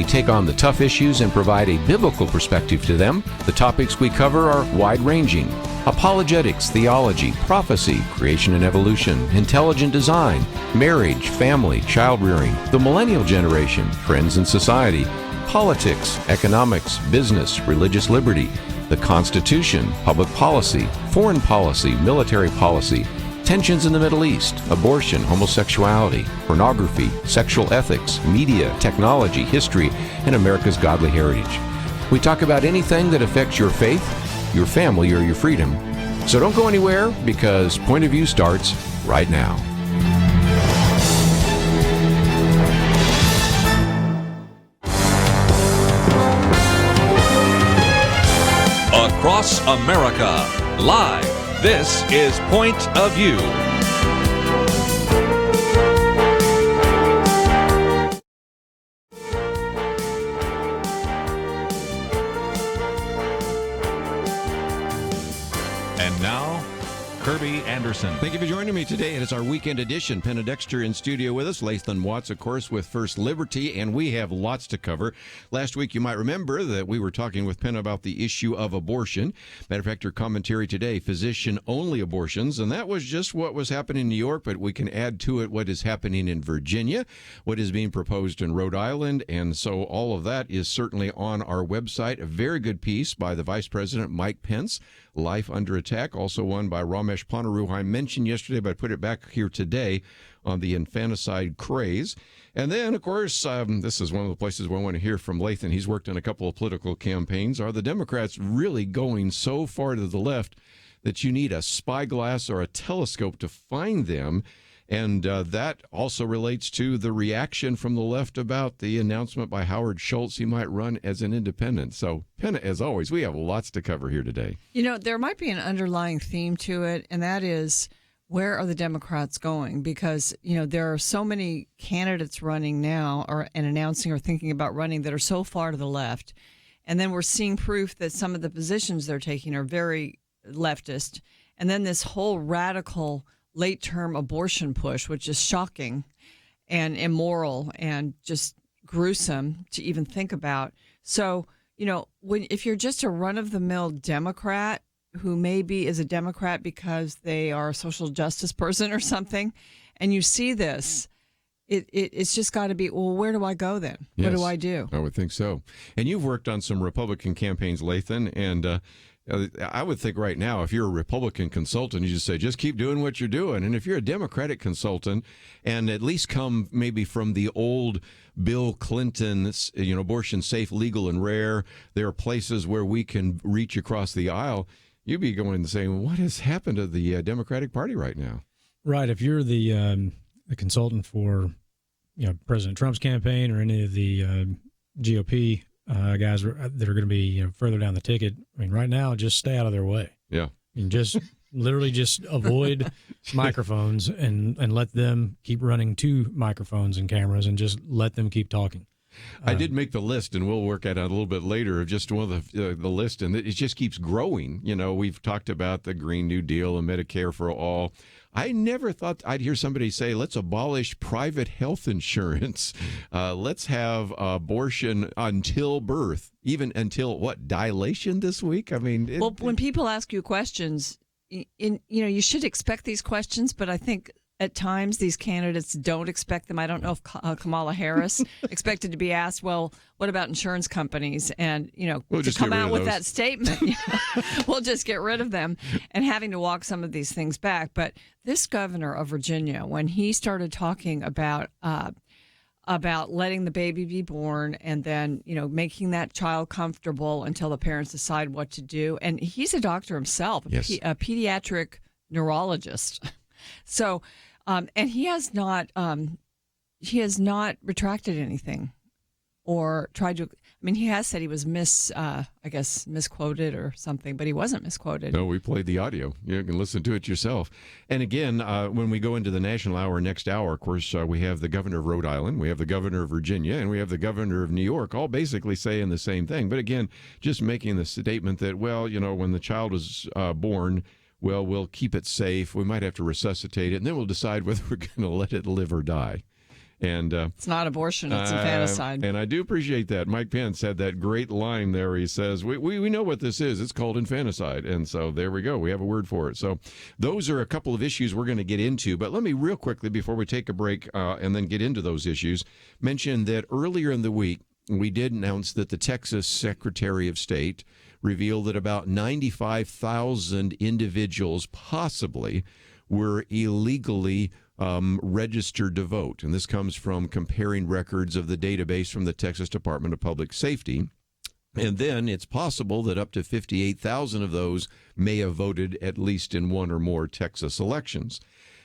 take on the tough issues and provide a biblical perspective to them. The topics we cover are wide-ranging: apologetics, theology, prophecy, creation and evolution, intelligent design, marriage, family, child-rearing, the millennial generation, trends in society, politics, economics, business, religious liberty, the Constitution, public policy, foreign policy, military policy, tensions in the Middle East, abortion, homosexuality, pornography, sexual ethics, media, technology, history, and America's godly heritage. We talk about anything that affects your faith, your family, or your freedom. So don't go anywhere, because Point of View starts right now. Across America, live. This is Point of View. And now, Kerby Anderson. Thank you for joining me today. It is our weekend edition. Penna Dexter in studio with us. Lathan Watts, of course, with First Liberty, and we have lots to cover. Last week, you might remember that we were talking with Penna about the issue of abortion. Matter of fact, her commentary today, physician-only abortions, and that was just what was happening in New York, but we can add to it what is happening in Virginia, what is being proposed in Rhode Island, and so all of that is certainly on our website. A very good piece by the Vice President, Mike Pence, Life Under Attack, also one by Ramesh Ponnuru, who I mentioned yesterday, but I put it back here today on the infanticide craze. And then, of course, this is one of the places where I want to hear from Lathan. He's worked in a couple of political campaigns. Are the Democrats really going so far to the left that you need a spyglass or a telescope to find them? And that also relates to the reaction from the left about the announcement by Howard Schultz he might run as an independent. So, Penna, as always, we have lots to cover here today. You know, there might be an underlying theme to it, and that is, where are the Democrats going? Because, you know, there are so many candidates running now and announcing or thinking about running that are so far to the left. And then we're seeing proof that some of the positions they're taking are very leftist. And then this whole radical late-term abortion push, which is shocking and immoral and just gruesome to even think about. So, you know, if you're just a run-of-the-mill Democrat who maybe is a Democrat because they are a social justice person or something, and you see this, it's just got to be, well, where do I go then? Yes, what do I do? I would think so. And you've worked on some Republican campaigns, Lathan, and I would think right now, if you're a Republican consultant, you just say, just keep doing what you're doing. And if you're a Democratic consultant, and at least come maybe from the old Bill Clinton's, you know, abortion safe, legal, and rare, there are places where we can reach across the aisle, you'd be going and saying, what has happened to the Democratic Party right now? Right. If you're the consultant for, you know, President Trump's campaign or any of the GOP guys that are going to be, you know, further down the ticket, I mean, right now, just stay out of their way. Yeah. I mean, just literally just avoid microphones and let them keep running to microphones and cameras and just let them keep talking. I did make the list, and we'll work at it a little bit later, of just one of the list, and it just keeps growing. You know, we've talked about the Green New Deal and Medicare for all. I never thought I'd hear somebody say, let's abolish private health insurance. Let's have abortion until birth, even until, dilation this week? I mean... Well, when people ask you questions, you should expect these questions, but I think at times these candidates don't expect them. I don't know if Kamala Harris expected to be asked, well, what about insurance companies? And, we'll to come out with that statement, we'll just get rid of them, and having to walk some of these things back. But this governor of Virginia, when he started talking about letting the baby be born and then, making that child comfortable until the parents decide what to do. And he's a doctor himself, yes. A pediatric neurologist. So, and he has not retracted anything or tried to. I mean, he has said he was misquoted or something, but he wasn't misquoted. No, we played the audio. You can listen to it yourself. And again, when we go into the national hour next hour, of course, we have the governor of Rhode Island, we have the governor of Virginia, and we have the governor of New York, all basically saying the same thing. But again, just making the statement that, when the child was born, we'll keep it safe. We might have to resuscitate it, and then we'll decide whether we're going to let it live or die. And it's not abortion, it's infanticide. And I do appreciate that. Mike Pence had that great line there. He says, we know what this is. It's called infanticide. And so there we go. We have a word for it. So those are a couple of issues we're going to get into. But let me real quickly, before we take a break and then get into those issues, mention that earlier in the week, we did announce that the Texas Secretary of State revealed that about 95,000 individuals possibly were illegally registered to vote. And this comes from comparing records of the database from the Texas Department of Public Safety. And then it's possible that up to 58,000 of those may have voted at least in one or more Texas elections.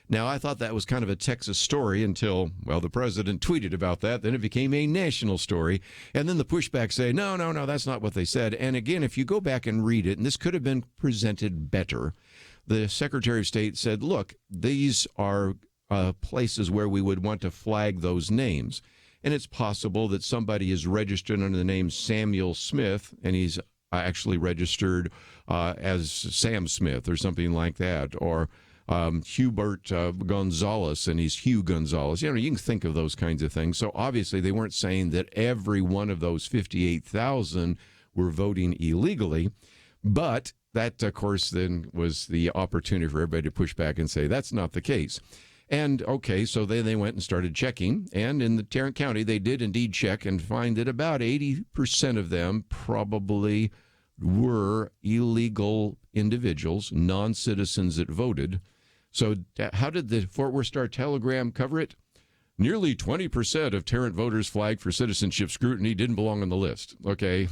Now, I thought that was kind of a Texas story until, well, the president tweeted about that. Then it became a national story. And then the pushback say, no, that's not what they said. And again, if you go back and read it, and this could have been presented better, the Secretary of State said, look, these are places where we would want to flag those names. And it's possible that somebody is registered under the name Samuel Smith, and he's actually registered as Sam Smith or something like that, or Hubert Gonzalez, and he's Hugh Gonzalez. You can think of those kinds of things. So obviously they weren't saying that every one of those 58,000 were voting illegally, but that, of course, then was the opportunity for everybody to push back and say that's not the case. And, okay, so then they went and started checking. And in the Tarrant County, they did indeed check and find that about 80% of them probably were illegal individuals, non-citizens that voted. So how did the Fort Worth Star-Telegram cover it? Nearly 20% of Tarrant voters flagged for citizenship scrutiny didn't belong on the list. Okay.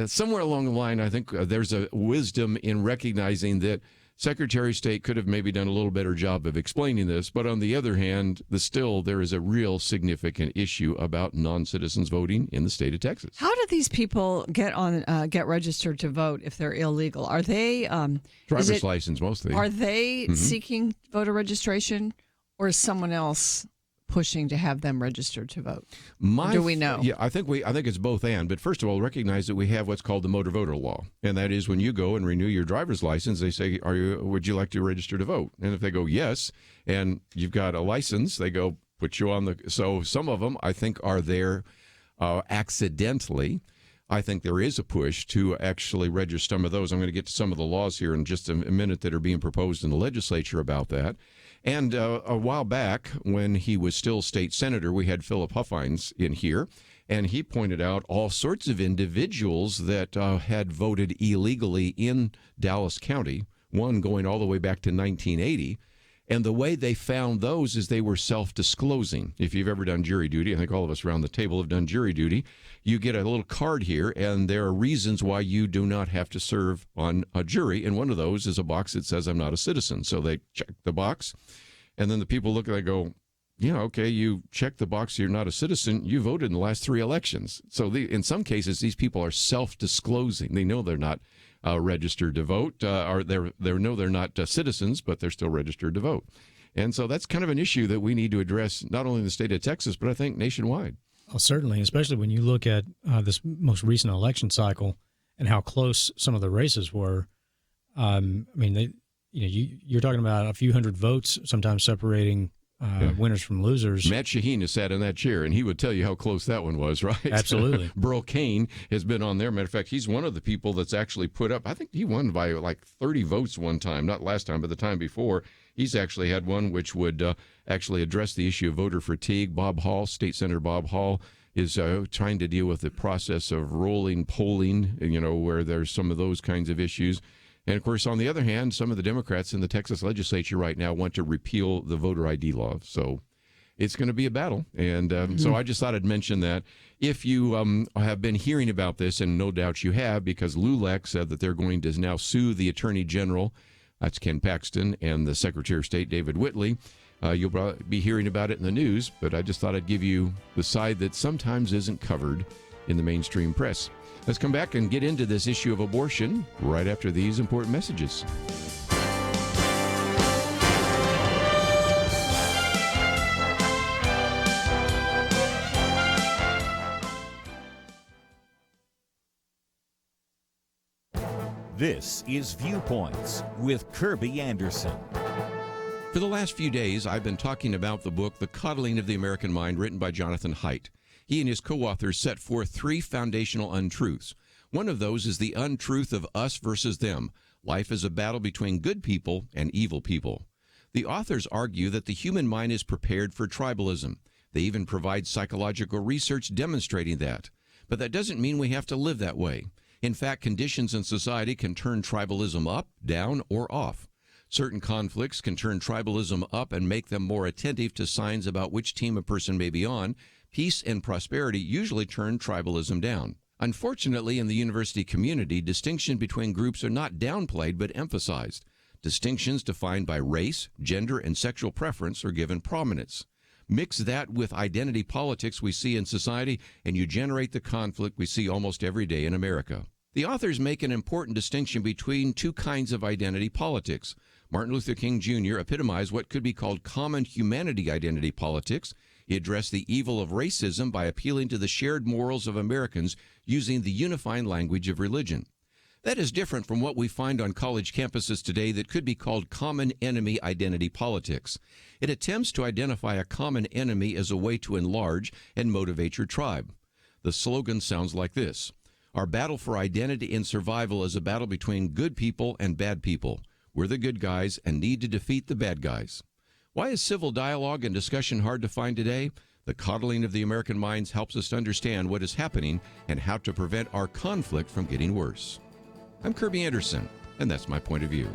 Somewhere along the line, I think there's a wisdom in recognizing that Secretary of State could have maybe done a little better job of explaining this. But on the other hand, there is a real significant issue about non-citizens voting in the state of Texas. How do these people get registered to vote if they're illegal? Are they driver's license mostly? Are they seeking voter registration, or is someone else pushing to have them registered to vote? Do we know? Yeah, I think it's both and. But first of all, recognize that we have what's called the motor voter law, and that is when you go and renew your driver's license, they say, would you like to register to vote? And if they go yes, and you've got a license, they go put you on the. So some of them I think are there accidentally. I think there is a push to actually register some of those. I'm going to get to some of the laws here in just a minute that are being proposed in the legislature about that. And a while back, when he was still state senator, we had Philip Huffines in here, and he pointed out all sorts of individuals that had voted illegally in Dallas County, one going all the way back to 1980. And the way they found those is they were self-disclosing. If you've ever done jury duty, I think all of us around the table have done jury duty, you get a little card here, and there are reasons why you do not have to serve on a jury. And one of those is a box that says, I'm not a citizen. So they check the box, and then the people look and they go, yeah, okay, you check the box, you're not a citizen, you voted in the last 3 elections. So in some cases, these people are self-disclosing. They know they're not registered to vote, or they know they're not citizens, but they're still registered to vote. And so that's kind of an issue that we need to address, not only in the state of Texas, but I think nationwide. Well, certainly, especially when you look at this most recent election cycle and how close some of the races were. I mean, you're talking about a few hundred votes, sometimes separating winners from losers. Matt Shaheen has sat in that chair, and he would tell you how close that one was, right? Absolutely. Burl Cain has been on there. Matter of fact, he's one of the people that's actually put up, I think he won by like 30 votes one time, not last time, but the time before. He's actually had one which would actually address the issue of voter fatigue. Bob Hall, State Senator Bob Hall, is trying to deal with the process of rolling polling, where there's some of those kinds of issues. And, of course, on the other hand, some of the Democrats in the Texas legislature right now want to repeal the voter ID law. So it's going to be a battle. And so I just thought I'd mention that. If you have been hearing about this, and no doubt you have, because LULAC said that they're going to now sue the Attorney General, that's Ken Paxton, and the Secretary of State, David Whitley. You'll probably be hearing about it in the news, but I just thought I'd give you the side that sometimes isn't covered in the mainstream press. Let's come back and get into this issue of abortion right after these important messages. This is Viewpoints with Kerby Anderson. For the last few days, I've been talking about the book, The Coddling of the American Mind, written by Jonathan Haidt. He and his co-authors set forth 3 foundational untruths. One of those is the untruth of us versus them. Life is a battle between good people and evil people. The authors argue that the human mind is prepared for tribalism. They even provide psychological research demonstrating that. But that doesn't mean we have to live that way. In fact, conditions in society can turn tribalism up, down, or off. Certain conflicts can turn tribalism up and make them more attentive to signs about which team a person may be on. Peace and prosperity usually turn tribalism down. Unfortunately, in the university community, distinction between groups are not downplayed but emphasized. Distinctions defined by race, gender, and sexual preference are given prominence. Mix that with identity politics we see in society, and you generate the conflict we see almost every day in America. The authors make an important distinction between 2 kinds of identity politics. Martin Luther King Jr. epitomized what could be called common humanity identity politics. He addressed the evil of racism by appealing to the shared morals of Americans using the unifying language of religion. That is different from what we find on college campuses today that could be called common enemy identity politics. It attempts to identify a common enemy as a way to enlarge and motivate your tribe. The slogan sounds like this: our battle for identity and survival is a battle between good people and bad people. We're the good guys and need to defeat the bad guys. Why is civil dialogue and discussion hard to find today? The coddling of the American minds helps us understand what is happening and how to prevent our conflict from getting worse. I'm Kerby Anderson, and that's my point of view.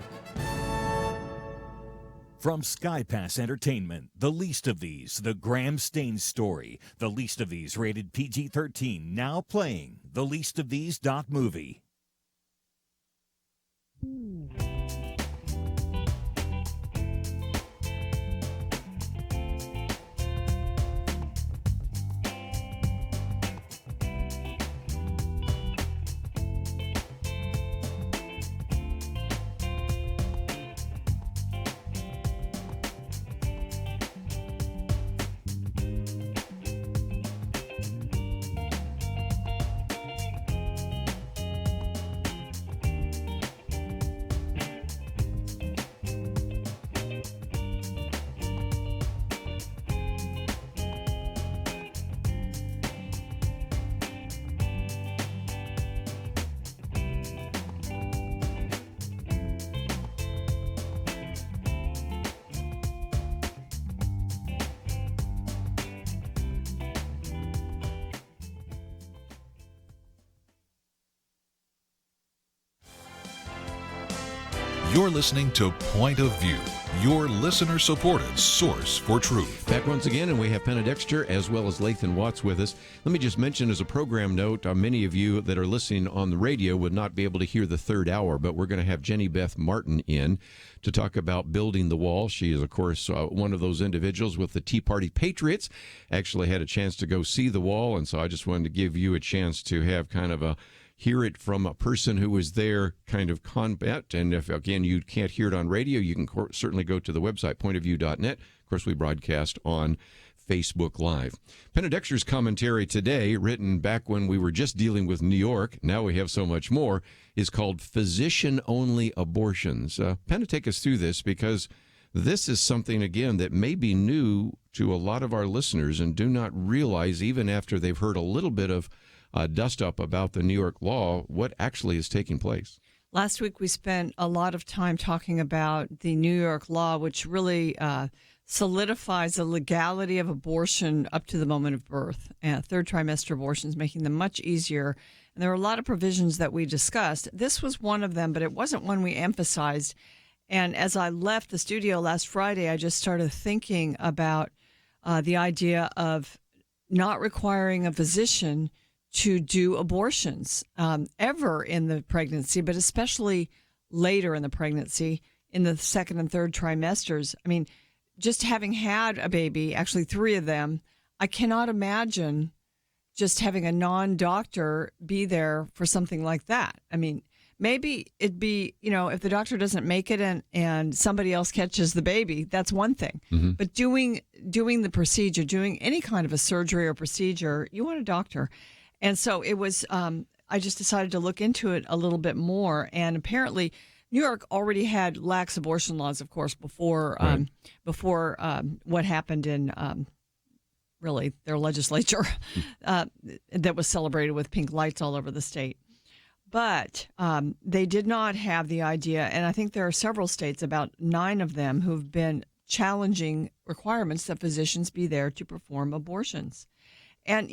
From SkyPass Entertainment, The Least of These, The Graham Staines Story. The Least of These, rated PG-13, now playing. The Least of These movie. You're listening to Point of View, your listener-supported source for truth. Back once again, and we have Penna Dexter as well as Lathan Watts with us. Let me just mention as a program note, many of you that are listening on the radio would not be able to hear the third hour, but we're going to have Jenny Beth Martin in to talk about building the wall. She is, of course, one of those individuals with the Tea Party Patriots. Actually had a chance to go see the wall, and so I just wanted to give you a chance to have kind of a hear it from a person who was there kind of combat. And if, again, you can't hear it on radio, you can certainly go to the website, pointofview.net. Of course, we broadcast on Facebook Live. Penna Dexter's commentary today, written back when we were just dealing with New York, now we have so much more, is called Physician-Only Abortions. Penna, take us through this, because this is something, again, that may be new to a lot of our listeners and do not realize, even after they've heard a little bit of dust up about the New York law, what actually is taking place. Last week we spent a lot of time talking about the New York law, which really solidifies the legality of abortion up to the moment of birth. Third trimester abortions, making them much easier. And there were a lot of provisions that we discussed. This was one of them, but it wasn't one we emphasized. And as I left the studio last Friday, I just started thinking about the idea of not requiring a physician to do abortions ever in the pregnancy, but especially later in the pregnancy, in the second and third trimesters. I mean, just having had a baby, actually 3 of them, I cannot imagine just having a non-doctor be there for something like that. I mean, maybe it'd be, if the doctor doesn't make it and somebody else catches the baby, that's one thing. Mm-hmm. But doing the procedure, doing any kind of a surgery or procedure, you want a doctor. And so it was, I just decided to look into it a little bit more. And apparently New York already had lax abortion laws, of course, before what happened in really their legislature that was celebrated with pink lights all over the state. But they did not have the idea, and I think there are several states, about 9 of them, who've been challenging requirements that physicians be there to perform abortions. And,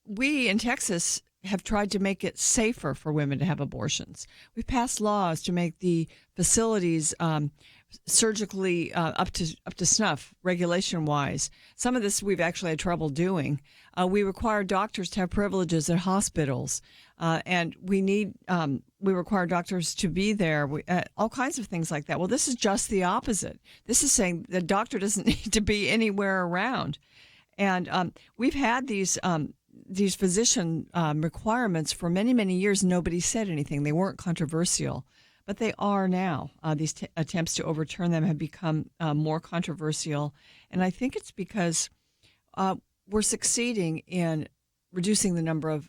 we in Texas have tried to make it safer for women to have abortions. We've passed laws to make the facilities surgically up to snuff, regulation-wise. Some of this we've actually had trouble doing. We require doctors to have privileges at hospitals, and we require doctors to be there. All kinds of things like that. Well, this is just the opposite. This is saying the doctor doesn't need to be anywhere around, and we've had these physician requirements for many, many years. Nobody said anything. They weren't controversial. But they are now. These attempts to overturn them have become more controversial. And I think it's because we're succeeding in reducing the number of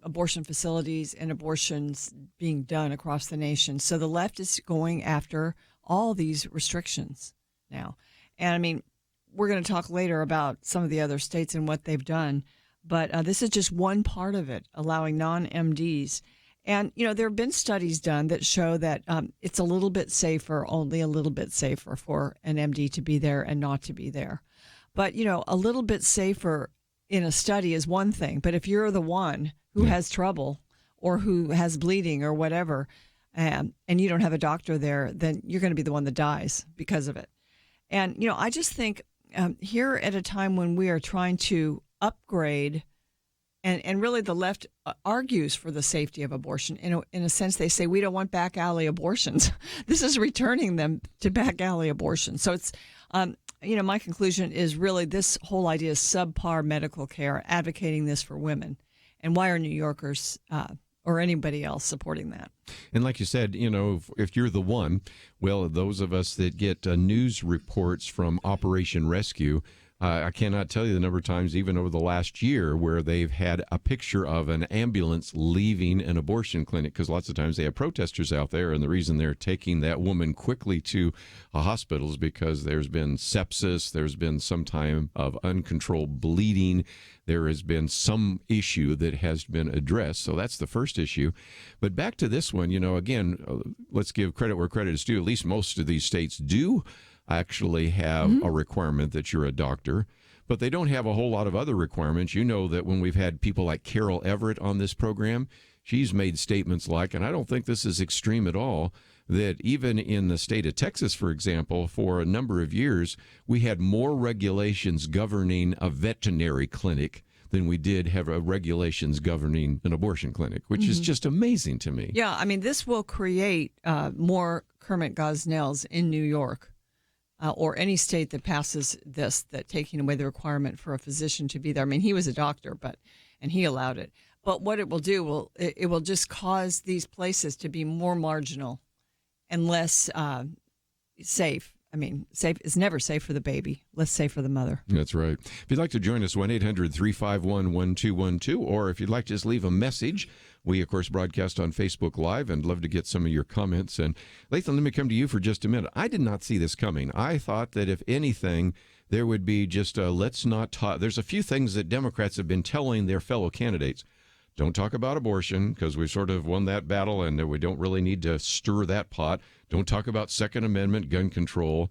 abortion facilities and abortions being done across the nation. So the left is going after all these restrictions now. And I mean, we're going to talk later about some of the other states and what they've done. But this is just one part of it, allowing non-MDs. And, there have been studies done that show that it's a little bit safer, only a little bit safer for an MD to be there and not to be there. But, a little bit safer in a study is one thing. But if you're the one who has trouble or who has bleeding or whatever, and you don't have a doctor there, then you're going to be the one that dies because of it. And, I just think here at a time when we are trying to upgrade, and really the left argues for the safety of abortion. In a sense, they say we don't want back alley abortions. This is returning them to back alley abortions. So it's, my conclusion is really this whole idea is subpar medical care, advocating this for women. And why are New Yorkers or anybody else supporting that? And like you said, if you're the one, well, those of us that get news reports from Operation Rescue, I cannot tell you the number of times, even over the last year, where they've had a picture of an ambulance leaving an abortion clinic, because lots of times they have protesters out there, and the reason they're taking that woman quickly to a hospital is because there's been sepsis, there's been some time of uncontrolled bleeding, there has been some issue that has been addressed. So that's the first issue. But back to this one, again, let's give credit where credit is due. At least most of these states do actually have a requirement that you're a doctor, but they don't have a whole lot of other requirements. You know that when we've had people like Carol Everett on this program, she's made statements like, and I don't think this is extreme at all, that even in the state of Texas, for example, for a number of years, we had more regulations governing a veterinary clinic than we did have regulations governing an abortion clinic, which is just amazing to me. Yeah, I mean, this will create more Kermit Gosnells in New York. Or any state that passes this, that taking away the requirement for a physician to be there. I mean, he was a doctor, and he allowed it. But what it will do, it will just cause these places to be more marginal and less safe. I mean, safe is never safe for the baby. Less safe for the mother. That's right. If you'd like to join us, 1-800-351-1212, or if you'd like to just leave a message, we, of course, broadcast on Facebook Live and love to get some of your comments. And Lathan, let me come to you for just a minute. I did not see this coming. I thought that if anything, there would be just let's not talk. There's a few things that Democrats have been telling their fellow candidates. Don't talk about abortion because we sort of won that battle and we don't really need to stir that pot. Don't talk about Second Amendment, gun control.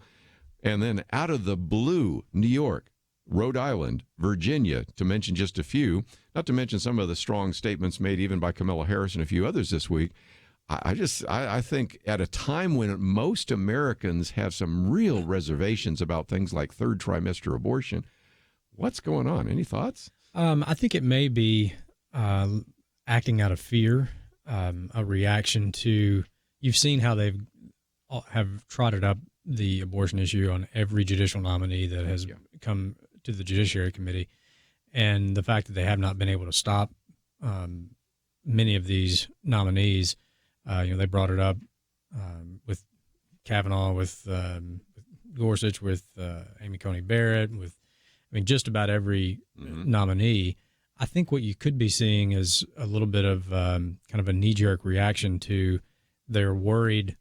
And then out of the blue, New York, Rhode Island, Virginia, to mention just a few, not to mention some of the strong statements made even by Kamala Harris and a few others this week. I think at a time when most Americans have some real reservations about things like third trimester abortion, what's going on? Any thoughts? I think it may be acting out of fear, a reaction to, you've seen how they've have trotted up the abortion issue on every judicial nominee that has come to the Judiciary Committee, and the fact that they have not been able to stop many of these nominees. They brought it up with Kavanaugh, with Gorsuch, with Amy Coney Barrett, with just about every nominee. I think what you could be seeing is a little bit of kind of a knee-jerk reaction to they're worried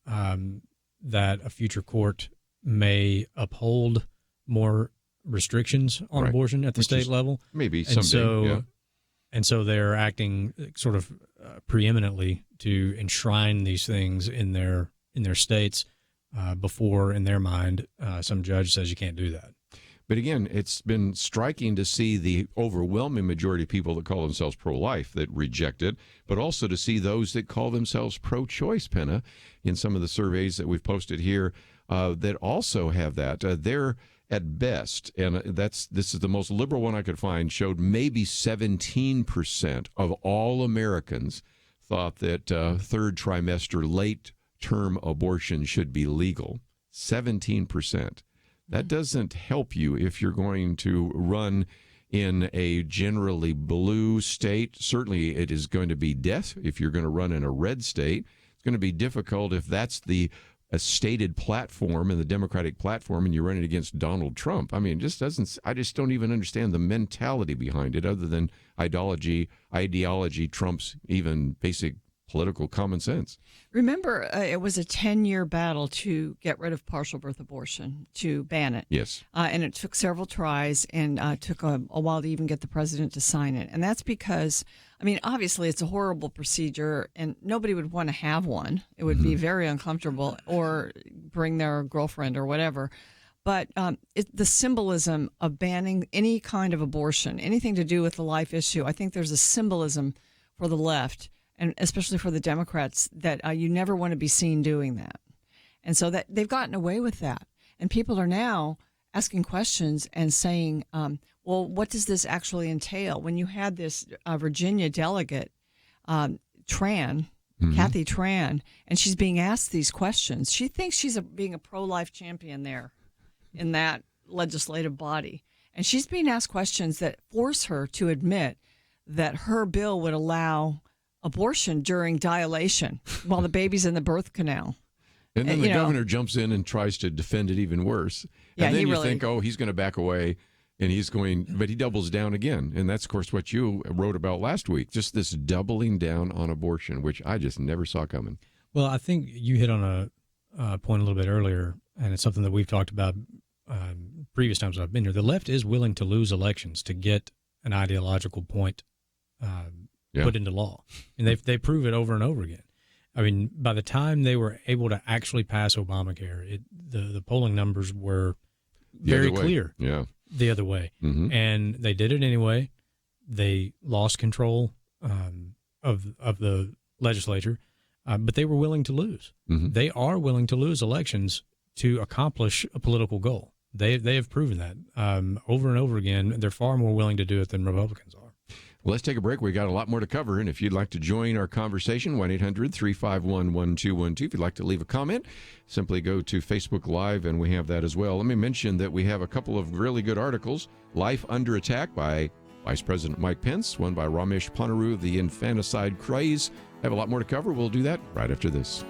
that a future court may uphold more restrictions on Right. abortion at the Which state is level. Maybe And someday. so they're acting sort of preeminently to enshrine these things in their states before, in their mind, some judge says you can't do that. But again, it's been striking to see the overwhelming majority of people that call themselves pro-life that reject it, but also to see those that call themselves pro-choice, Penna, in some of the surveys that we've posted here, that also have that. They're at best, and this is the most liberal one I could find, showed maybe 17% of all Americans thought that third trimester late-term abortion should be legal. 17%. That doesn't help you if you're going to run in a generally blue state. Certainly it is going to be death if you're going to run in a red state. It's going to be difficult if that's a stated platform in the Democratic platform and you're running against Donald Trump. I mean, I just don't even understand the mentality behind it other than ideology trumps even basic political common sense. Remember, it was a 10-year battle to get rid of partial birth abortion, to ban it. Yes. And it took several tries and took a while to even get the president to sign it. And that's because, I mean, obviously it's a horrible procedure and nobody would want to have one. It would be very uncomfortable, or bring their girlfriend or whatever. But the symbolism of banning any kind of abortion, anything to do with the life issue, I think there's a symbolism for the left, and especially for the Democrats, that you never want to be seen doing that. And so that they've gotten away with that. And people are now asking questions and saying, well, what does this actually entail? When you had this Virginia delegate, Kathy Tran, and she's being asked these questions, she thinks she's being a pro-life champion there in that legislative body. And she's being asked questions that force her to admit that her bill would allow abortion during dilation while the baby's in the birth canal. And then the governor jumps in and tries to defend it even worse. Yeah, and then you really think, oh, he's going to back away, and but he doubles down again. And that's, of course, what you wrote about last week, just this doubling down on abortion, which I just never saw coming. Well, I think you hit on a point a little bit earlier, and it's something that we've talked about previous times I've been here. The left is willing to lose elections to get an ideological point put into law. And they prove it over and over again. I mean, by the time they were able to actually pass Obamacare, the polling numbers were very clear the other way. Mm-hmm. And they did it anyway. They lost control of the legislature, but they were willing to lose. Mm-hmm. They are willing to lose elections to accomplish a political goal. They have proven that over and over again. They're far more willing to do it than Republicans are. Well, let's take a break. We got a lot more to cover, and if you'd like to join our conversation, 1-800-351-1212. If you'd like to leave a comment, simply go to Facebook Live, and we have that as well. Let me mention that we have a couple of really good articles. Life Under Attack by Vice President Mike Pence, one by Ramesh Ponnuru, The Infanticide Craze. I have a lot more to cover. We'll do that right after this.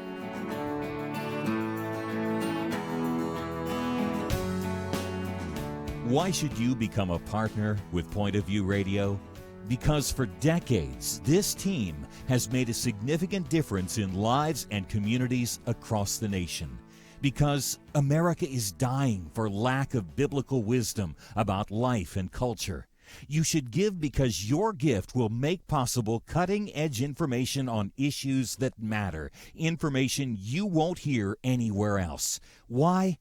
Why should you become a partner with Point of View Radio? Because for decades, this team has made a significant difference in lives and communities across the nation. Because America is dying for lack of biblical wisdom about life and culture. You should give because your gift will make possible cutting-edge information on issues that matter, information you won't hear anywhere else. Why?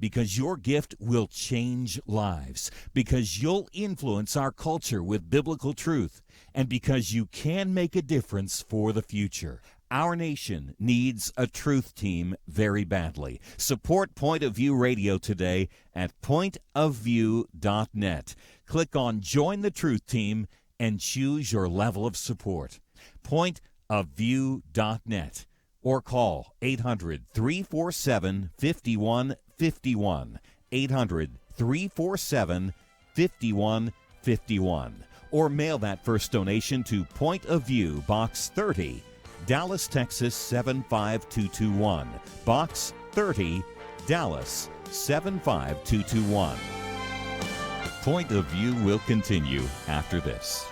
Because your gift will change lives, because you'll influence our culture with biblical truth, and because you can make a difference for the future. Our nation needs a truth team very badly. Support Point of View Radio today at pointofview.net. Click on Join the Truth Team and choose your level of support. Pointofview.net. Or call 800-347-5151, 800-347-5151, or mail that first donation to Point of View, Box 30, Dallas, Texas 75221, Box 30, Dallas 75221. Point of View will continue after this.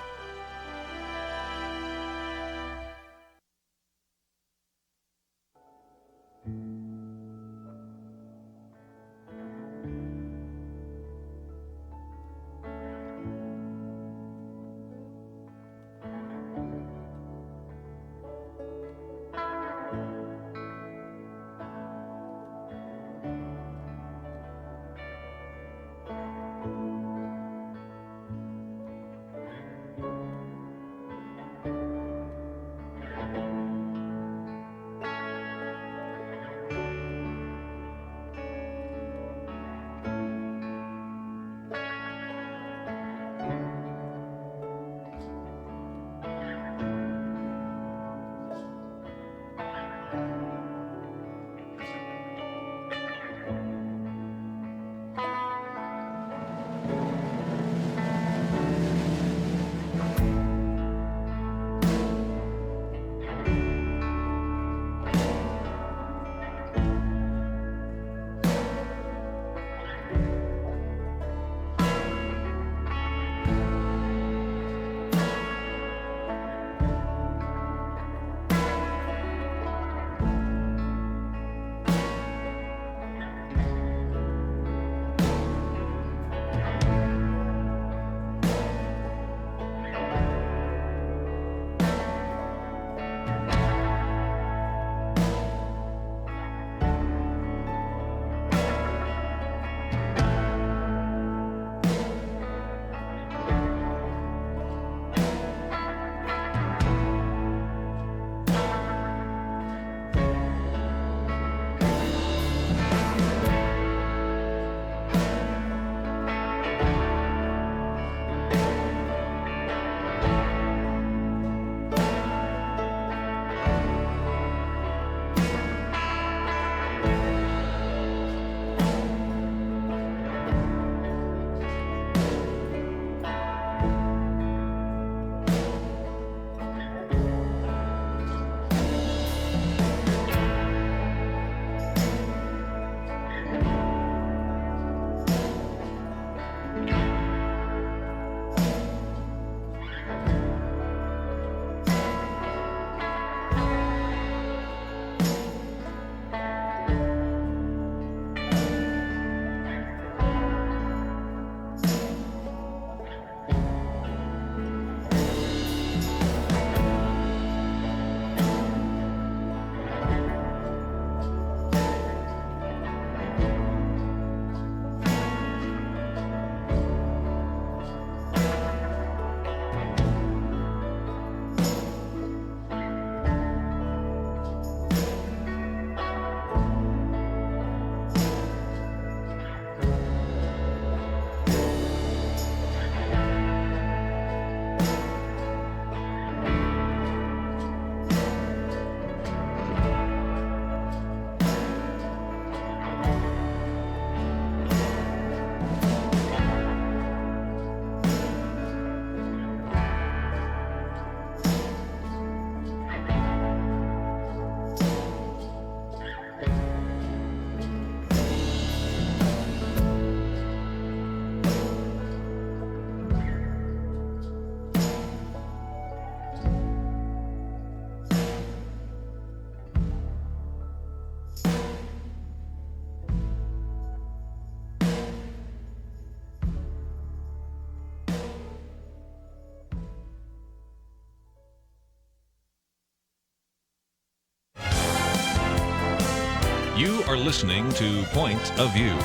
You are listening to Point of View.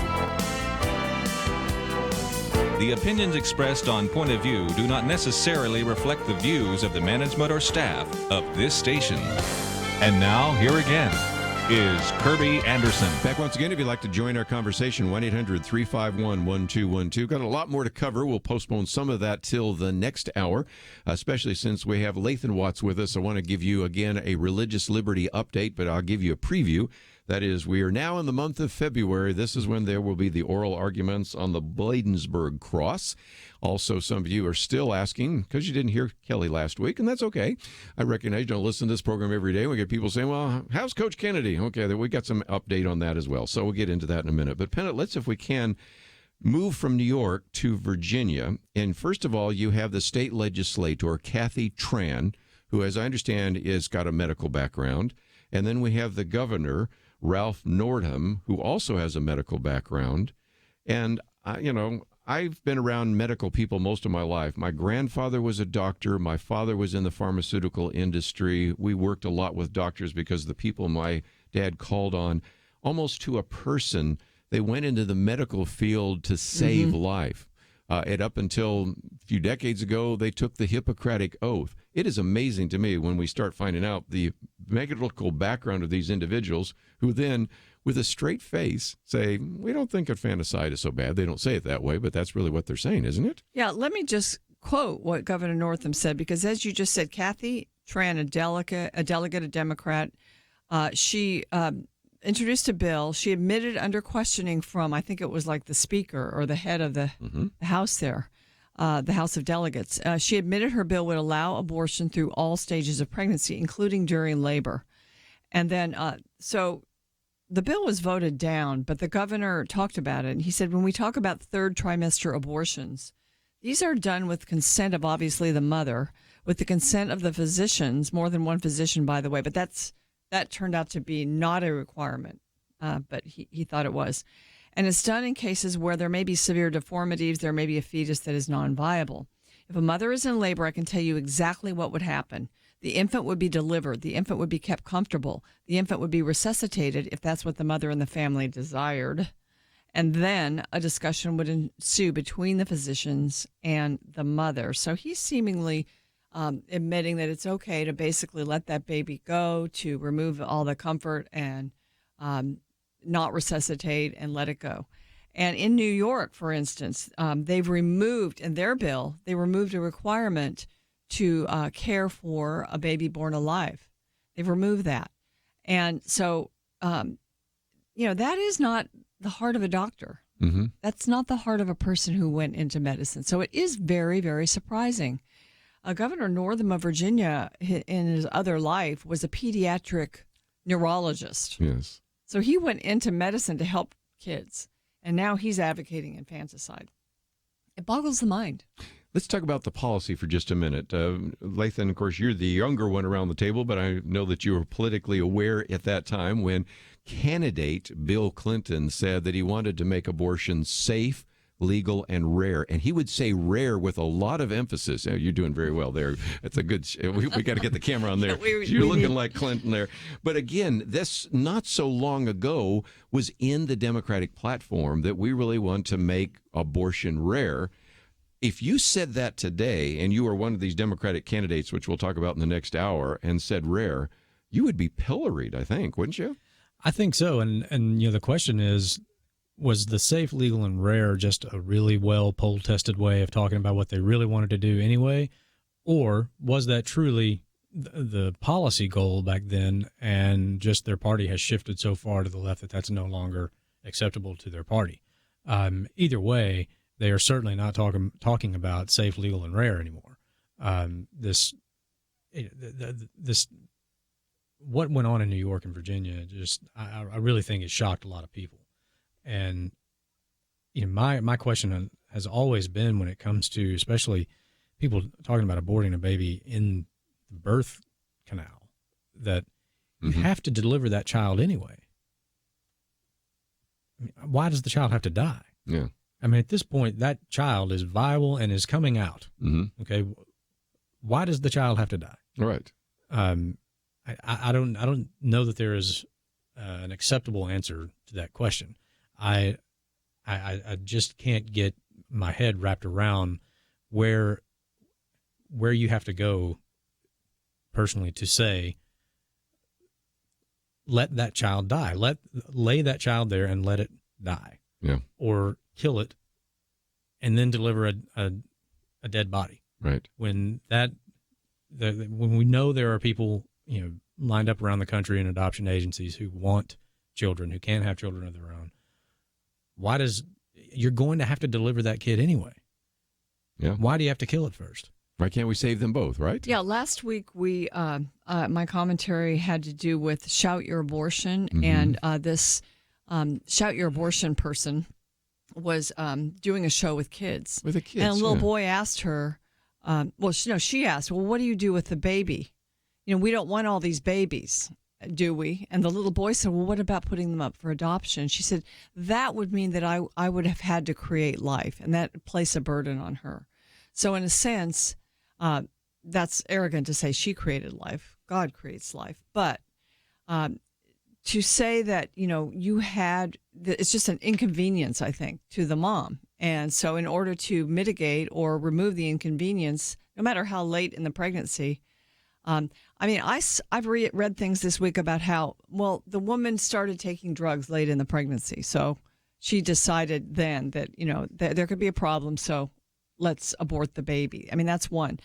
The opinions expressed on Point of View do not necessarily reflect the views of the management or staff of this station. And now, here again is Kerby Anderson. Back once again, if you'd like to join our conversation, 1-800-351-1212. Got a lot more to cover. We'll postpone some of that till the next hour, especially since we have Lathan Watts with us. I want to give you, again, a religious liberty update, but I'll give you a preview. That is, we are now in the month of February. This is when there will be the oral arguments on the Bladensburg Cross. Also, some of you are still asking, because you didn't hear Kelly last week, and that's okay. I recognize you don't listen to this program every day. We get people saying, well, how's Coach Kennedy? Okay, we got some update on that as well. So we'll get into that in a minute. But Penna, let's, if we can, move from New York to Virginia. And first of all, you have the state legislator, Kathy Tran, who, as I understand, is got a medical background. And then we have the governor, Ralph Northam, who also has a medical background. And, I've been around medical people most of my life. My grandfather was a doctor. My father was in the pharmaceutical industry. We worked a lot with doctors because the people my dad called on, almost to a person, they went into the medical field to save life. And up until a few decades ago, they took the Hippocratic Oath. It is amazing to me when we start finding out the medical background of these individuals who then, with a straight face, say, we don't think infanticide is so bad. They don't say it that way, but that's really what they're saying, isn't it? Yeah, let me just quote what Governor Northam said, because as you just said, Kathy Tran, a delegate, a Democrat, she introduced a bill. She admitted under questioning from, I think it was like the speaker or the head of the House there, the House of Delegates. She admitted her bill would allow abortion through all stages of pregnancy, including during labor. And then, so the bill was voted down, but the governor talked about it. And he said, when we talk about third trimester abortions, these are done with consent of obviously the mother, with the consent of the physicians, more than one physician, by the way, but that turned out to be not a requirement, but he thought it was. And it's done in cases where there may be severe deformities, there may be a fetus that is non-viable. If a mother is in labor, I can tell you exactly what would happen. The infant would be delivered. The infant would be kept comfortable. The infant would be resuscitated if that's what the mother and the family desired. And then a discussion would ensue between the physicians and the mother. So he's seemingly admitting that it's okay to basically let that baby go, to remove all the comfort and not resuscitate and let it go. And in New York, for instance, they've removed, in their bill, they removed a requirement to care for a baby born alive. They've removed that. And so, that is not the heart of a doctor. Mm-hmm. That's not the heart of a person who went into medicine. So it is very, very surprising. Governor Northam of Virginia, in his other life, was a pediatric neurologist. Yes. So he went into medicine to help kids, and now he's advocating infanticide. It boggles the mind. Let's talk about the policy for just a minute. Lathan, of course, you're the younger one around the table, but I know that you were politically aware at that time when candidate Bill Clinton said that he wanted to make abortion safe, legal, and rare. And he would say rare with a lot of emphasis. You're doing very well there. That's a good, we got to get the camera on there. You're looking like Clinton there. But again, this not so long ago was in the Democratic platform that we really want to make abortion rare. If you said that today and you were one of these Democratic candidates, which we'll talk about in the next hour, and said rare, you would be pilloried, I think, wouldn't you? I think so. And the question is, was the safe, legal, and rare just a really well poll-tested way of talking about what they really wanted to do anyway? Or was that truly the policy goal back then, and just their party has shifted so far to the left that that's no longer acceptable to their party? Either way, they are certainly not talking about safe, legal, and rare anymore. This what went on in New York and Virginia, just I really think it shocked a lot of people. And my question has always been, when it comes to especially people talking about aborting a baby in the birth canal, that you have to deliver that child anyway. I mean, why does the child have to die? Yeah. I mean, at this point, that child is viable and is coming out. Mm-hmm. Okay. Why does the child have to die? Right. I don't know that there is an acceptable answer to that question. I just can't get my head wrapped around where you have to go personally to say, let that child die. Lay that child there and let it die. Yeah. Or kill it and then deliver a dead body. Right. When when we know there are people, lined up around the country in adoption agencies who want children, who can't have children of their own, you're going to have to deliver that kid anyway. Yeah. Why do you have to kill it first? Why can't we save them both, right? Yeah, last week my commentary had to do with Shout Your Abortion, and this Shout Your Abortion person was doing a show with kids. With the kids, and a little boy asked her, she asked, well, what do you do with the baby? We don't want all these babies, do we? And the little boy said, well, what about putting them up for adoption? She said, that would mean that I would have had to create life, and that placed a burden on her. So in a sense, that's arrogant to say she created life. God creates life. But to say that, it's just an inconvenience, I think, to the mom. And so in order to mitigate or remove the inconvenience, no matter how late in the pregnancy, I've read things this week about how, the woman started taking drugs late in the pregnancy. So she decided then that, there could be a problem. So let's abort the baby. That's one.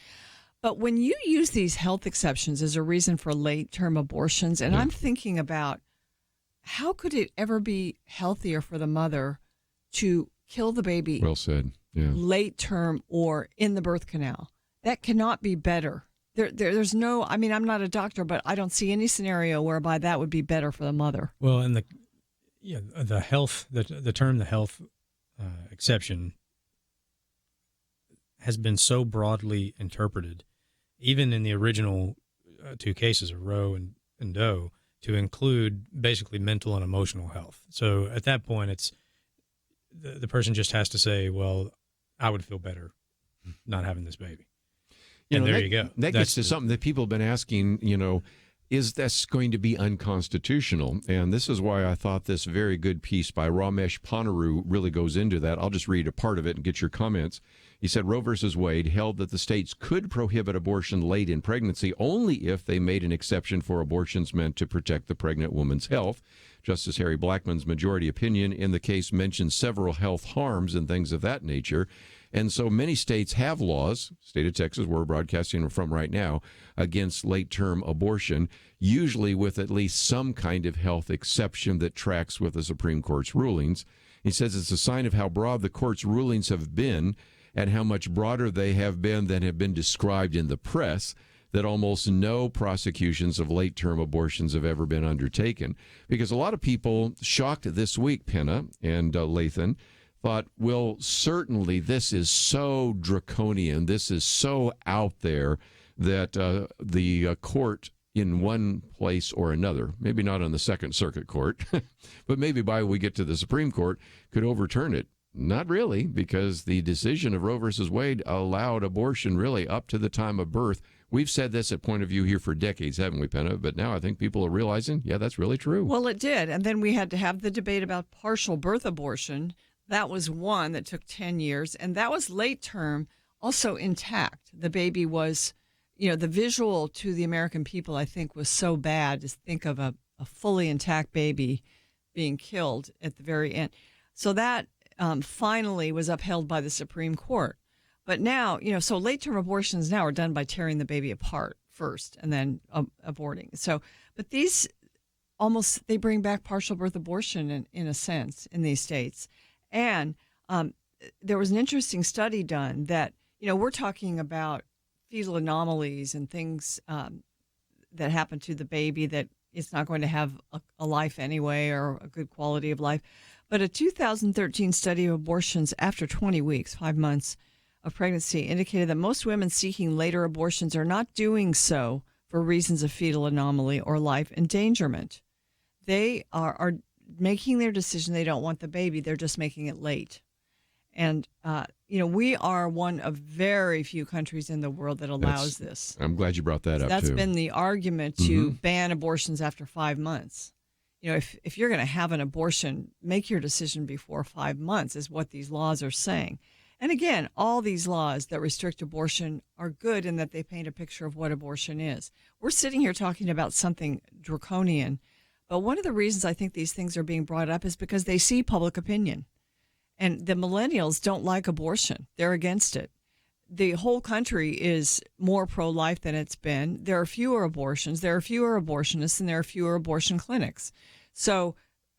But when you use these health exceptions as a reason for late-term abortions, and I'm thinking about how could it ever be healthier for the mother to kill the baby? Well said. Yeah. Late-term or in the birth canal. That cannot be better. There's no, I'm not a doctor, but I don't see any scenario whereby that would be better for the mother. Well, and the health exception has been so broadly interpreted, even in the original two cases of Roe and Doe, to include basically mental and emotional health. So at that point, it's the person just has to say, well, I would feel better not having this baby. And there you go. That gets to something that people have been asking, is this going to be unconstitutional? And this is why I thought this very good piece by Ramesh Ponnuru really goes into that. I'll just read a part of it and get your comments. He said, Roe versus Wade held that the states could prohibit abortion late in pregnancy only if they made an exception for abortions meant to protect the pregnant woman's health. Justice Harry Blackmun's majority opinion in the case mentions several health harms and things of that nature. And so many states have laws, state of Texas, where we're broadcasting from right now, against late-term abortion, usually with at least some kind of health exception that tracks with the Supreme Court's rulings. He says it's a sign of how broad the court's rulings have been and how much broader they have been than have been described in the press, that almost no prosecutions of late-term abortions have ever been undertaken. Because a lot of people, shocked this week, Penna and Lathan, thought, well, certainly this is so draconian, this is so out there that the court in one place or another, maybe not on the Second Circuit Court, but maybe by we get to the Supreme Court, could overturn it. Not really, because the decision of Roe versus Wade allowed abortion really up to the time of birth. We've said this at Point of View here for decades, haven't we, Penna? But now I think people are realizing, yeah, that's really true. Well, it did. And then we had to have the debate about partial birth abortion. That was one that took 10 years, and that was late term, also intact. The baby was, the visual to the American people, I think, was so bad to think of a fully intact baby being killed at the very end. So that finally was upheld by the Supreme Court. But now, so late-term abortions now are done by tearing the baby apart first and then aborting. So, but these they bring back partial birth abortion in a sense in these states. And there was an interesting study done that, we're talking about fetal anomalies and things that happen to the baby that it's not going to have a life anyway or a good quality of life. But a 2013 study of abortions after 20 weeks, 5 months of pregnancy, indicated that most women seeking later abortions are not doing so for reasons of fetal anomaly or life endangerment. They are making their decision. They don't want the baby. They're just making it late. And, we are one of very few countries in the world that allows this. I'm glad you brought that up, That's too. been the argument to ban abortions after 5 months. if you're going to have an abortion, make your decision before 5 months is what these laws are saying. And again, all these laws that restrict abortion are good in that they paint a picture of what abortion is. We're sitting here talking about something draconian, but one of the reasons I think these things are being brought up is because they see public opinion. And the millennials don't like abortion. They're against it. The whole country is more pro-life than it's been. There are fewer abortions. There are fewer abortionists, and there are fewer abortion clinics. So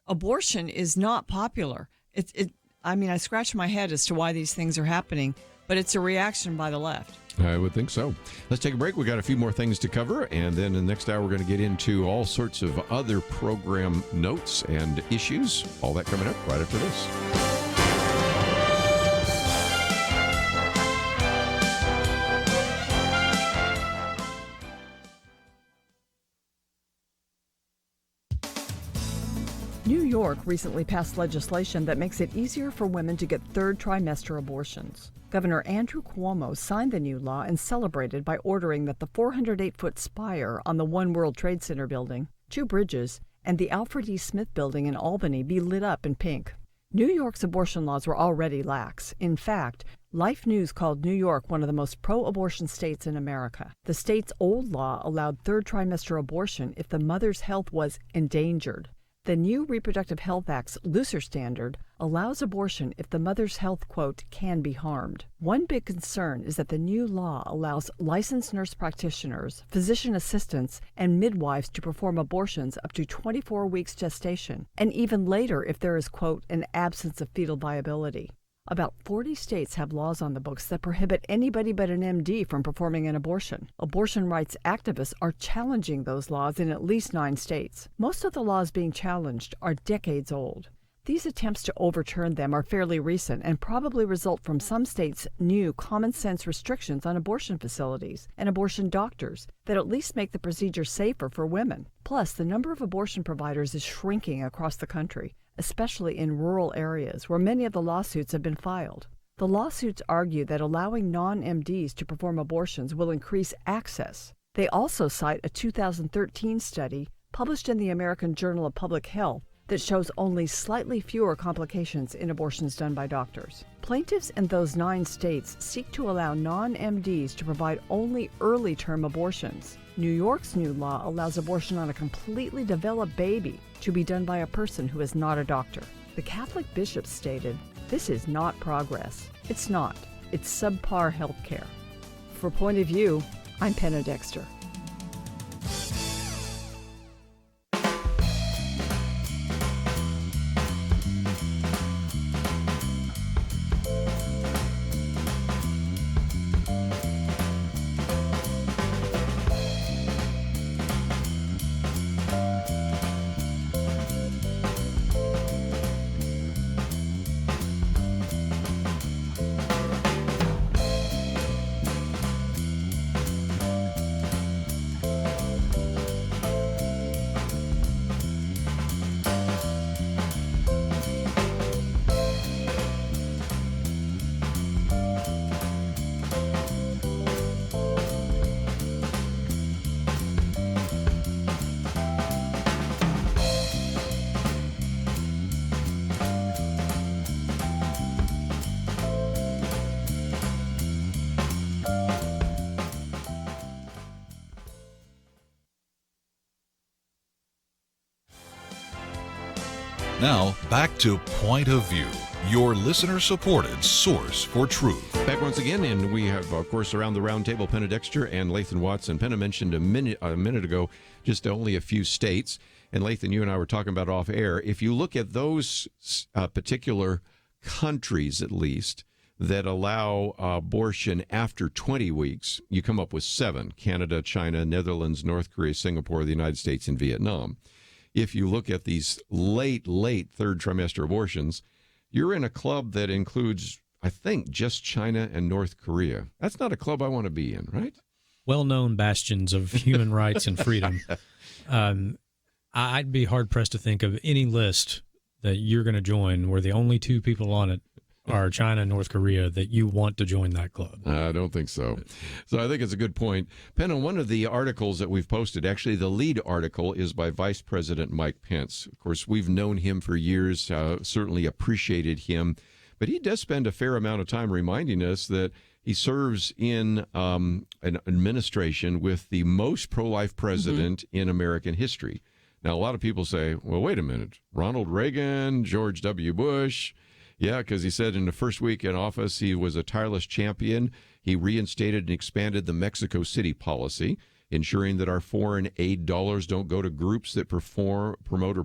abortion is not popular. I scratch my head as to why these things are happening, but it's a reaction by the left. I would think so. Let's take a break. We got a few more things to cover, and then in the next hour, we're going to get into all sorts of other program notes and issues. All that coming up right after this. New York recently passed legislation that makes it easier for women to get third trimester abortions. Governor Andrew Cuomo signed the new law and celebrated by ordering that the 408-foot spire on the One World Trade Center building, 2 bridges, and the Alfred E. Smith building in Albany be lit up in pink. New York's abortion laws were already lax. In fact, Life News called New York one of the most pro-abortion states in America. The state's old law allowed third trimester abortion if the mother's health was endangered. The new Reproductive Health Act's looser standard allows abortion if the mother's health, quote, can be harmed. One big concern is that the new law allows licensed nurse practitioners, physician assistants, and midwives to perform abortions up to 24 weeks gestation, and even later if there is, quote, an absence of fetal viability. About 40 states have laws on the books that prohibit anybody but an MD from performing an abortion. Abortion rights activists are challenging those laws in at least 9 states. Most of the laws being challenged are decades old. These attempts to overturn them are fairly recent and probably result from some states' new common-sense restrictions on abortion facilities and abortion doctors that at least make the procedure safer for women. Plus, the number of abortion providers is shrinking across the country, especially in rural areas where many of the lawsuits have been filed. The lawsuits argue that allowing non-MDs to perform abortions will increase access. They also cite a 2013 study published in the American Journal of Public Health that shows only slightly fewer complications in abortions done by doctors. Plaintiffs in those 9 states seek to allow non-MDs to provide only early-term abortions. New York's new law allows abortion on a completely developed baby to be done by a person who is not a doctor. The Catholic bishops stated, "This is not progress. It's not. It's subpar health care." For Point of View, I'm Penna Dexter. Now, back to Point of View, your listener-supported source for truth. Back once again, and we have, of course, around the round table, Penna Dexter and Lathan Watts. And Penna mentioned a minute ago just only a few states. And Lathan, you and I were talking about off air. If you look at those particular countries, at least, that allow abortion after 20 weeks, you come up with 7: Canada, China, Netherlands, North Korea, Singapore, the United States, and Vietnam. If you look at these late third trimester abortions, you're in a club that includes, I think, just China and North Korea. That's not a club I want to be in, right? Well-known bastions of human rights and freedom. I'd be hard-pressed to think of any list that you're going to join where the only 2 people on it are China and North Korea that you want to join that club. I don't think so. So I think it's a good point. Penna, one of the articles that we've posted, actually the lead article, is by Vice President Mike Pence. Of course, we've known him for years, certainly appreciated him, but he does spend a fair amount of time reminding us that he serves in an administration with the most pro-life president in American history. Now, a lot of people say, well, wait a minute, Ronald Reagan, George W. Bush. Yeah, because he said in the first week in office, he was a tireless champion. He reinstated and expanded the Mexico City policy, ensuring that our foreign aid dollars don't go to groups that promote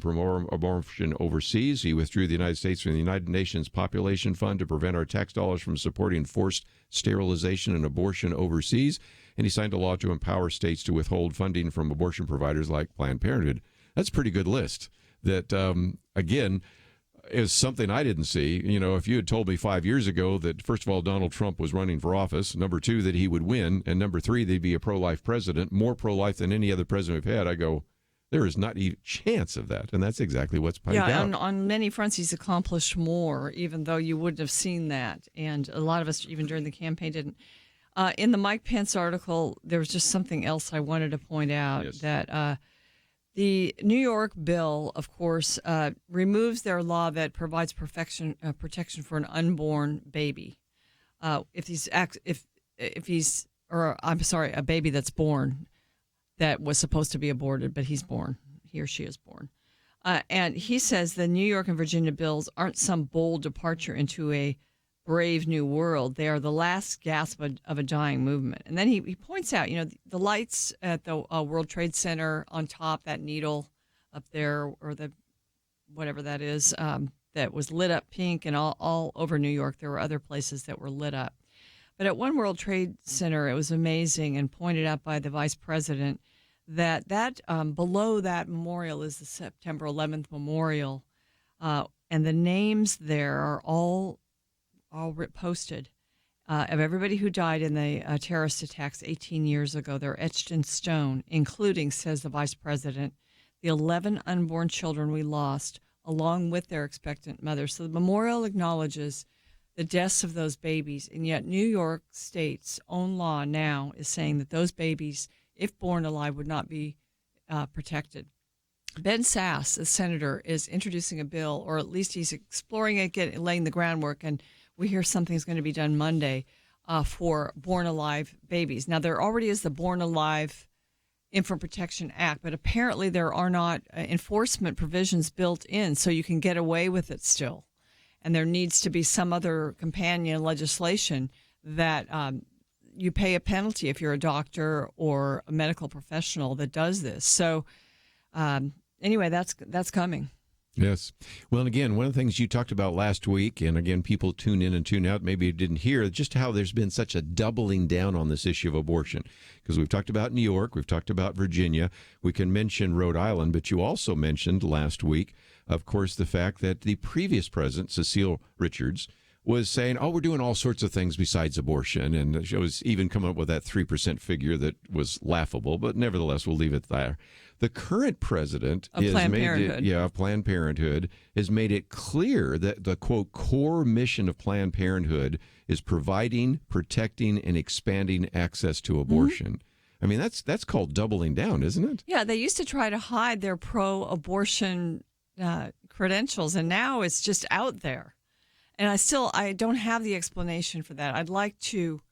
abortion overseas. He withdrew the United States from the United Nations Population Fund to prevent our tax dollars from supporting forced sterilization and abortion overseas. And he signed a law to empower states to withhold funding from abortion providers like Planned Parenthood. That's a pretty good list that, again, is something I didn't see. You know, if you had told me 5 years ago that, first of all, Donald Trump was running for office, number two, that he would win, and number three, they'd be a pro-life president, more pro-life than any other president we've had, I go, there is not a chance of that. And that's exactly what's played out. Yeah, on many fronts, he's accomplished more, even though you wouldn't have seen that. And a lot of us, even during the campaign, didn't. In the Mike Pence article, there was just something else I wanted to point out, that the New York bill, of course, removes their law that provides protection for an unborn baby. If he's a baby that's born that was supposed to be aborted, but he's born, he or she is born. And he says the New York and Virginia bills aren't some bold departure into a brave new world. They are the last gasp of a dying movement. And then he points out, you know, the lights at the World Trade Center on top, that needle up there, or the whatever that is, that was lit up pink, and all over New York. There were other places that were lit up. But at one World Trade Center, it was amazing, and pointed out by the vice president that below that memorial is the September 11th memorial, and the names there are all posted of everybody who died in the terrorist attacks 18 years ago. They're etched in stone, including, says the vice president, the 11 unborn children we lost, along with their expectant mothers. So the memorial acknowledges the deaths of those babies, and yet New York State's own law now is saying that those babies, if born alive, would not be protected. Ben Sasse, the senator, is introducing a bill, or at least he's exploring it, laying the groundwork, and we hear something's going to be done Monday for born-alive babies. Now, there already is the Born Alive Infant Protection Act, but apparently there are not enforcement provisions built in, so you can get away with it still. And there needs to be some other companion legislation that you pay a penalty if you're a doctor or a medical professional that does this. So anyway, that's coming. Yes. Well, and again, one of the things you talked about last week, and again, people tune in and tune out, maybe you didn't hear, just how there's been such a doubling down on this issue of abortion. Because we've talked about New York, we've talked about Virginia, we can mention Rhode Island, but you also mentioned last week, of course, the fact that the previous president, Cecile Richards, was saying, we're doing all sorts of things besides abortion. And she was even coming up with that 3% figure that was laughable, but nevertheless, we'll leave it there. The current president of Planned Parenthood. Planned Parenthood has made it clear that the, quote, core mission of Planned Parenthood is providing, protecting, and expanding access to abortion. Mm-hmm. I mean, that's called doubling down, isn't it? Yeah, they used to try to hide their pro-abortion credentials, and now it's just out there. And I don't have the explanation for that. I'd like to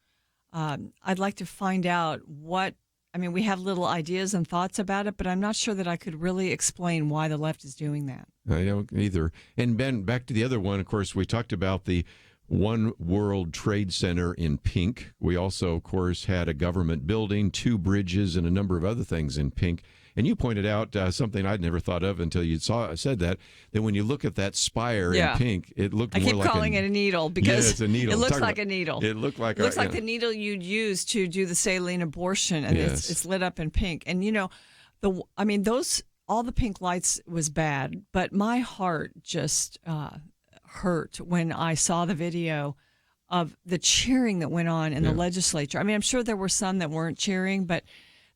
find out what. I mean, we have little ideas and thoughts about it, but I'm not sure that I could really explain why the left is doing that. I don't either. And Ben, back to the other one. Of course, we talked about the One World Trade Center in pink. We also, of course, had a government building, 2 bridges, and a number of other things in pink. And you pointed out something I'd never thought of until you said that when you look at that spire in pink, it looked more like I keep calling it a needle because it's a needle. It looks like a needle. It looked like the needle you'd use to do the saline abortion, and it's lit up in pink. And, you know, all the pink lights was bad, but my heart just hurt when I saw the video of the cheering that went on in the legislature. I mean, I'm sure there were some that weren't cheering, but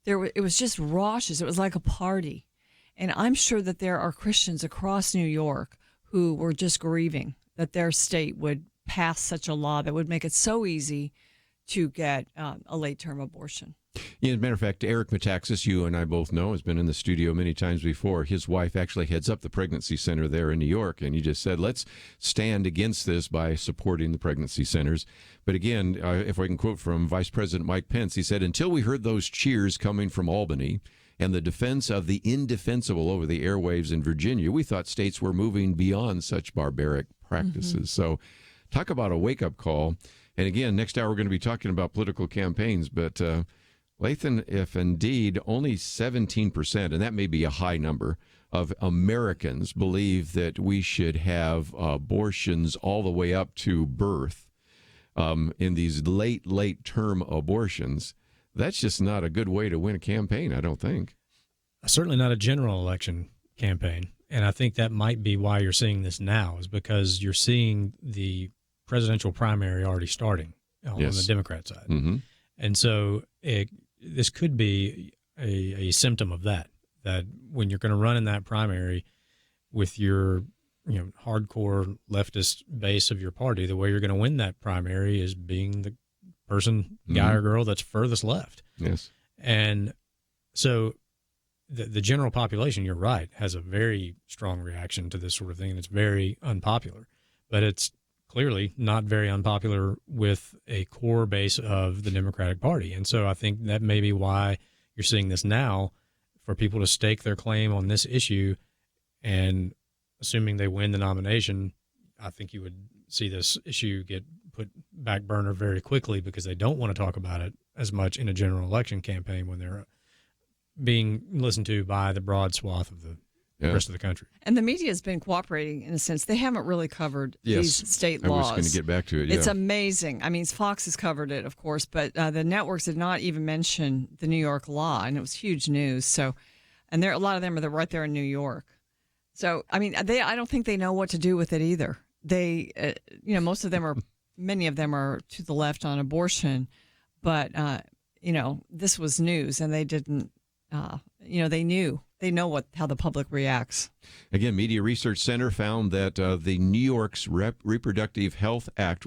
it was just raucous. It was like a party. And I'm sure that there are Christians across New York who were just grieving that their state would pass such a law that would make it so easy to get a late-term abortion. Yeah, as a matter of fact, Eric Metaxas, you and I both know, has been in the studio many times before. His wife actually heads up the pregnancy center there in New York, and he just said, let's stand against this by supporting the pregnancy centers. But again, if I can quote from Vice President Mike Pence, he said, until we heard those cheers coming from Albany and the defense of the indefensible over the airwaves in Virginia, we thought states were moving beyond such barbaric practices. So talk about a wake-up call. And again, next hour we're going to be talking about political campaigns, but Lathan, if indeed only 17%, and that may be a high number, of Americans believe that we should have abortions all the way up to birth in these late term abortions, that's just not a good way to win a campaign, I don't think. Certainly not a general election campaign. And I think that might be why you're seeing this now, is because you're seeing the presidential primary already starting on the Democrat side. Mm-hmm. And so this could be a symptom of that when you're going to run in that primary with your hardcore leftist base of your party, the way you're going to win that primary is being the person, guy or girl, that's furthest left. Yes. And so the general population, you're right, has a very strong reaction to this sort of thing, and it's very unpopular. But it's clearly not very unpopular with a core base of the Democratic Party. And so I think that may be why you're seeing this now, for people to stake their claim on this issue. And assuming they win the nomination, I think you would see this issue get put back burner very quickly, because they don't want to talk about it as much in a general election campaign when they're being listened to by the broad swath of the rest of the country. And the media has been cooperating in a sense. They haven't really covered these state laws. I was going to get back to it. It's amazing. I mean, Fox has covered it, of course, but the networks did not even mention the New York law, and it was huge news. So, and a lot of them are right there in New York. So, I mean, I don't think they know what to do with it either. They, many of them are to the left on abortion, but this was news, and they didn't. They know how the public reacts. Again, Media Research Center found that the New York's Reproductive Health Act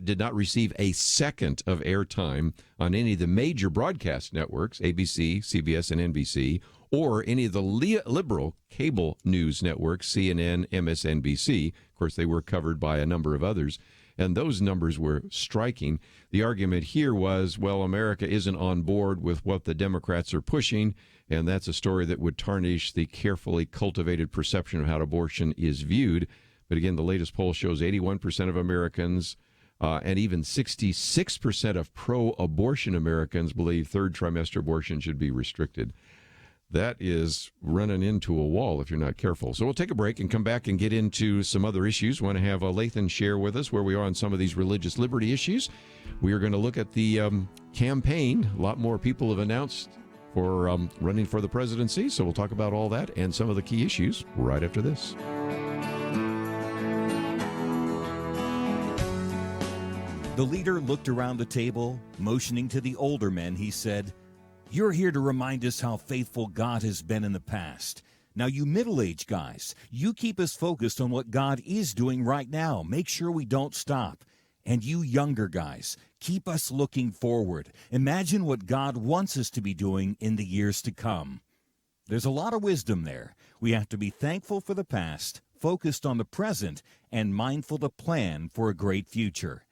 did not receive a second of airtime on any of the major broadcast networks, ABC, CBS, and NBC, or any of the liberal cable news networks, CNN, MSNBC. Of course, they were covered by a number of others, and those numbers were striking. The argument here was, well, America isn't on board with what the Democrats are pushing, and that's a story that would tarnish the carefully cultivated perception of how abortion is viewed. But again, the latest poll shows 81% of Americans and even 66% of pro-abortion Americans believe third trimester abortion should be restricted. That is running into a wall if you're not careful. So we'll take a break and come back and get into some other issues. We want to have Lathan share with us where we are on some of these religious liberty issues. We are going to look at the campaign. A lot more people have announced for running for the presidency. So we'll talk about all that and some of the key issues right after this. The leader looked around the table, motioning to the older men. He said, "You're here to remind us how faithful God has been in the past. Now, you middle-aged guys, you keep us focused on what God is doing right now. Make sure we don't stop. And you younger guys, keep us looking forward. Imagine what God wants us to be doing in the years to come." There's a lot of wisdom there. We have to be thankful for the past, focused on the present, and mindful to plan for a great future.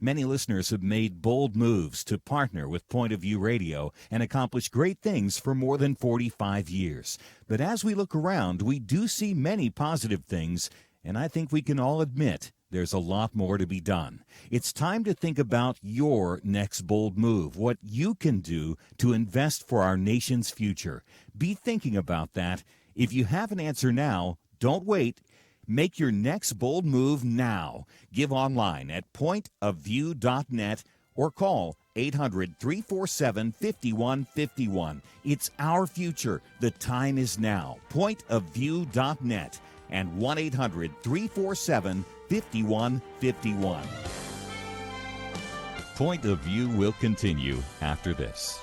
Many listeners have made bold moves to partner with Point of View Radio and accomplish great things for more than 45 years. But as we look around, we do see many positive things, and I think we can all admit there's a lot more to be done. It's time to think about your next bold move, what you can do to invest for our nation's future. Be thinking about that. If you have an answer now, don't wait. Make your next bold move now. Give online at pointofview.net or call 800-347-5151. It's our future. The time is now. Pointofview.net and 1-800-347-5151. Point of View will continue after this.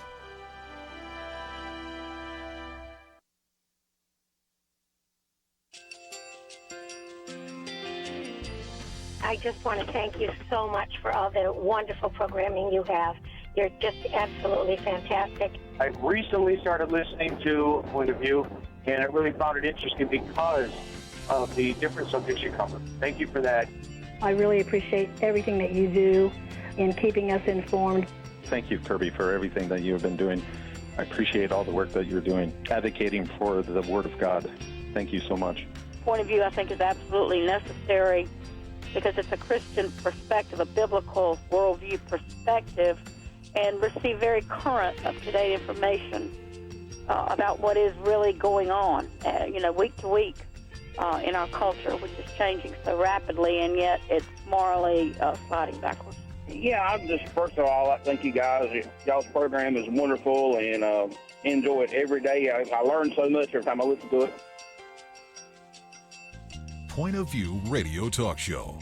I just want to thank you so much for all the wonderful programming you have. You're just absolutely fantastic. I recently started listening to Point of View, and I really found it interesting because of the different subjects you cover. Thank you for that. I really appreciate everything that you do in keeping us informed. Thank you, Kerby, for everything that you have been doing. I appreciate all the work that you're doing, advocating for the Word of God. Thank you so much. Point of View, I think, is absolutely necessary because it's a Christian perspective, a biblical worldview perspective, and receive very current, up-to-date information about what is really going on, week to week in our culture, which is changing so rapidly, and yet it's morally sliding backwards. Yeah, I'm just, first of all, I thank you guys. Y'all's program is wonderful, and enjoy it every day. I learn so much every time I listen to it. Point of View Radio Talk Show.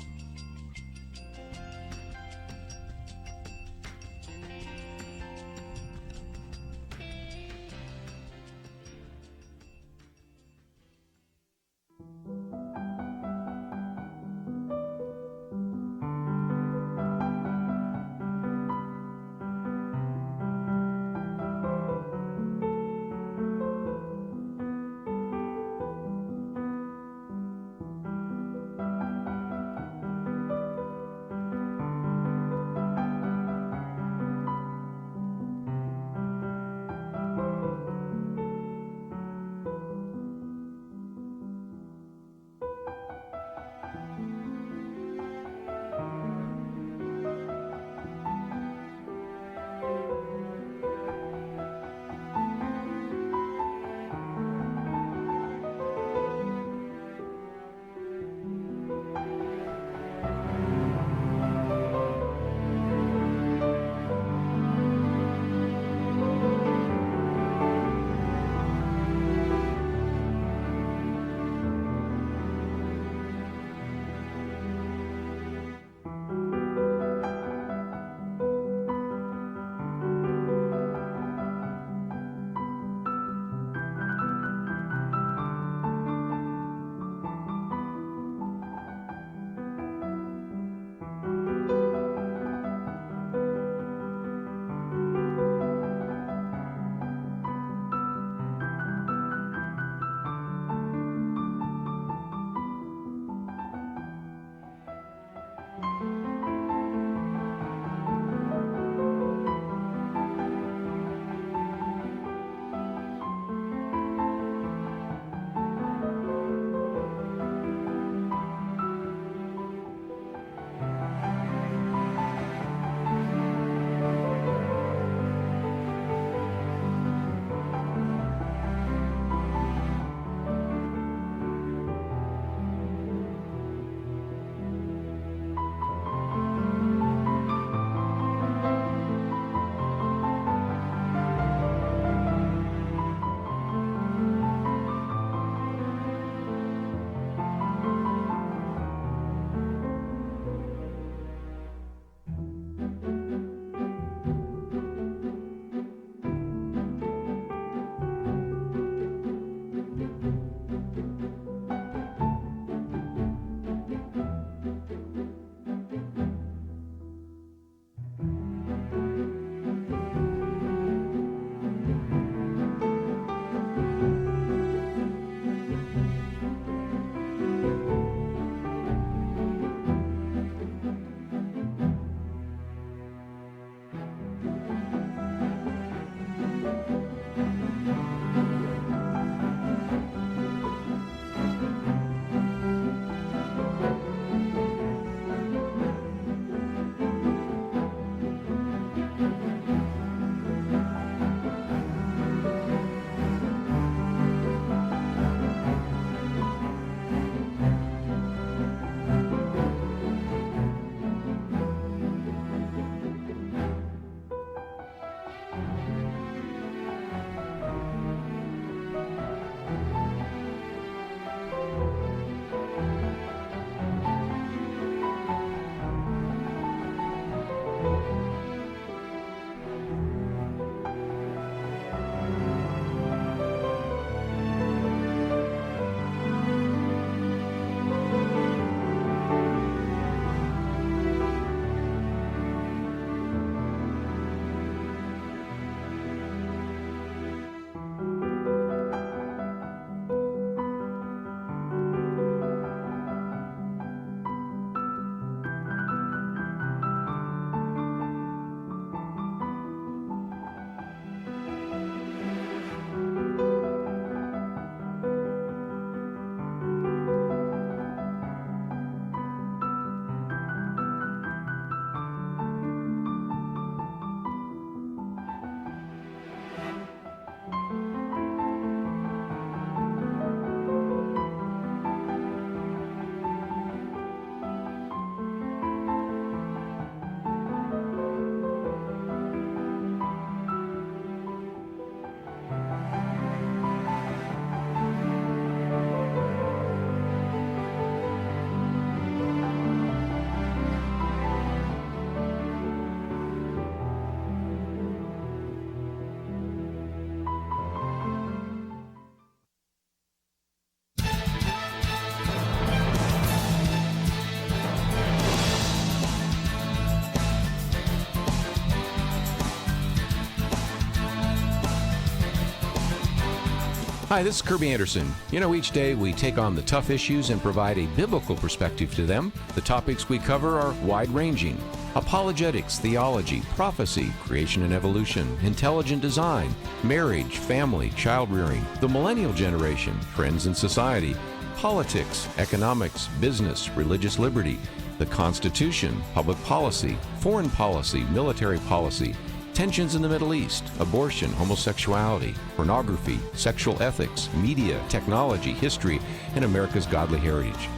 Hi, this is Kerby Anderson. You know, each day we take on the tough issues and provide a biblical perspective to them. The topics we cover are wide-ranging: apologetics, theology, prophecy, creation and evolution, intelligent design, marriage, family, child-rearing, the millennial generation, trends in society, politics, economics, business, religious liberty, the Constitution, public policy, foreign policy, military policy, tensions in the Middle East, abortion, homosexuality, pornography, sexual ethics, media, technology, history, and America's godly heritage.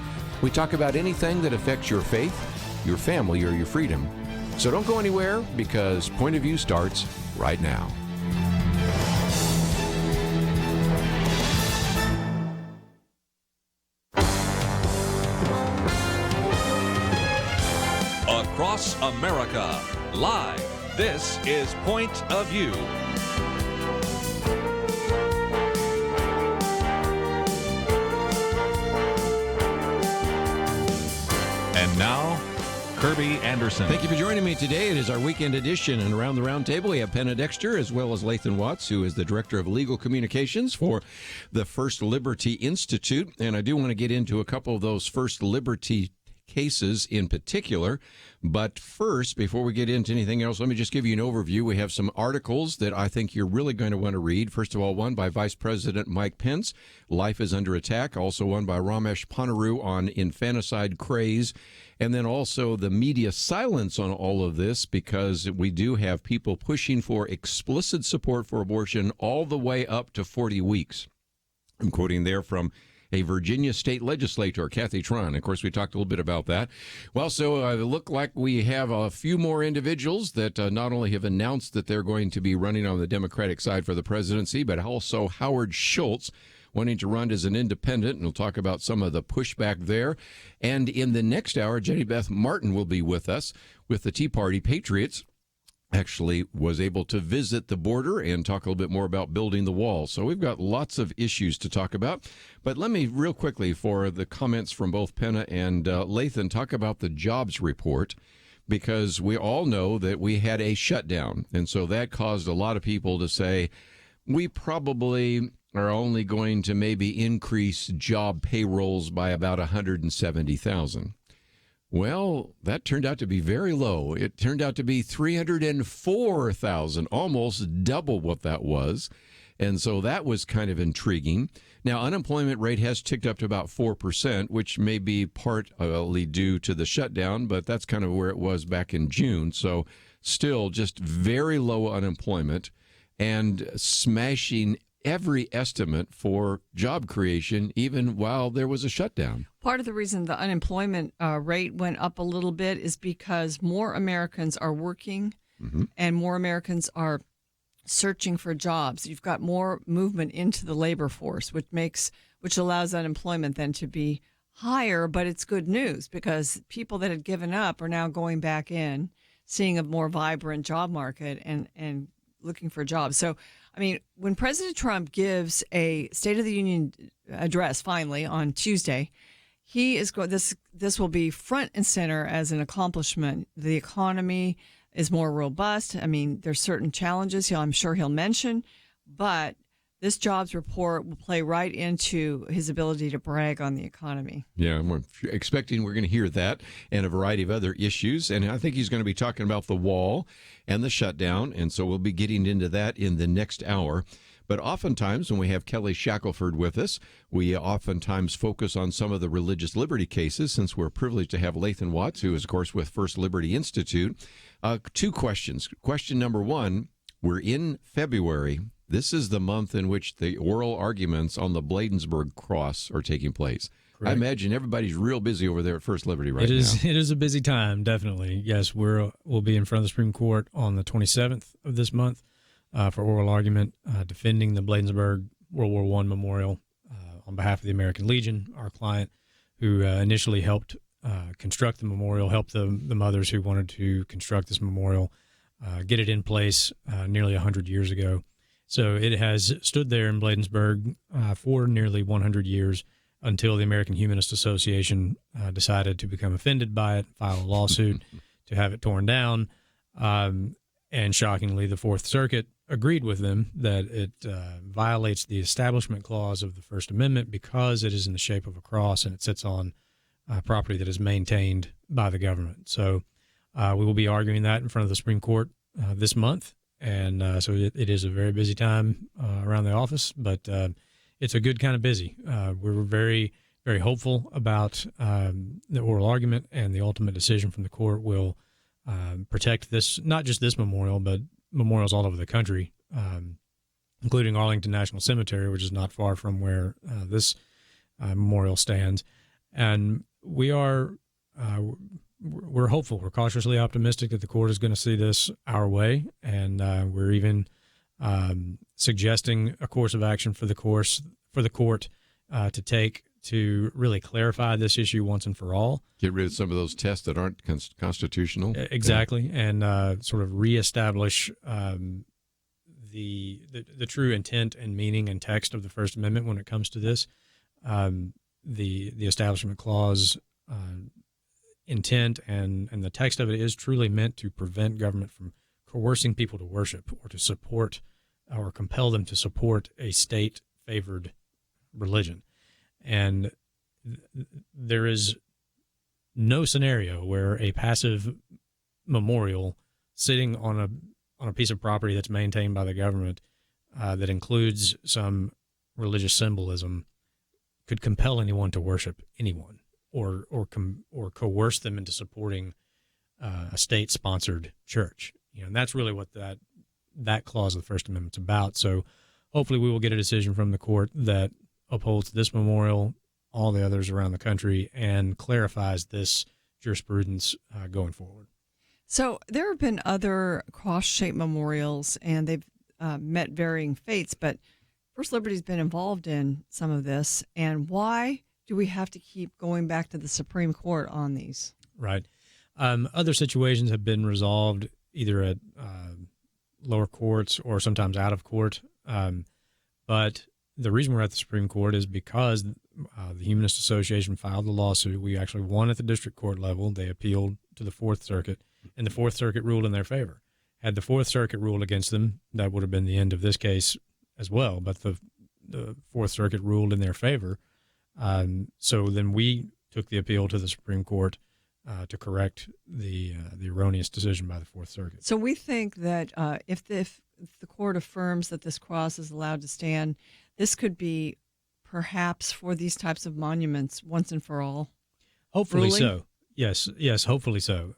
We talk about anything that affects your faith, your family, or your freedom. So don't go anywhere, because Point of View starts right now. Across America, live. This is Point of View. And now, Kerby Anderson. Thank you for joining me today. It is our weekend edition, and around the round table we have Penna Dexter as well as Lathan Watts, who is the Director of Legal Communications for the First Liberty Institute. And I do want to get into a couple of those First Liberty cases in particular. But first, before we get into anything else, let me just give you an overview. We have some articles that I think you're really going to want to read. First of all, one by Vice President Mike Pence, Life is Under Attack. Also one by Ramesh Ponnuru on infanticide craze. And then also the media silence on all of this, because we do have people pushing for explicit support for abortion all the way up to 40 weeks. I'm quoting there from a Virginia state legislator, Kathy Tron. Of course, we talked a little bit about that. Well, so it looked like we have a few more individuals that not only have announced that they're going to be running on the Democratic side for the presidency, but also Howard Schultz wanting to run as an independent, and we'll talk about some of the pushback there. And in the next hour, Jenny Beth Martin will be with us with the Tea Party Patriots. Actually was able to visit the border and talk a little bit more about building the wall. So we've got lots of issues to talk about. But let me real quickly, for the comments from both Penna and Lathan, talk about the jobs report, because we all know that we had a shutdown. And so that caused a lot of people to say, we probably are only going to maybe increase job payrolls by about 170,000. Well, that turned out to be very low. It turned out to be 304,000, almost double what that was. And so that was kind of intriguing. Now, unemployment rate has ticked up to about 4%, which may be partly due to the shutdown, but that's kind of where it was back in June. So still just very low unemployment and smashing every estimate for job creation, even while there was a shutdown. Part of the reason the unemployment rate went up a little bit is because more Americans are working and more Americans are searching for jobs. You've got more movement into the labor force, which allows unemployment then to be higher. But it's good news, because people that had given up are now going back in, seeing a more vibrant job market and looking for jobs. So, I mean, when President Trump gives a State of the Union address finally on Tuesday, he is going. This will be front and center as an accomplishment. The economy is more robust. I mean, there's certain challenges I'm sure he'll mention, but this jobs report will play right into his ability to brag on the economy. Yeah, we're expecting we're going to hear that and a variety of other issues. And I think he's going to be talking about the wall and the shutdown. And so we'll be getting into that in the next hour. But oftentimes when we have Kelly Shackelford with us, we oftentimes focus on some of the religious liberty cases, since we're privileged to have Lathan Watts, who is, of course, with First Liberty Institute. Two questions. Question number one, we're in February. This is the month in which the oral arguments on the Bladensburg Cross are taking place. Correct. I imagine everybody's real busy over there at First Liberty right now. It is a busy time, definitely. Yes, we'll be in front of the Supreme Court on the 27th of this month for oral argument, defending the Bladensburg World War I Memorial on behalf of the American Legion, our client, who initially helped construct the memorial, helped the mothers who wanted to construct this memorial, get it in place nearly 100 years ago. So it has stood there in Bladensburg for nearly 100 years until the American Humanist Association decided to become offended by it, file a lawsuit to have it torn down. And shockingly, the Fourth Circuit agreed with them that it violates the Establishment Clause of the First Amendment because it is in the shape of a cross and it sits on property that is maintained by the government. So we will be arguing that in front of the Supreme Court this month. And so it is a very busy time around the office, but it's a good kind of busy. We're very, very hopeful about the oral argument, and the ultimate decision from the court will protect this, not just this memorial, but memorials all over the country, including Arlington National Cemetery, which is not far from where this memorial stands. And we're hopeful. We're cautiously optimistic that the court is going to see this our way, and we're even suggesting a course of action for the court to take to really clarify this issue once and for all. Get rid of some of those tests that aren't constitutional. Exactly, and sort of reestablish the true intent and meaning and text of the First Amendment when it comes to this. The Establishment Clause intent and the text of it is truly meant to prevent government from coercing people to worship or to support or compel them to support a state-favored religion. And there is no scenario where a passive memorial sitting on a piece of property that's maintained by the government that includes some religious symbolism could compel anyone to worship anyone or coerce them into supporting a state-sponsored church. And that's really what that clause of the First Amendment's about. So hopefully we will get a decision from the court that upholds this memorial, all the others around the country, and clarifies this jurisprudence going forward. So there have been other cross-shaped memorials, and they've met varying fates, but First Liberty's been involved in some of this. And why do we have to keep going back to the Supreme Court on these? Right. Other situations have been resolved either at lower courts or sometimes out of court. But the reason we're at the Supreme Court is because the Humanist Association filed the lawsuit. We actually won at the district court level. They appealed to the Fourth Circuit, and the Fourth Circuit ruled in their favor. Had the Fourth Circuit ruled against them, that would have been the end of this case as well. But the Fourth Circuit ruled in their favor. So then we took the appeal to the Supreme Court to correct the erroneous decision by the Fourth Circuit. So we think that if the court affirms that this cross is allowed to stand, this could be perhaps for these types of monuments once and for all. Hopefully ruling? so. Yes, hopefully so.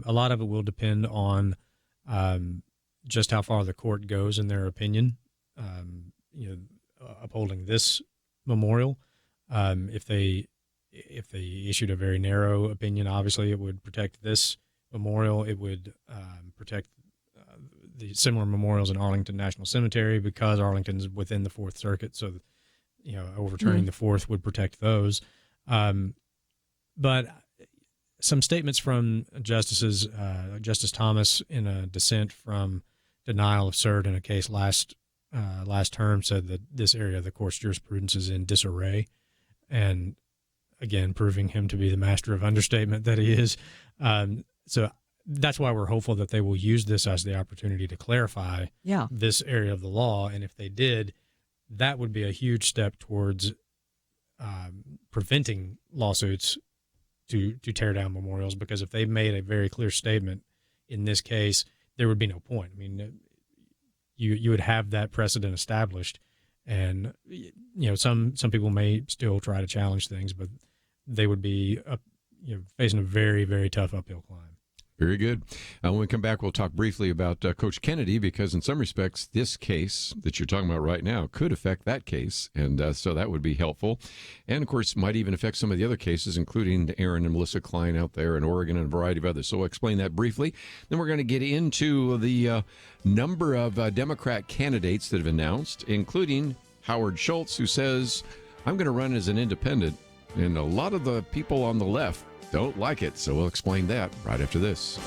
A lot of it will depend on just how far the court goes in their opinion, upholding this memorial. If they issued a very narrow opinion, obviously it would protect this memorial. It would protect the similar memorials in Arlington National Cemetery because Arlington's within the Fourth Circuit. So, overturning the Fourth would protect those. But some statements from Justice Thomas in a dissent from denial of cert in a case last term said that this area of the court's jurisprudence is in disarray, and again, proving him to be the master of understatement that he is. So that's why we're hopeful that they will use this as the opportunity to clarify this area of the law. And if they did, that would be a huge step towards preventing lawsuits to tear down memorials, because if they made a very clear statement in this case, there would be no point. I mean, you would have that precedent established, and some people may still try to challenge things, but they would be facing a very, very tough uphill climb. Very good. When we come back, we'll talk briefly about Coach Kennedy, because in some respects, this case that you're talking about right now could affect that case, and so that would be helpful. And, of course, might even affect some of the other cases, including Aaron and Melissa Klein out there in Oregon and a variety of others. So we'll explain that briefly. Then we're going to get into the number of Democrat candidates that have announced, including Howard Schultz, who says, I'm going to run as an independent. And a lot of the people on the left don't like it, so we'll explain that right after this.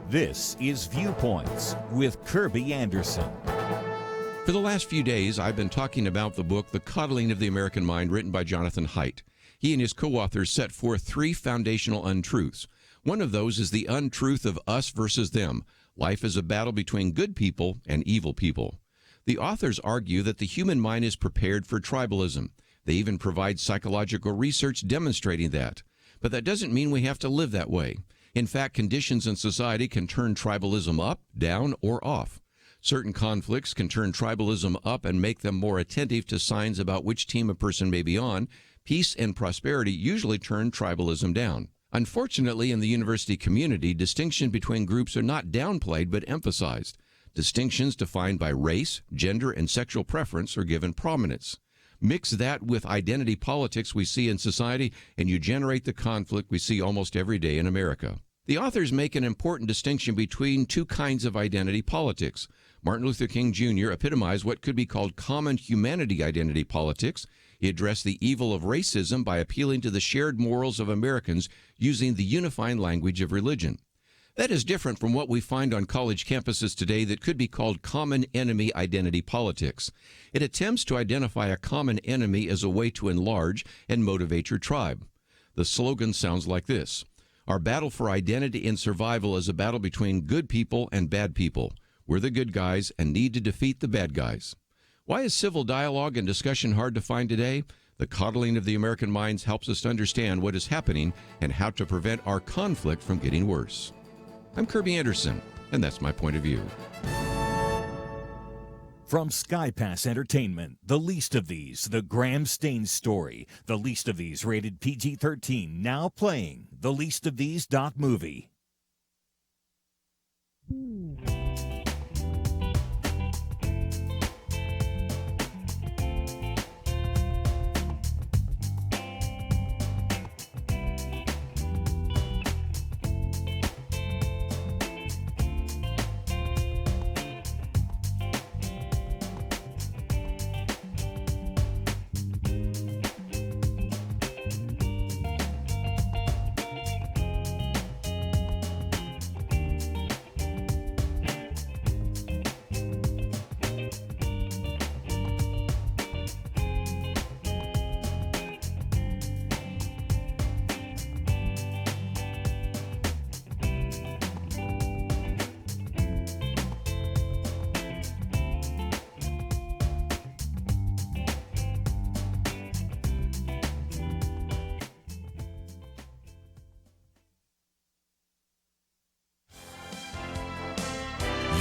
This is Viewpoints with Kerby Anderson. For the last few days, I've been talking about the book, The Coddling of the American Mind, written by Jonathan Haidt. He and his co-authors set forth 3 foundational untruths. One of those is the untruth of us versus them. Life is a battle between good people and evil people. The authors argue that the human mind is prepared for tribalism. They even provide psychological research demonstrating that. But that doesn't mean we have to live that way. In fact, conditions in society can turn tribalism up, down, or off. Certain conflicts can turn tribalism up and make them more attentive to signs about which team a person may be on. Peace and prosperity usually turn tribalism down. Unfortunately, in the university community, distinction between groups are not downplayed but emphasized. Distinctions defined by race, gender, and sexual preference are given prominence. Mix that with identity politics we see in society, and you generate the conflict we see almost every day in America. The authors make an important distinction between 2 kinds of identity politics. Martin Luther King Jr. epitomized what could be called common humanity identity politics. He addressed the evil of racism by appealing to the shared morals of Americans using the unifying language of religion. That is different from what we find on college campuses today that could be called common enemy identity politics. It attempts to identify a common enemy as a way to enlarge and motivate your tribe. The slogan sounds like this: our battle for identity and survival is a battle between good people and bad people. We're the good guys and need to defeat the bad guys. Why is civil dialogue and discussion hard to find today? The Coddling of the American Minds helps us to understand what is happening and how to prevent our conflict from getting worse. I'm Kerby Anderson, and that's my point of view. From SkyPass Entertainment, The Least of These, The Graham Staines Story. The Least of These, rated PG-13, now playing. TheLeastOfThese.movie.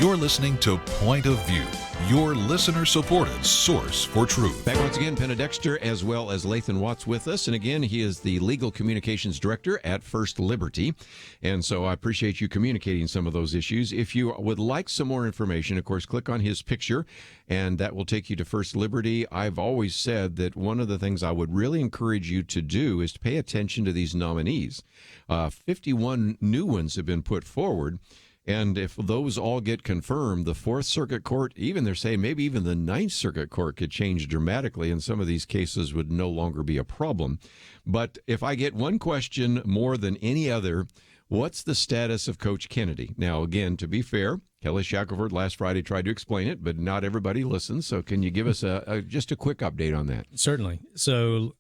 You're listening to Point of View, your listener-supported source for truth. Back once again, Penna Dexter as well as Lathan Watts with us. And again, he is the Legal Communications Director at First Liberty. And so I appreciate you communicating some of those issues. If you would like some more information, of course, click on his picture, and that will take you to First Liberty. I've always said that one of the things I would really encourage you to do is to pay attention to these nominees. 51 new ones have been put forward. And if those all get confirmed, the Fourth Circuit Court, even they're saying maybe even the Ninth Circuit Court could change dramatically, and some of these cases would no longer be a problem. But if I get one question more than any other, what's the status of Coach Kennedy? Now, again, to be fair, Kelly Shackelford last Friday tried to explain it, but not everybody listens. So can you give us just a quick update on that? Certainly. So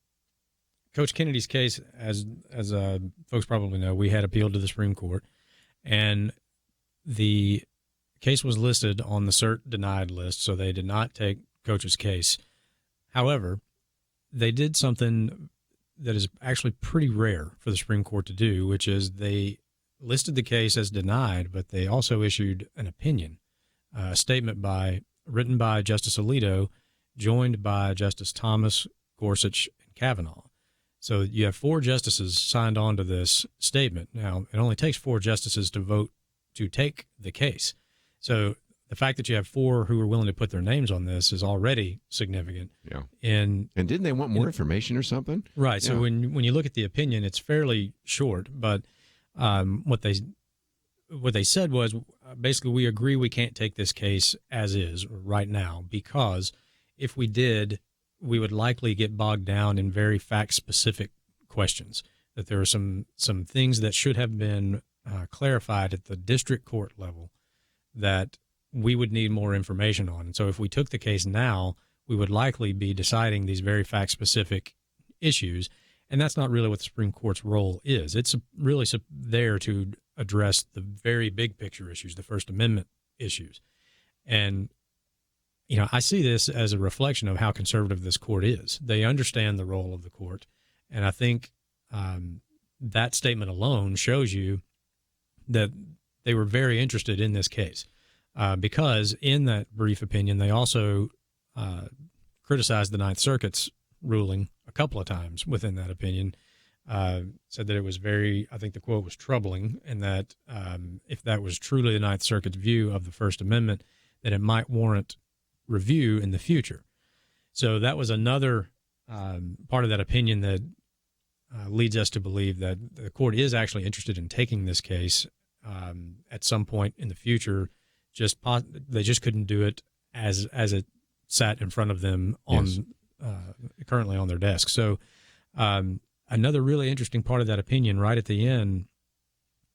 Coach Kennedy's case, as folks probably know, we had appealed to the Supreme Court, and the case was listed on the cert denied list, so they did not take Coach's case. However, they did something that is actually pretty rare for the Supreme Court to do, which is they listed the case as denied, but they also issued an opinion, a statement written by Justice Alito, joined by Justice Thomas, Gorsuch, and Kavanaugh. So you have 4 justices signed on to this statement. Now, it only takes 4 justices to vote to take the case. So the fact that you have 4 who are willing to put their names on this is already significant. Yeah. And didn't they want more information or something? Right. So when you look at the opinion, it's fairly short, but what they said was basically, we agree we can't take this case as is right now, because if we did, we would likely get bogged down in very fact-specific questions, that there are some things that should have been clarified at the district court level that we would need more information on. And so if we took the case now, we would likely be deciding these very fact-specific issues, and that's not really what the Supreme Court's role is. It's really there to address the very big picture issues, the First Amendment issues. And, I see this as a reflection of how conservative this court is. They understand the role of the court, and I think that statement alone shows you that they were very interested in this case, because in that brief opinion, they also criticized the Ninth Circuit's ruling a couple of times within that opinion, said that it was I think the quote was troubling, and that if that was truly the Ninth Circuit's view of the First Amendment, that it might warrant review in the future. So that was another part of that opinion that leads us to believe that the court is actually interested in taking this case at some point in the future. They just couldn't do it as it sat in front of them currently on their desk. So another really interesting part of that opinion right at the end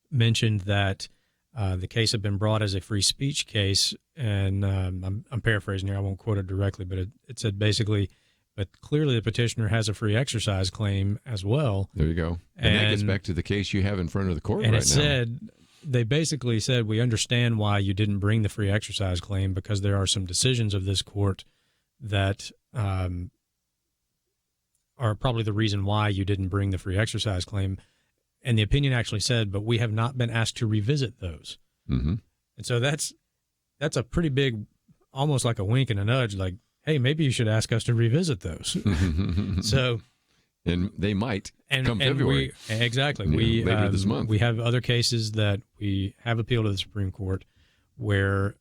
mentioned that the case had been brought as a free speech case, and I'm paraphrasing here, I won't quote it directly, but it said basically, but clearly the petitioner has a free exercise claim as well. There you go. And that gets back to the case you have in front of the court and right it now. said, they basically said, we understand why you didn't bring the free exercise claim, because there are some decisions of this court that are probably the reason why you didn't bring the free exercise claim. And the opinion actually said, but we have not been asked to revisit those. Mm-hmm. And so that's a pretty big, almost like a wink and a nudge, like, hey, maybe you should ask us to revisit those. So, and they might come February. Exactly. Later this month. We have other cases that we have appealed to the Supreme Court where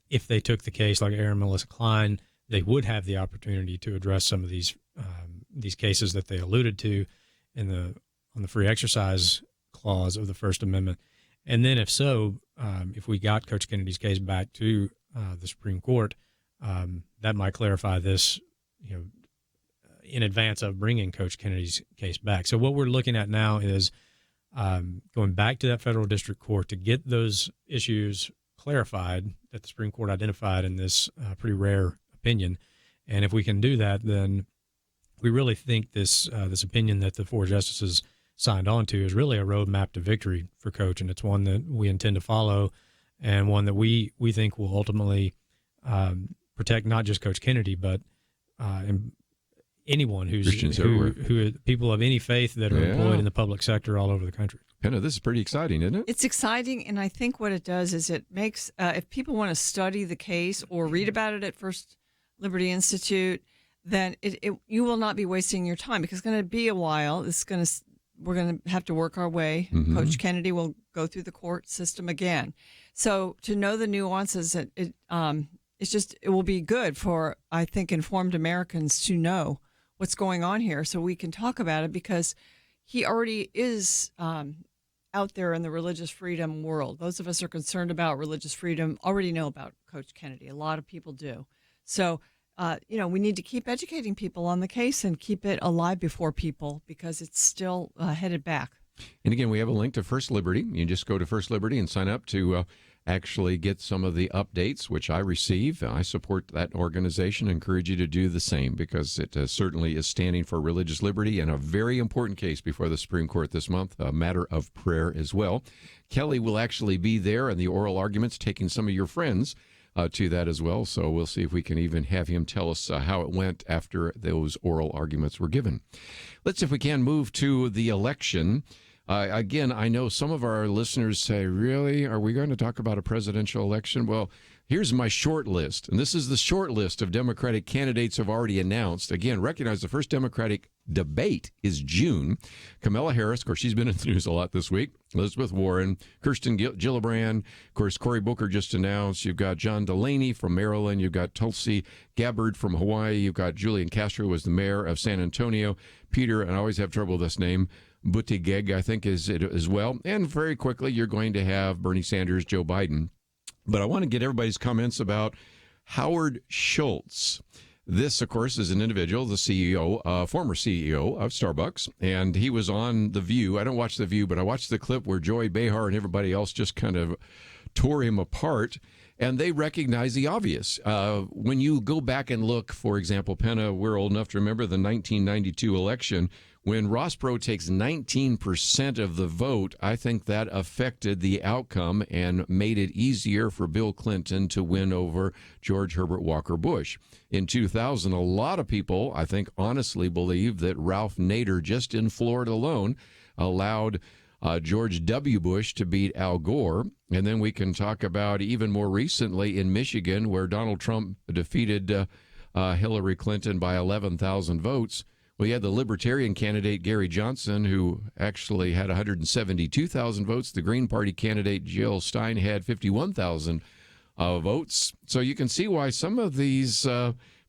if they took the case like Aaron Melissa Klein, they would have the opportunity to address some of these cases that they alluded to on the free exercise clause of the First Amendment. And then if so, if we got Coach Kennedy's case back to the Supreme Court, that might clarify this, in advance of bringing Coach Kennedy's case back. So what we're looking at now is going back to that federal district court to get those issues clarified that the Supreme Court identified in this pretty rare opinion. And if we can do that, then we really think this opinion that the four justices signed on to is really a roadmap to victory for Coach, and it's one that we intend to follow, and one that we think will ultimately protect not just Coach Kennedy, but anyone who people of any faith that are employed in the public sector all over the country. Penna, this is pretty exciting, isn't it? It's exciting, and I think what it does is it makes, if people want to study the case or read about it at First Liberty Institute, then you will not be wasting your time, because it's going to be a while. We're going to have to work our way. Mm-hmm. Coach Kennedy will go through the court system again. So to know the nuances, it will be good for, I think, informed Americans to know what's going on here, so we can talk about it, because he already is out there in the religious freedom world. Those of us who are concerned about religious freedom already know about Coach Kennedy. A lot of people do. So, we need to keep educating people on the case and keep it alive before people, because it's still headed back. And again, we have a link to First Liberty. You can just go to First Liberty and sign up to actually get some of the updates, which I receive. I support that organization. I encourage you to do the same, because it certainly is standing for religious liberty, and a very important case before the Supreme Court this month, a matter of prayer as well. Kelly will actually be there in the oral arguments, taking some of your friends to that as well. So we'll see if we can even have him tell us how it went after those oral arguments were given. Let's, if we can, move to the election. Again, I know some of our listeners say, really, are we going to talk about a presidential election? Well, here's my short list, and this is the short list of Democratic candidates who have already announced. Again, recognize the first Democratic debate is June. Kamala Harris, of course, she's been in the news a lot this week. Elizabeth Warren, Kirsten Gillibrand, of course, Cory Booker just announced. You've got John Delaney from Maryland. You've got Tulsi Gabbard from Hawaii. You've got Julian Castro, who was the mayor of San Antonio. Peter, and I always have trouble with this name, Buttigieg, I think, is it as well. And very quickly, you're going to have Bernie Sanders, Joe Biden. But I want to get everybody's comments about Howard Schultz. This, of course, is an individual, the CEO, former CEO of Starbucks, and he was on The View. I don't watch The View, but I watched the clip where Joy Behar and everybody else just kind of tore him apart. And they recognize the obvious. When you go back and look, for example, Penna, we're old enough to remember the 1992 election. When Ross Perot takes 19% of the vote, I think that affected the outcome and made it easier for Bill Clinton to win over George Herbert Walker Bush. In 2000, a lot of people, I think, honestly believe that Ralph Nader, just in Florida alone, allowed George W. Bush to beat Al Gore. And then we can talk about even more recently in Michigan, where Donald Trump defeated Hillary Clinton by 11,000 votes. We had the Libertarian candidate, Gary Johnson, who actually had 172,000 votes. The Green Party candidate, Jill Stein, had 51,000 votes. So you can see why some of these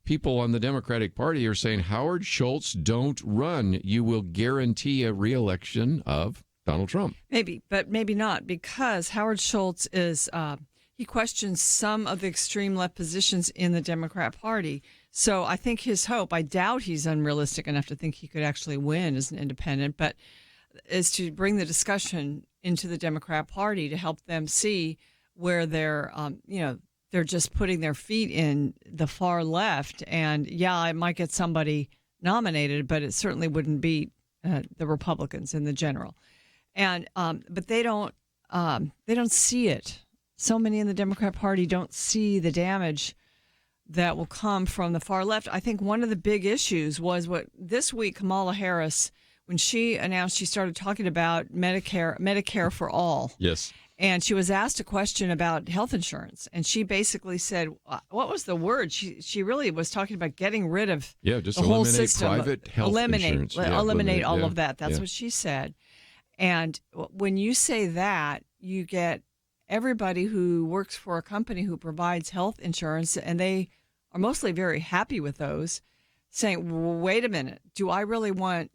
people on the Democratic Party are saying, Howard Schultz, don't run. You will guarantee a reelection of Donald Trump. Maybe, but maybe not, because Howard Schultz is, he questions some of the extreme left positions in the Democrat Party. So I think his hope, I doubt he's unrealistic enough to think he could actually win as an independent, but is to bring the discussion into the Democrat Party to help them see where they're, they're just putting their feet in the far left. And yeah, it might get somebody nominated, but it certainly wouldn't beat the Republicans in the general. And but they don't see it. So many in the Democrat Party don't see the damage that will come from the far left. I think one of the big issues was what this week Kamala Harris, when she announced, she started talking about Medicare for all. Yes. And she was asked a question about health insurance, and she basically said, "What was the word?" She really was talking about getting rid of just the whole eliminate system, private health insurance. eliminate all of that. That's what she said. And when you say that, you get everybody who works for a company who provides health insurance, and they are mostly very happy with those, saying, wait a minute, do I really want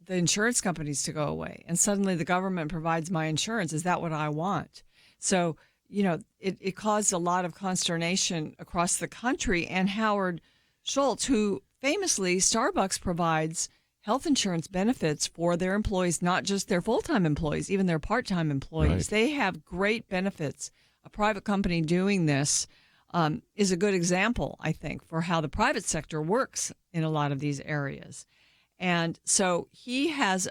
the insurance companies to go away? And suddenly the government provides my insurance. Is that what I want? So, it caused a lot of consternation across the country. And Howard Schultz, who famously, Starbucks provides health insurance benefits for their employees, not just their full-time employees, even their part-time employees. Right. They have great benefits. A private company doing this is a good example, I think, for how the private sector works in a lot of these areas. And so he has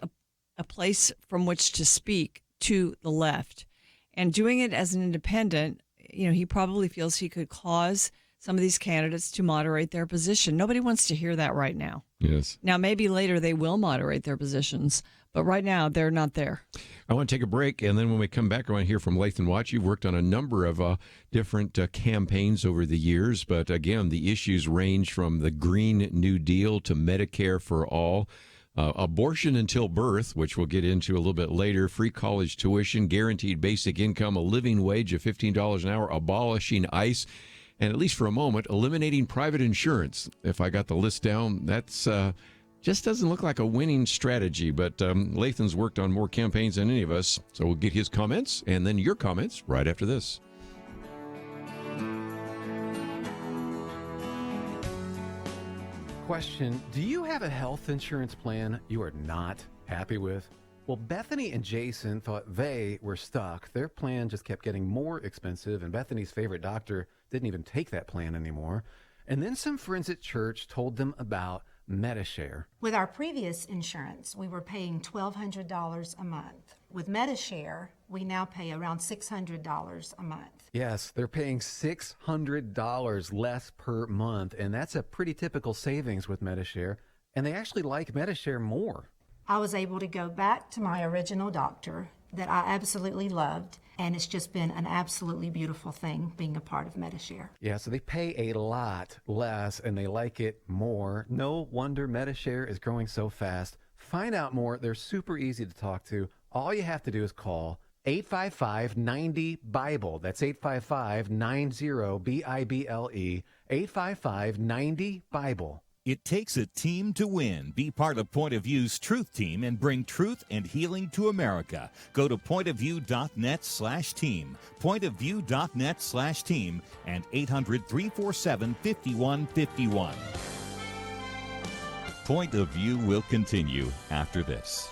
a place from which to speak to the left. And doing it as an independent, he probably feels he could cause some of these candidates to moderate their position. Nobody wants to hear that right now. Yes. Now, maybe later they will moderate their positions, but right now they're not there. I want to take a break, and then when we come back, I want to hear from Lathan Watts. You've worked on a number of different campaigns over the years, but again, the issues range from the Green New Deal to Medicare for all, abortion until birth, which we'll get into a little bit later, free college tuition, guaranteed basic income, a living wage of $15 an hour, abolishing ICE, and at least for a moment, eliminating private insurance. If I got the list down, that's just doesn't look like a winning strategy. But Lathan's worked on more campaigns than any of us, so we'll get his comments and then your comments right after this. Question: do you have a health insurance plan you are not happy with? Well, Bethany and Jason thought they were stuck. Their plan just kept getting more expensive, and Bethany's favorite doctor didn't even take that plan anymore. And then some friends at church told them about Medishare. With our previous insurance, we were paying $1,200 a month. With Medishare, we now pay around $600 a month. Yes, they're paying $600 less per month, and that's a pretty typical savings with Medishare. And they actually like Medishare more. I was able to go back to my original doctor that I absolutely loved, and it's just been an absolutely beautiful thing being a part of Medishare. Yeah, so they pay a lot less and they like it more. No wonder Medishare is growing so fast. Find out more. They're super easy to talk to. All you have to do is call 855-90-BIBLE. That's 855-90-BIBLE. 855-90-BIBLE. It takes a team to win. Be part of Point of View's Truth Team and bring truth and healing to America. Go to pointofview.net/team, pointofview.net/team, and 800-347-5151. Point of View will continue after this.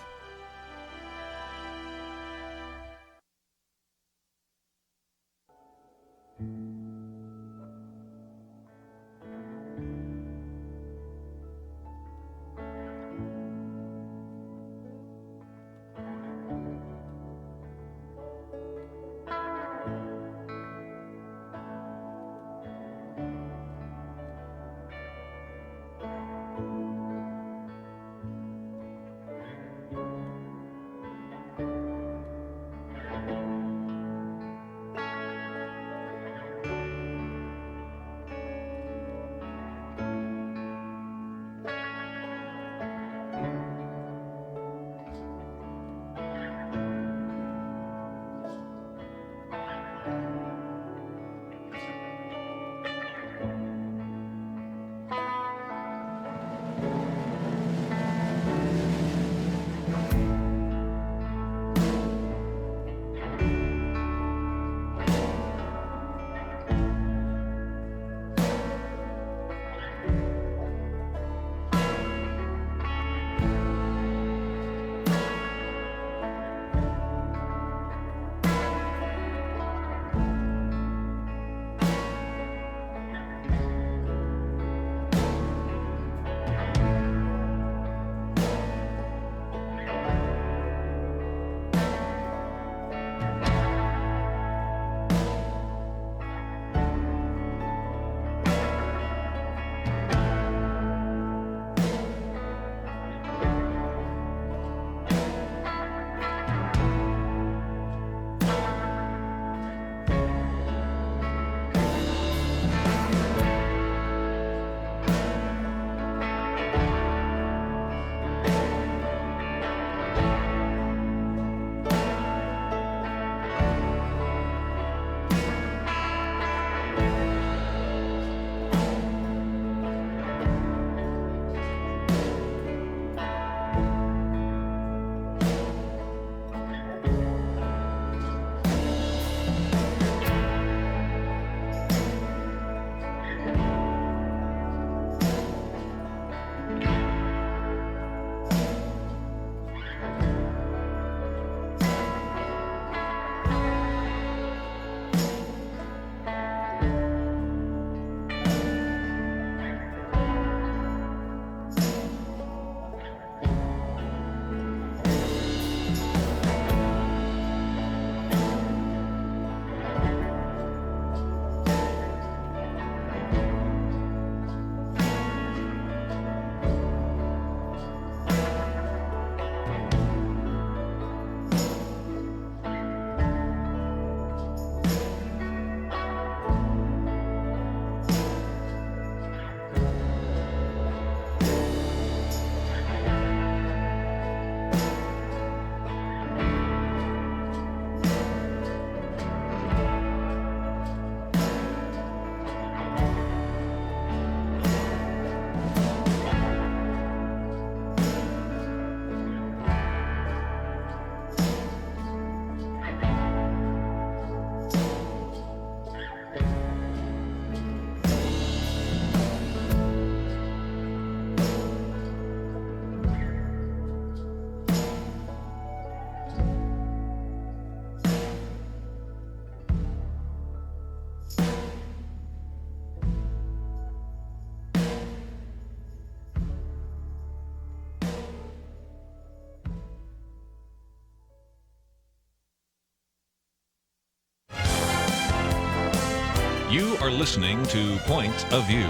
are listening to Point of View.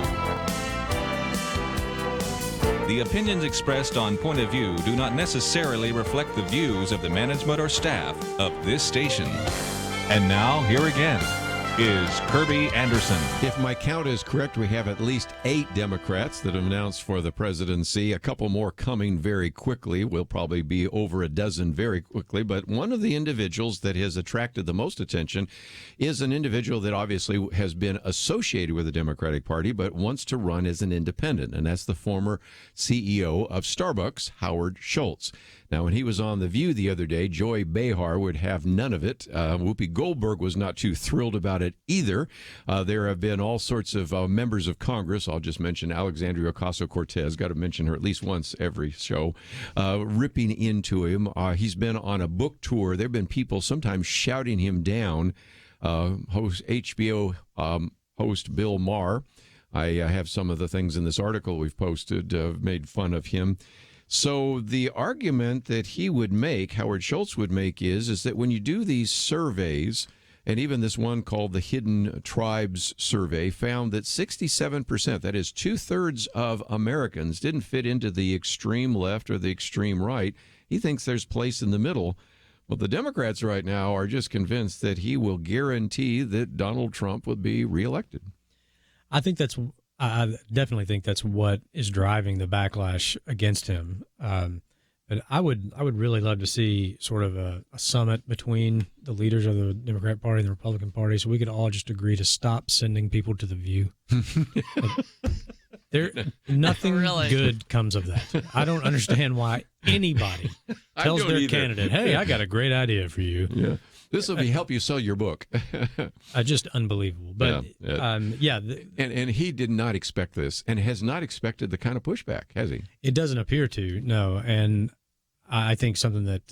The opinions expressed on Point of View do not necessarily reflect the views of the management or staff of this station. And now, here again is Kerby Anderson. If my count is correct, we have at least 8 Democrats that have announced for the presidency. A couple more coming very quickly. We'll probably be over a dozen very quickly. But one of the individuals that has attracted the most attention is an individual that obviously has been associated with the Democratic Party but wants to run as an independent, and that's the former CEO of Starbucks, Howard Schultz. Now, when he was on The View the other day, Joy Behar would have none of it. Whoopi Goldberg was not too thrilled about it either. There have been all sorts of members of Congress. I'll just mention Alexandria Ocasio-Cortez. Got to mention her at least once every show. Ripping into him. He's been on a book tour. There have been people sometimes shouting him down. HBO host Bill Maher. I have some of the things in this article we've posted, made fun of him. So the argument that he would make, Howard Schultz would make, is that when you do these surveys, and even this one called the Hidden Tribes Survey found that 67%, that is 2/3 of Americans, didn't fit into the extreme left or the extreme right. He thinks there's place in the middle. Well, the Democrats right now are just convinced that he will guarantee that Donald Trump will be reelected. I definitely think that's what is driving the backlash against him. But I would really love to see sort of a summit between the leaders of the Democrat Party and the Republican Party, so we could all just agree to stop sending people to The View. Nothing Really? good comes of that. I don't understand why anybody tells their candidate, "Hey, I got a great idea for you." Yeah. This will help you sell your book. Just unbelievable. But and he did not expect this, and has not expected the kind of pushback, has he? It doesn't appear to, no. And I think something that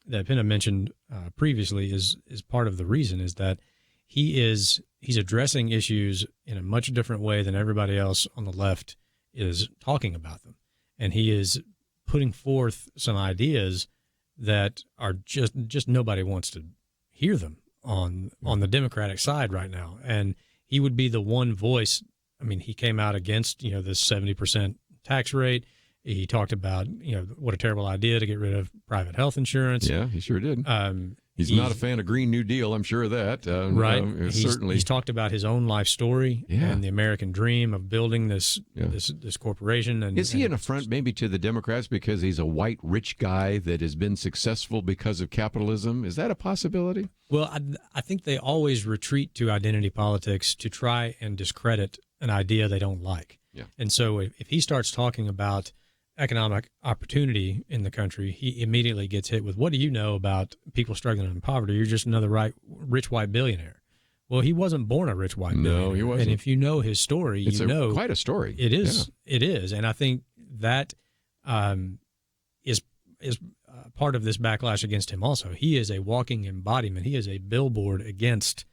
Penna mentioned previously is part of the reason is that he's addressing issues in a much different way than everybody else on the left is talking about them, and he is putting forth some ideas that are just nobody wants to hear them on the Democratic side right now. And he would be the one voice. I mean, he came out against, this 70% tax rate. He talked about, what a terrible idea to get rid of private health insurance. Yeah, he sure did. He's not a fan of Green New Deal, I'm sure of that. Right. Certainly. He's talked about his own life story and the American dream of building this corporation. And is he an affront maybe to the Democrats because he's a white rich guy that has been successful because of capitalism? Is that a possibility? Well, I think they always retreat to identity politics to try and discredit an idea they don't like. Yeah. And so if he starts talking about economic opportunity in the country, he immediately gets hit with, what do you know about people struggling in poverty? You're just another rich white billionaire. Well, he wasn't born a rich white billionaire. No, he wasn't. And if you know his story, it's quite a story. It is. Yeah. It is. And I think that is part of this backlash against him also. He is a walking embodiment. He is a billboard against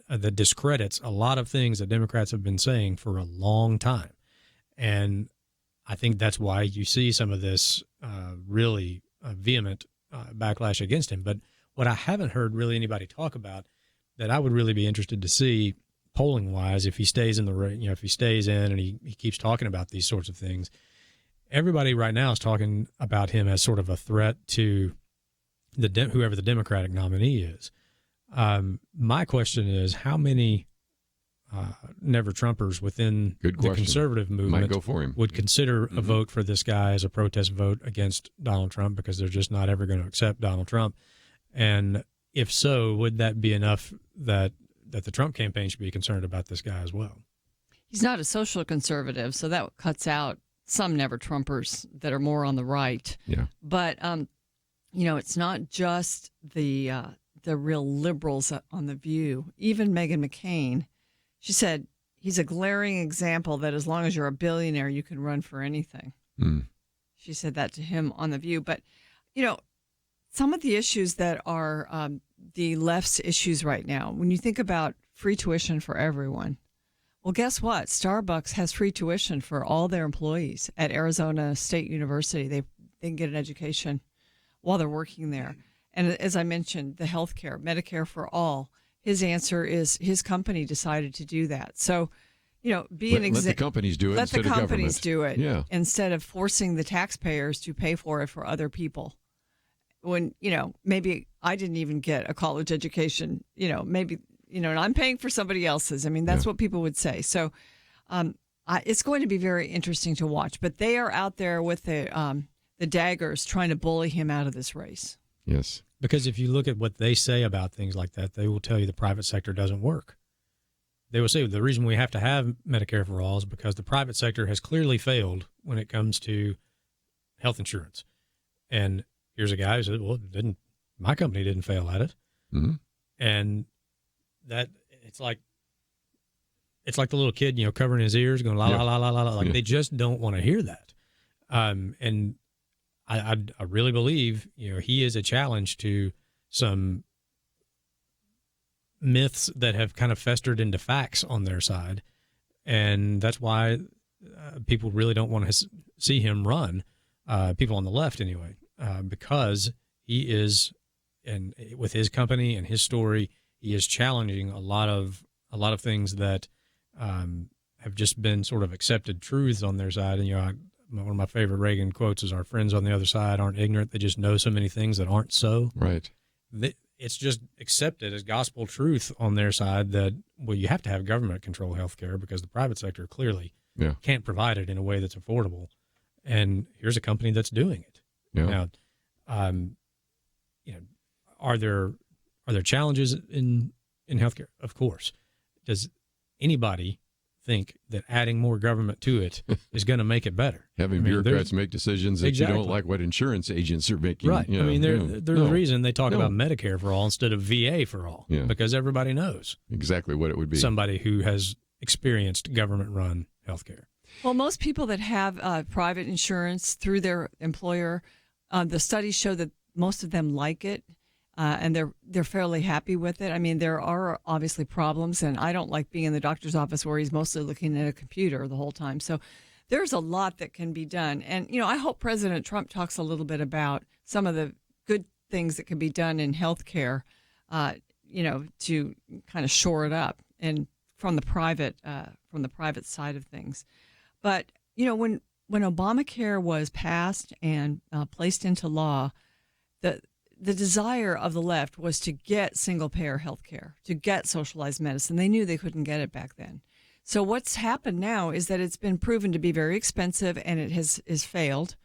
that discredits a lot of things that Democrats have been saying for a long time. And I think that's why you see some of this really vehement backlash against him. But what I haven't heard really anybody talk about that I would really be interested to see polling wise, if he stays in if he stays in and he keeps talking about these sorts of things, everybody right now is talking about him as sort of a threat to whoever the Democratic nominee is. My question is, how many Never Trumpers within the conservative movement might go for him, would consider a vote for this guy as a protest vote against Donald Trump because they're just not ever going to accept Donald Trump? And if so, would that be enough that the Trump campaign should be concerned about this guy as well? He's not a social conservative, so that cuts out some Never Trumpers that are more on the right. Yeah. But it's not just the real liberals on The View. Even Meghan McCain. She said he's a glaring example that as long as you're a billionaire, you can run for anything. Mm. She said that to him on The View. But, some of the issues that are the left's issues right now, when you think about free tuition for everyone, well, guess what? Starbucks has free tuition for all their employees at Arizona State University. They can get an education while they're working there. And as I mentioned, the health care, Medicare for all. his answer is his company decided to do that. So, be an let the companies do it Let instead the of companies government. do it Yeah. instead of forcing the taxpayers to pay for it for other people. When, maybe I didn't even get a college education, maybe, and I'm paying for somebody else's. I mean, that's what people would say. So it's going to be very interesting to watch. But they are out there with the daggers trying to bully him out of this race. Yes. Because if you look at what they say about things like that, they will tell you the private sector doesn't work. They will say the reason we have to have Medicare for all is because the private sector has clearly failed when it comes to health insurance. And here's a guy who said, well, my company didn't fail at it. Mm-hmm. And that it's like the little kid, covering his ears, going la la la la la. Like they just don't want to hear that. And I really believe he is a challenge to some myths that have kind of festered into facts on their side, and that's why people really don't want to see him run. People on the left, anyway, because he is, and with his company and his story, he is challenging a lot of things that have just been sort of accepted truths on their side. And one of my favorite Reagan quotes is, "Our friends on the other side aren't ignorant; they just know so many things that aren't so." Right. It's just accepted as gospel truth on their side that, well, you have to have government control health care because the private sector clearly can't provide it in a way that's affordable. And here's a company that's doing it. Yeah. Now, are there challenges in healthcare? Of course. Does anybody think that adding more government to it is going to make it better? Having bureaucrats make decisions that you don't like what insurance agents are making. Right. There's a reason they talk about Medicare for all instead of VA for all, because everybody knows exactly what it would be. Somebody who has experienced government-run healthcare. Well, most people that have private insurance through their employer, the studies show that most of them like it. And they're fairly happy with it. I mean, there are obviously problems, and I don't like being in the doctor's office where he's mostly looking at a computer the whole time. So there's a lot that can be done. And, I hope President Trump talks a little bit about some of the good things that can be done in healthcare, to kind of shore it up and from the private side of things. But, when Obamacare was passed and placed into law, the desire of the left was to get single-payer health care, to get socialized medicine. They knew they couldn't get it back then. So what's happened now is that it's been proven to be very expensive, and it is failed.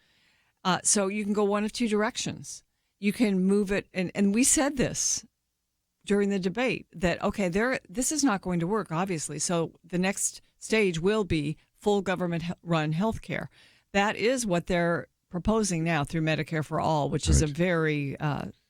So you can go one of two directions. You can move it, and we said this during the debate, that, okay, this is not going to work, obviously. So the next stage will be full government-run health care. That is what they're proposing now through Medicare for All, which is a very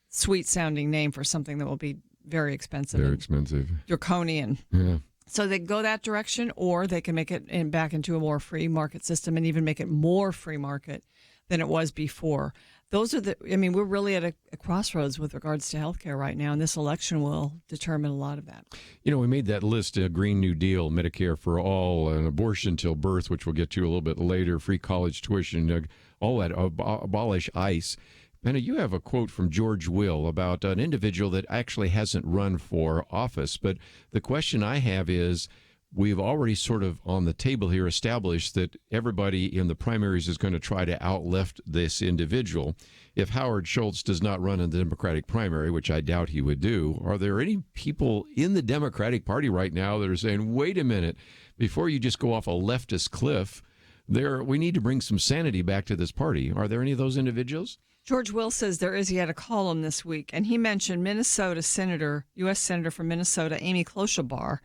sweet-sounding name for something that will be very expensive. Very expensive. Draconian. Yeah. So they can go that direction, or they can make it back into a more free market system and even make it more free market than it was before. We're really at a crossroads with regards to healthcare right now, and this election will determine a lot of that. We made that list, a Green New Deal, Medicare for all, an abortion till birth, which we'll get to a little bit later, free college tuition, all that, abolish ICE. Penna, you have a quote from George Will about an individual that actually hasn't run for office. But the question I have is, we've already sort of on the table here established that everybody in the primaries is going to try to outleft this individual. If Howard Schultz does not run in the Democratic primary, which I doubt he would do, are there any people in the Democratic Party right now that are saying, wait a minute, before you just go off a leftist cliff, we need to bring some sanity back to this party? Are there any of those individuals? George Will says there is. He had a column this week, and he mentioned Minnesota Senator, U.S. Senator from Minnesota, Amy Klobuchar.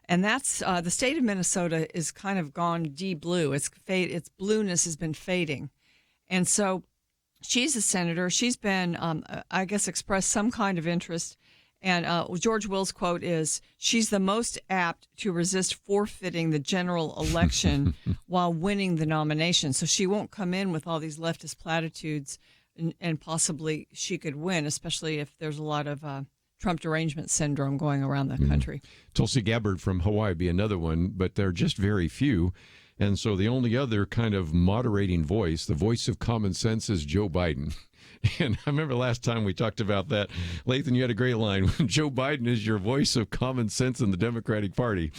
And that's the state of Minnesota is kind of gone blue. Its blueness has been fading. And so she's a senator. She's been, expressed some kind of interest. And George Will's quote is, she's the most apt to resist forfeiting the general election while winning the nomination. So she won't come in with all these leftist platitudes, and possibly she could win, especially if there's a lot of Trump derangement syndrome going around the country. Tulsi Gabbard from Hawaii would be another one, but they're just very few. And so the only other kind of moderating voice, the voice of common sense, is Joe Biden. And I remember last time we talked about that, Lathan, you had a great line. Joe Biden is your voice of common sense in the Democratic Party.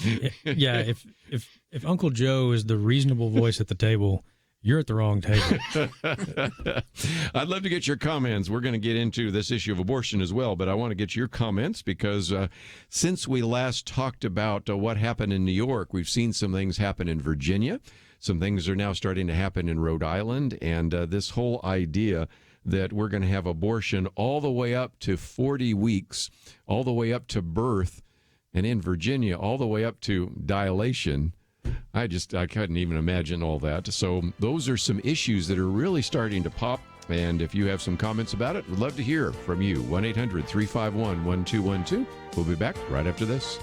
Yeah, if Uncle Joe is the reasonable voice at the table, you're at the wrong table. I'd love to get your comments. We're going to get into this issue of abortion as well, but I want to get your comments because since we last talked about what happened in New York, we've seen some things happen in Virginia. Some things are now starting to happen in Rhode Island, and this whole idea that we're going to have abortion all the way up to 40 weeks, all the way up to birth, and in Virginia, all the way up to dilation. I couldn't even imagine all that. So those are some issues that are really starting to pop. And if you have some comments about it, we'd love to hear from you. 1-800-351-1212. We'll be back right after this.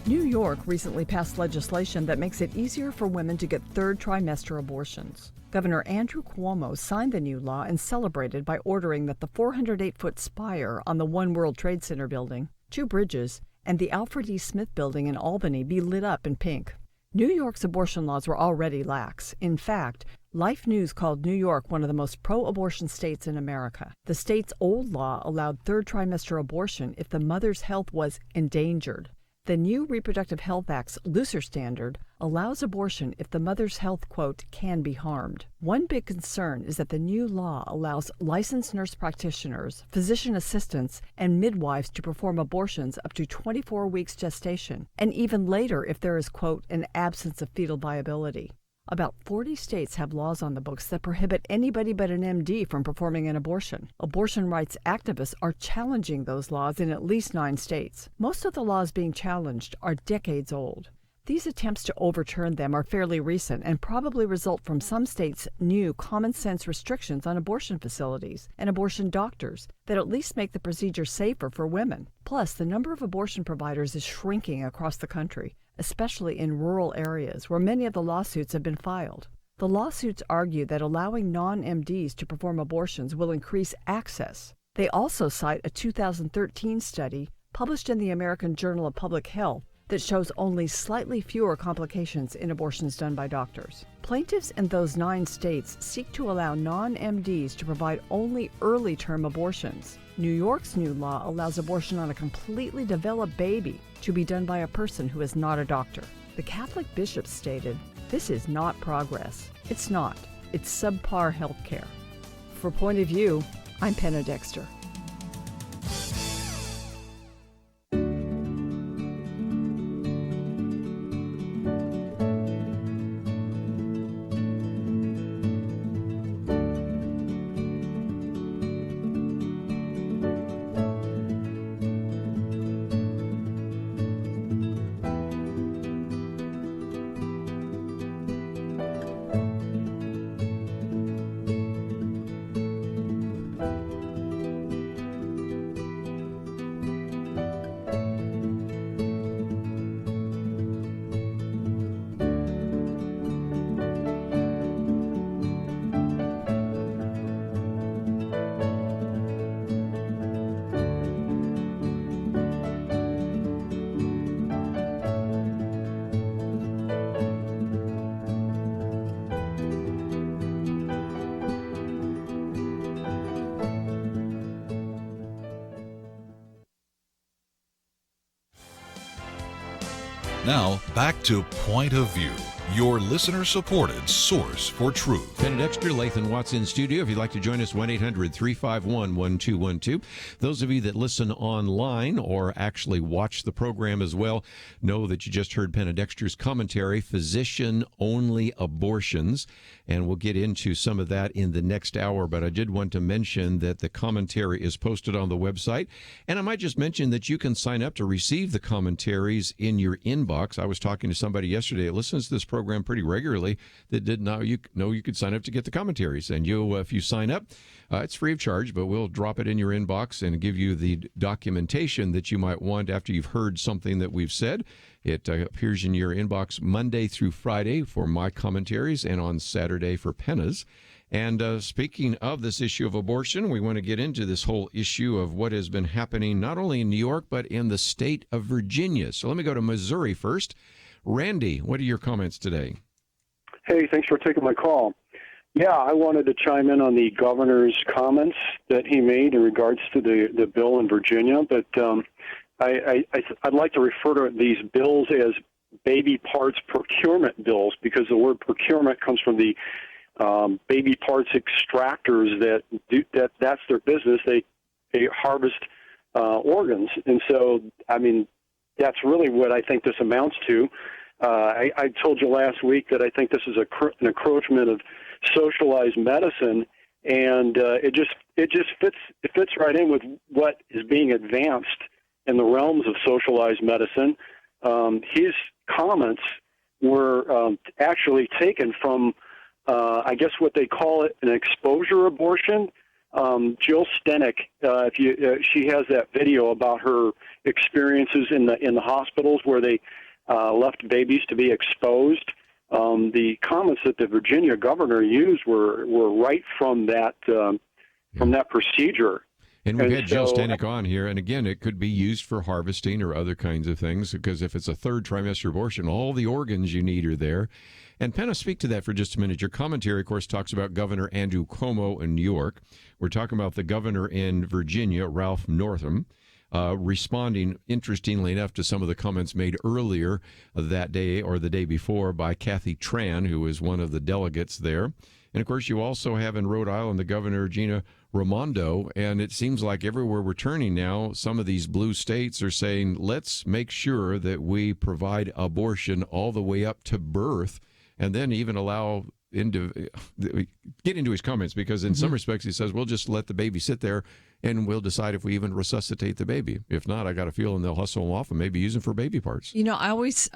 New York recently passed legislation that makes it easier for women to get third trimester abortions. Governor Andrew Cuomo signed the new law and celebrated by ordering that the 408-foot spire on the One World Trade Center building, 2 bridges, and the Alfred E. Smith building in Albany be lit up in pink. New York's abortion laws were already lax. In fact, Life News called New York one of the most pro-abortion states in America. The state's old law allowed third trimester abortion if the mother's health was endangered. The new Reproductive Health Act's looser standard allows abortion if the mother's health, quote, can be harmed. One big concern is that the new law allows licensed nurse practitioners, physician assistants, and midwives to perform abortions up to 24 weeks gestation, and even later if there is, quote, an absence of fetal viability. About 40 states have laws on the books that prohibit anybody but an MD from performing an abortion. Abortion rights activists are challenging those laws in at least 9 states. Most of the laws being challenged are decades old. These attempts to overturn them are fairly recent and probably result from some states' new common-sense restrictions on abortion facilities and abortion doctors that at least make the procedure safer for women. Plus, the number of abortion providers is shrinking across the country, especially in rural areas where many of the lawsuits have been filed. The lawsuits argue that allowing non-MDs to perform abortions will increase access. They also cite a 2013 study published in the American Journal of Public Health that shows only slightly fewer complications in abortions done by doctors. Plaintiffs in those 9 states seek to allow non-MDs to provide only early-term abortions. New York's new law allows abortion on a completely developed baby to be done by a person who is not a doctor. The Catholic bishop stated, "This is not progress. It's not. It's subpar health care." For Point of View, I'm Penna Dexter. Now, back to Point of View, your listener-supported source for truth. Penna Dexter, Lathan Watts in studio. If you'd like to join us, 1-800-351-1212. Those of you that listen online or actually watch the program as well know that you just heard Penna Dexter's commentary, Physician-Only Abortions, and we'll get into some of that in the next hour, but I did want to mention that the commentary is posted on the website, and I might just mention that you can sign up to receive the commentaries in your inbox. I was talking to somebody yesterday that listens to this program pretty regularly that didn't know you could sign up to get the commentaries, and if you sign up, it's free of charge, but we'll drop it in your inbox and give you the documentation that you might want after you've heard something that we've said. It appears in your inbox Monday through Friday for my commentaries and on Saturday for Penna's. And speaking of this issue of abortion, we want to get into this whole issue of what has been happening not only in New York, but in the state of Virginia. So let me go to Missouri first. Randy, what are your comments today? Hey, thanks for taking my call. Yeah, I wanted to chime in on the governor's comments that he made in regards to the bill in Virginia, but I'd like to refer to these bills as baby parts procurement bills, because the word procurement comes from the baby parts extractors that's their business. They harvest organs. And so, I mean, that's really what I think this amounts to. I told you last week that I think this is an encroachment of socialized medicine, and it fits right in with what is being advanced in the realms of socialized medicine. His comments were actually taken from I guess what they call it, an exposure abortion. Jill Stenik, she has that video about her experiences in the hospitals where they left babies to be exposed. The comments that the Virginia governor used were right from that procedure. And we've had Jill Stanek on here, and again, it could be used for harvesting or other kinds of things, because if it's a third trimester abortion, all the organs you need are there. And Penna, speak to that for just a minute. Your commentary, of course, talks about Governor Andrew Cuomo in New York. We're talking about the governor in Virginia, Ralph Northam, responding, interestingly enough, to some of the comments made earlier that day or the day before by Kathy Tran, who is one of the delegates there. And, of course, you also have in Rhode Island the governor, Gina Raimondo, and it seems like everywhere we're turning now, some of these blue states are saying, let's make sure that we provide abortion all the way up to birth, and then even allow get into his comments, because in some respects he says, we'll just let the baby sit there and we'll decide if we even resuscitate the baby. If not, I got a feeling they'll hustle them off and maybe use them for baby parts. You know, I always,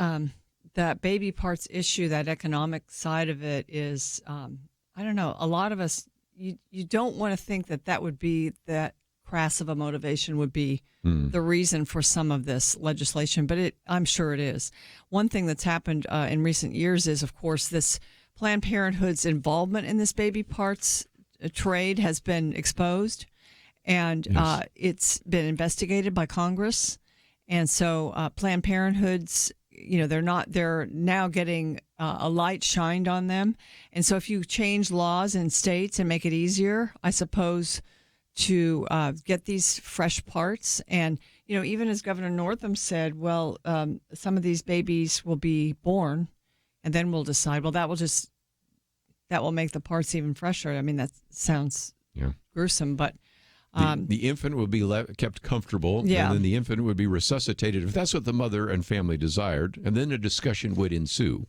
that baby parts issue, that economic side of it is, I don't know, a lot of us, you don't want to think that would be that crass of a motivation would be the reason for some of this legislation, but I'm sure it is. One thing that's happened in recent years is, of course, this Planned Parenthood's involvement in this baby parts trade has been exposed, and it's been investigated by Congress. And so Planned Parenthood's, they're now getting a light shined on them. And so if you change laws in states and make it easier, I suppose, to get these fresh parts. And, even as Governor Northam said, well, some of these babies will be born and then we'll decide, well, that will make the parts even fresher. I mean, that sounds gruesome, but the infant will be kept comfortable, and then the infant would be resuscitated if that's what the mother and family desired, and then a discussion would ensue.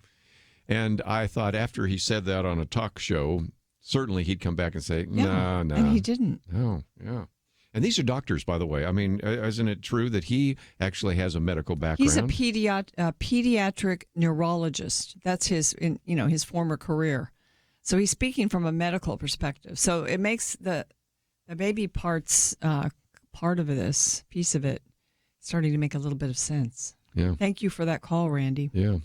And I thought after he said that on a talk show, certainly he'd come back and say, no. And he didn't. No, yeah. And these are doctors, by the way. I mean, isn't it true that he actually has a medical background? He's a pediatric neurologist. That's his former career. So he's speaking from a medical perspective. So it makes the baby parts part of this, piece of it, starting to make a little bit of sense. Yeah. Thank you for that call, Randy. Yeah.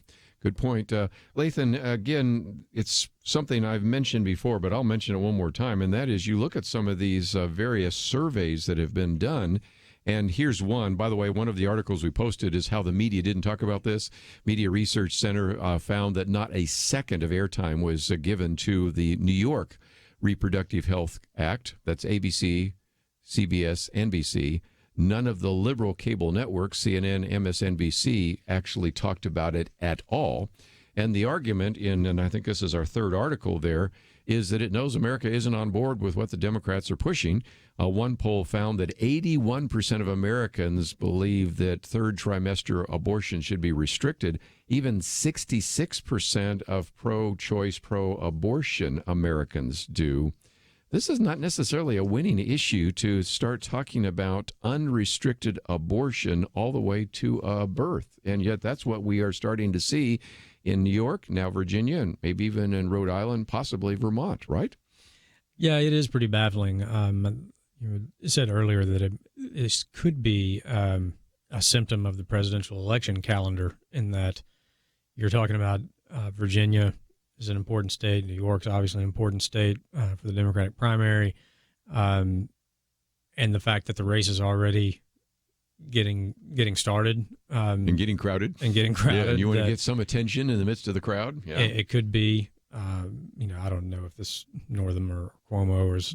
Good point. Lathan, again, it's something I've mentioned before, but I'll mention it one more time, and that is you look at some of these various surveys that have been done, and here's one. By the way, one of the articles we posted is how the media didn't talk about this. Media Research Center found that not a second of airtime was given to the New York Reproductive Health Act. That's ABC, CBS, NBC. None of the liberal cable networks, CNN, MSNBC, actually talked about it at all. And the argument and I think this is our third article there, is that it knows America isn't on board with what the Democrats are pushing. One poll found that 81% of Americans believe that third trimester abortion should be restricted. Even 66% of pro-choice, pro-abortion Americans do. This is not necessarily a winning issue to start talking about unrestricted abortion all the way to birth. And yet that's what we are starting to see in New York, now Virginia, and maybe even in Rhode Island, possibly Vermont, right? Yeah, it is pretty baffling. You said earlier that it could be a symptom of the presidential election calendar, in that you're talking about Virginia, is an important state. New York's obviously an important state for the Democratic primary. And the fact that the race is already getting started. And getting crowded. Yeah, and you want to get some attention in the midst of the crowd? Yeah. It could be. I don't know if this Northam or Cuomo is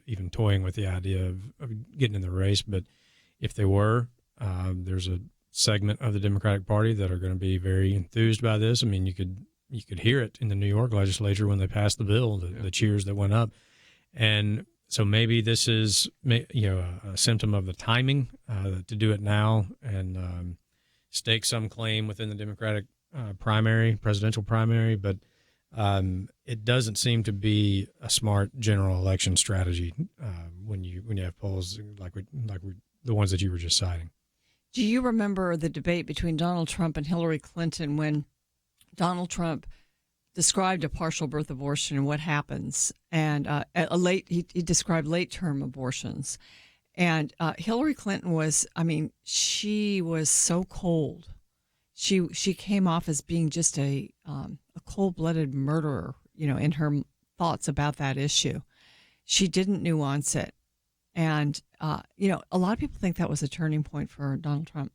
even toying with the idea of getting in the race, but if they were, there's a segment of the Democratic Party that are going to be very enthused by this. I mean, you could hear it in the New York legislature when they passed the bill, the cheers that went up. And so maybe this is a symptom of the timing to do it now and stake some claim within the Democratic presidential primary, but it doesn't seem to be a smart general election strategy when you have polls like the ones that you were just citing. Do you remember the debate between Donald Trump and Hillary Clinton when Donald Trump described a partial birth abortion and what happens, and he described late-term abortions, and Hillary Clinton she was so cold. She came off as being just a cold-blooded murderer, in her thoughts about that issue. She didn't nuance it. And, a lot of people think that was a turning point for Donald Trump.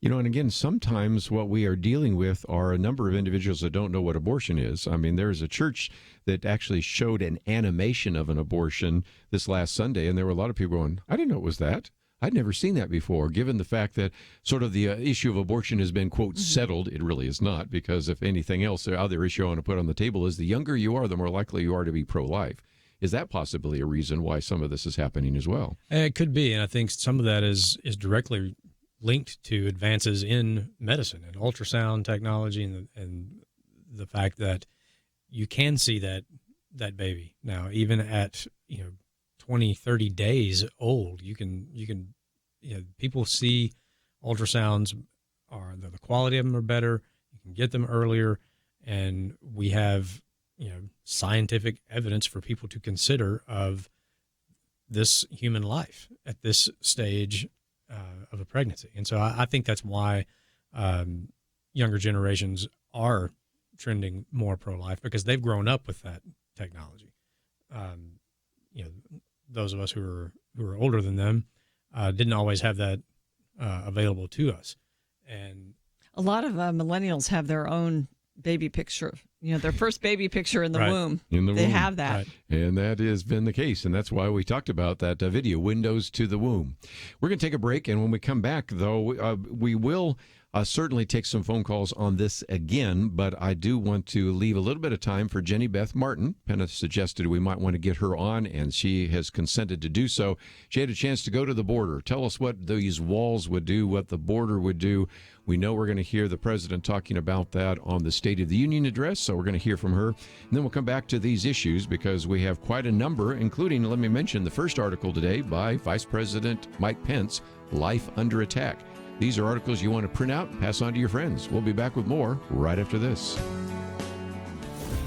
And again, sometimes what we are dealing with are a number of individuals that don't know what abortion is. I mean, there's a church that actually showed an animation of an abortion this last Sunday, and there were a lot of people going, I didn't know it was that. I'd never seen that before, given the fact that sort of the issue of abortion has been, quote, settled. It really is not, because if anything else, the other issue I want to put on the table is the younger you are, the more likely you are to be pro-life. Is that possibly a reason why some of this is happening as well? It could be, and I think some of that is directly linked to advances in medicine and ultrasound technology and the fact that you can see that baby now, even at 20, 30 days old. You can people see ultrasounds the quality of them are better. You can get them earlier, and we have scientific evidence for people to consider of this human life at this stage of a pregnancy. And so I think that's why younger generations are trending more pro-life, because they've grown up with that technology. Those of us who are older than them didn't always have that available to us. And a lot of millennials have their own baby picture, their first baby picture in the womb. They have that. Right. And that has been the case. And that's why we talked about that video, Windows to the Womb. We're going to take a break. And when we come back, though, we will certainly take some phone calls on this again. But I do want to leave a little bit of time for Jenny Beth Martin. Penna suggested we might want to get her on, and she has consented to do so. She had a chance to go to the border. Tell us what these walls would do, what the border would do. We know we're going to hear the president talking about that on the State of the Union address, so we're going to hear from her. And then we'll come back to these issues because we have quite a number, including, let me mention, the first article today by Vice President Mike Pence, Life Under Attack. These are articles you want to print out and pass on to your friends. We'll be back with more right after this.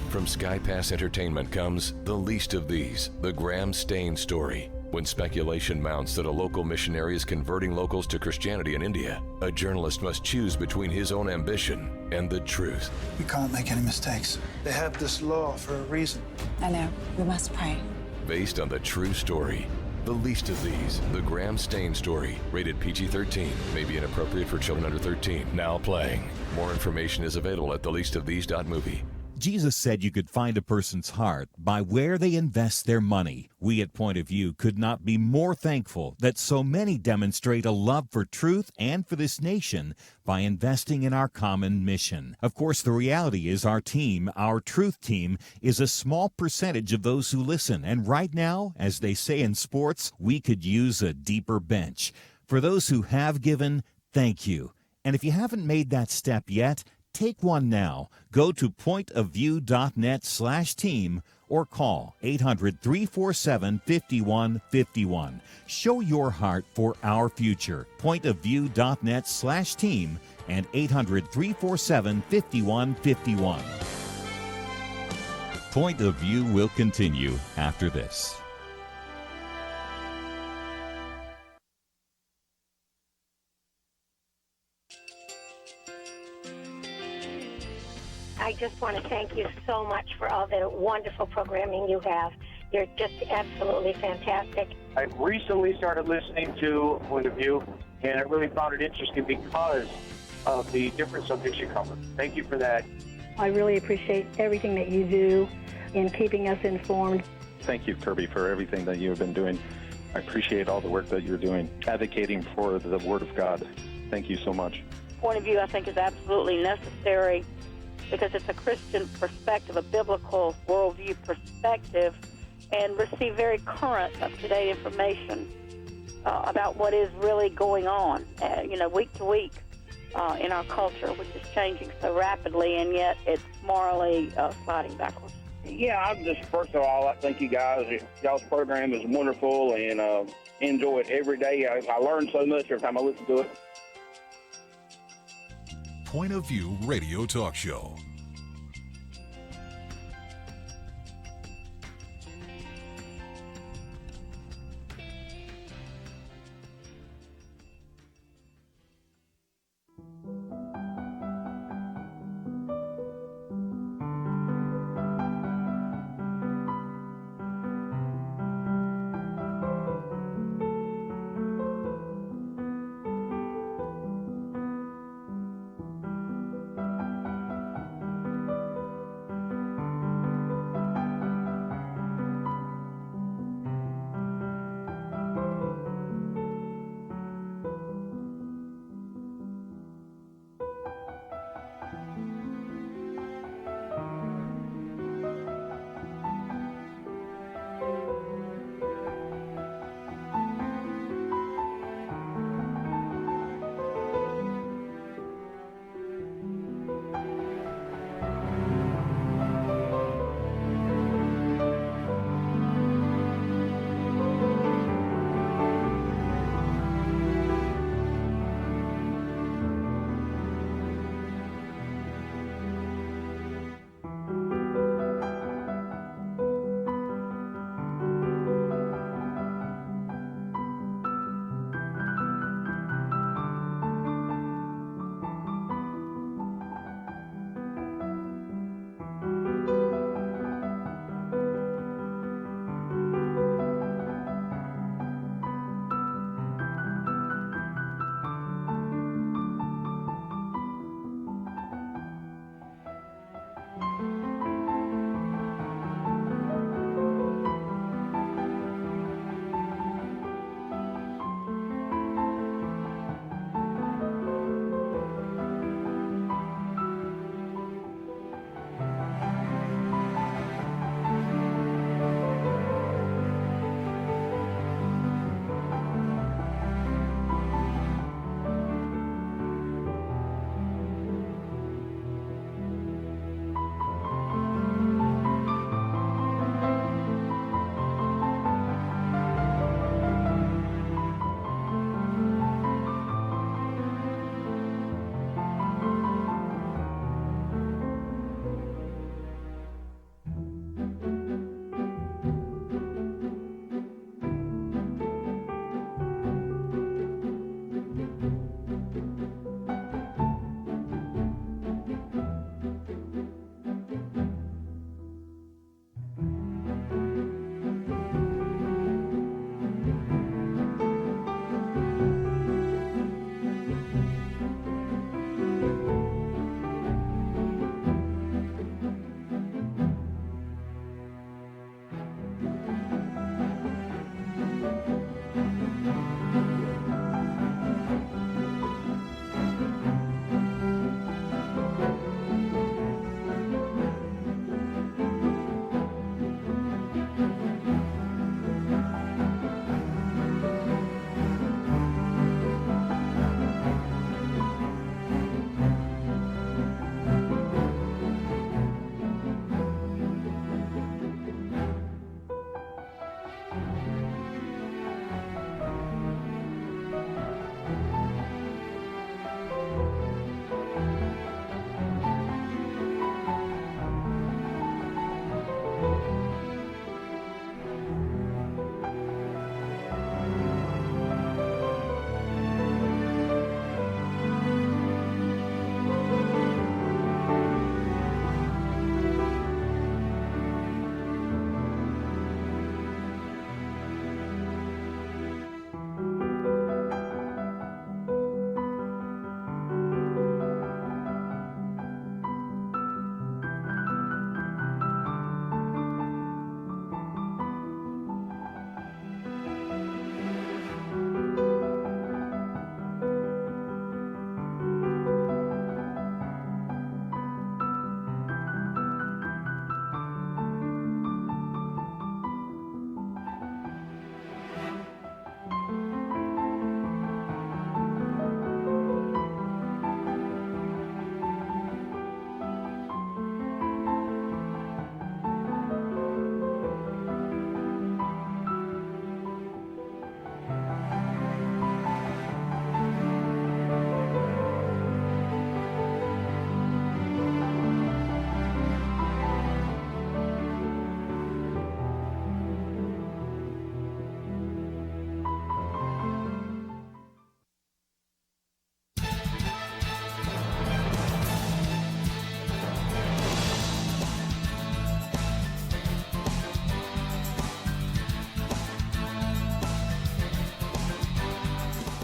From Sky Pass Entertainment comes The Least of These, the Graham Stain story. When speculation mounts that a local missionary is converting locals to Christianity in India, a journalist must choose between his own ambition and the truth. We can't make any mistakes. They have this law for a reason. I know. We must pray. Based on the true story. The Least of These, the Graham Stain story, rated PG-13, may be inappropriate for children under 13, now playing. More information is available at theleastofthese.movie. Jesus said you could find a person's heart by where they invest their money. We at Point of View could not be more thankful that so many demonstrate a love for truth and for this nation by investing in our common mission. Of course, the reality is our team, our truth team, is a small percentage of those who listen. And right now, as they say in sports, we could use a deeper bench. For those who have given, thank you. And if you haven't made that step yet, take one now. Go to pointofview.net/team or call 800-347-5151. Show your heart for our future. Pointofview.net/team and 800-347-5151. Point of View will continue after this. I just want to thank you so much for all the wonderful programming you have. You're just absolutely fantastic. I recently started listening to Point of View, and I really found it interesting because of the different subjects you cover. Thank you for that. I really appreciate everything that you do in keeping us informed. Thank you, Kerby, for everything that you have been doing. I appreciate all the work that you're doing, advocating for the Word of God. Thank you so much. Point of view, I think, is absolutely necessary because it's a Christian perspective, a biblical worldview perspective, and receive very current, up-to-date information about what is really going on, week to week in our culture, which is changing so rapidly, and yet it's morally sliding backwards. Yeah, I just, first of all, I thank you guys. Y'all's program is wonderful, and enjoy it every day. I learn so much every time I listen to it. Point of View Radio Talk Show.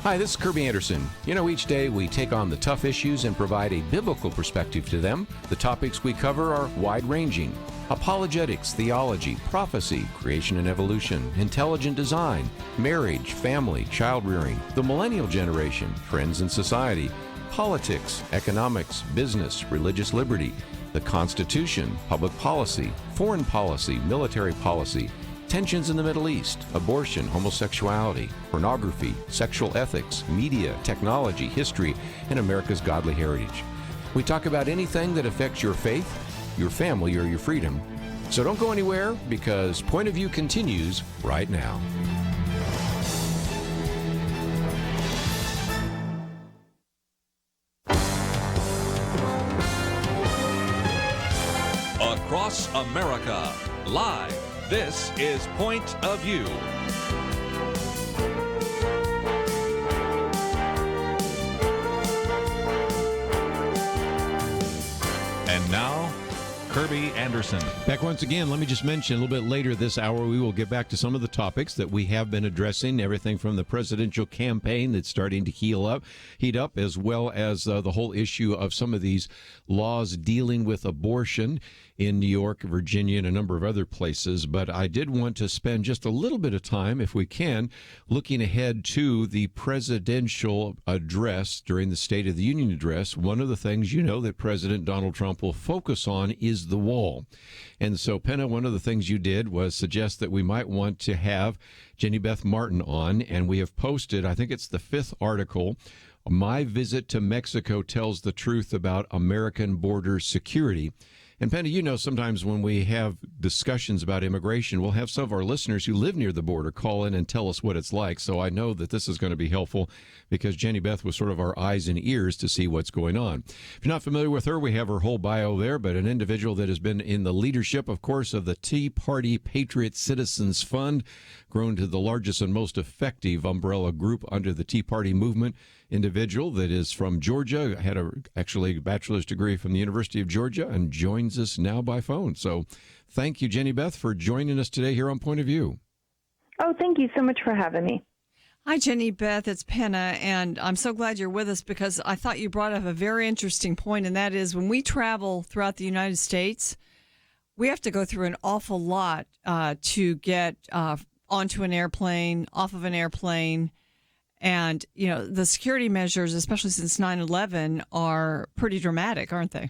Hi, this is Kerby Anderson. You know, each day we take on the tough issues and provide a biblical perspective to them. The topics we cover are wide-ranging. Apologetics, theology, prophecy, creation and evolution, intelligent design, marriage, family, child-rearing, the millennial generation, trends in society, politics, economics, business, religious liberty, the Constitution, public policy, foreign policy, military policy, tensions in the Middle East, abortion, homosexuality, pornography, sexual ethics, media, technology, history, and America's godly heritage. We talk about anything that affects your faith, your family, or your freedom. So don't go anywhere, because Point of View continues right now. Across America, live. This is Point of View. And now, Kerby Anderson. Back once again. Let me just mention a little bit later this hour, we will get back to some of the topics that we have been addressing, everything from the presidential campaign that's starting to heat up, as well as the whole issue of some of these laws dealing with abortion in New York, Virginia, and a number of other places. But I did want to spend just a little bit of time, if we can, looking ahead to the presidential address during the State of the Union address. One of the things, you know, that President Donald Trump will focus on is the wall. And so, Penna, one of the things you did was suggest that we might want to have Jenny Beth Martin on, and we have posted, I think it's the 5th article, My Visit to Mexico Tells the Truth About American Border Security. And Penny, you know, sometimes when we have discussions about immigration, we'll have some of our listeners who live near the border call in and tell us what it's like. So I know that this is going to be helpful, because Jenny Beth was sort of our eyes and ears to see what's going on. If you're not familiar with her, we have her whole bio there, but an individual that has been in the leadership, of course, of the Tea Party Patriot Citizens Fund, grown to the largest and most effective umbrella group under the Tea Party movement. Individual that is from Georgia, had actually a bachelor's degree from the University of Georgia, and joins us now by phone. So thank you, Jenny Beth, for joining us today here on Point of View. Oh, thank you so much for having me. Hi, Jenny Beth. It's Penna, and I'm so glad you're with us, because I thought you brought up a very interesting point, and that is when we travel throughout the United States, we have to go through an awful lot to get onto an airplane, off of an airplane. And, you know, the security measures, especially since 9/11, are pretty dramatic, aren't they?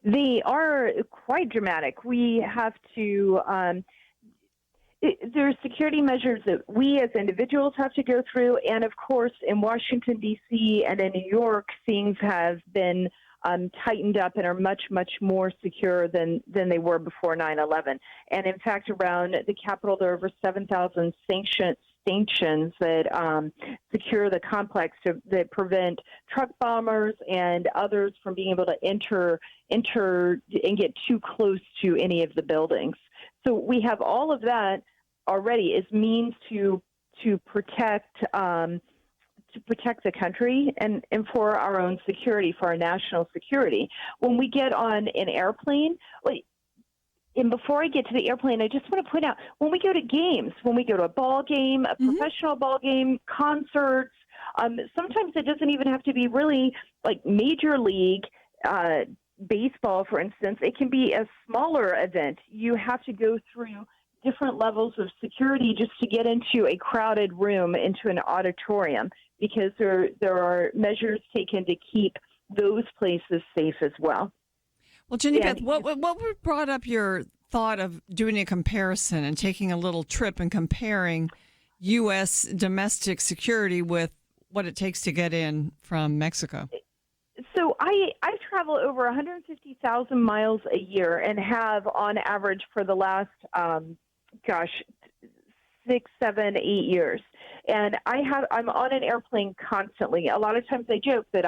They are quite dramatic. We have to, there are security measures that we as individuals have to go through. And, of course, in Washington, D.C. and in New York, things have been tightened up and are much, much more secure than they were before 9/11. And, in fact, around the Capitol, there are over 7,000 sanctions that secure the complex that prevent truck bombers and others from being able to enter and get too close to any of the buildings. So we have all of that already as means to protect the country and for our own security, for our national security. When we get on an airplane, and before I get to the airplane, I just want to point out, when we go to games, when we go to a ball game, a professional ball game, concerts, sometimes it doesn't even have to be really like major league baseball, for instance. It can be a smaller event. You have to go through different levels of security just to get into a crowded room, into an auditorium, because there are measures taken to keep those places safe as well. Well, Jenny Beth, what brought up your thought of doing a comparison and taking a little trip and comparing U.S. domestic security with what it takes to get in from Mexico? So I travel over 150,000 miles a year and have, on average, for the last, 6, 7, 8 years. And I'm on an airplane constantly. A lot of times I joke that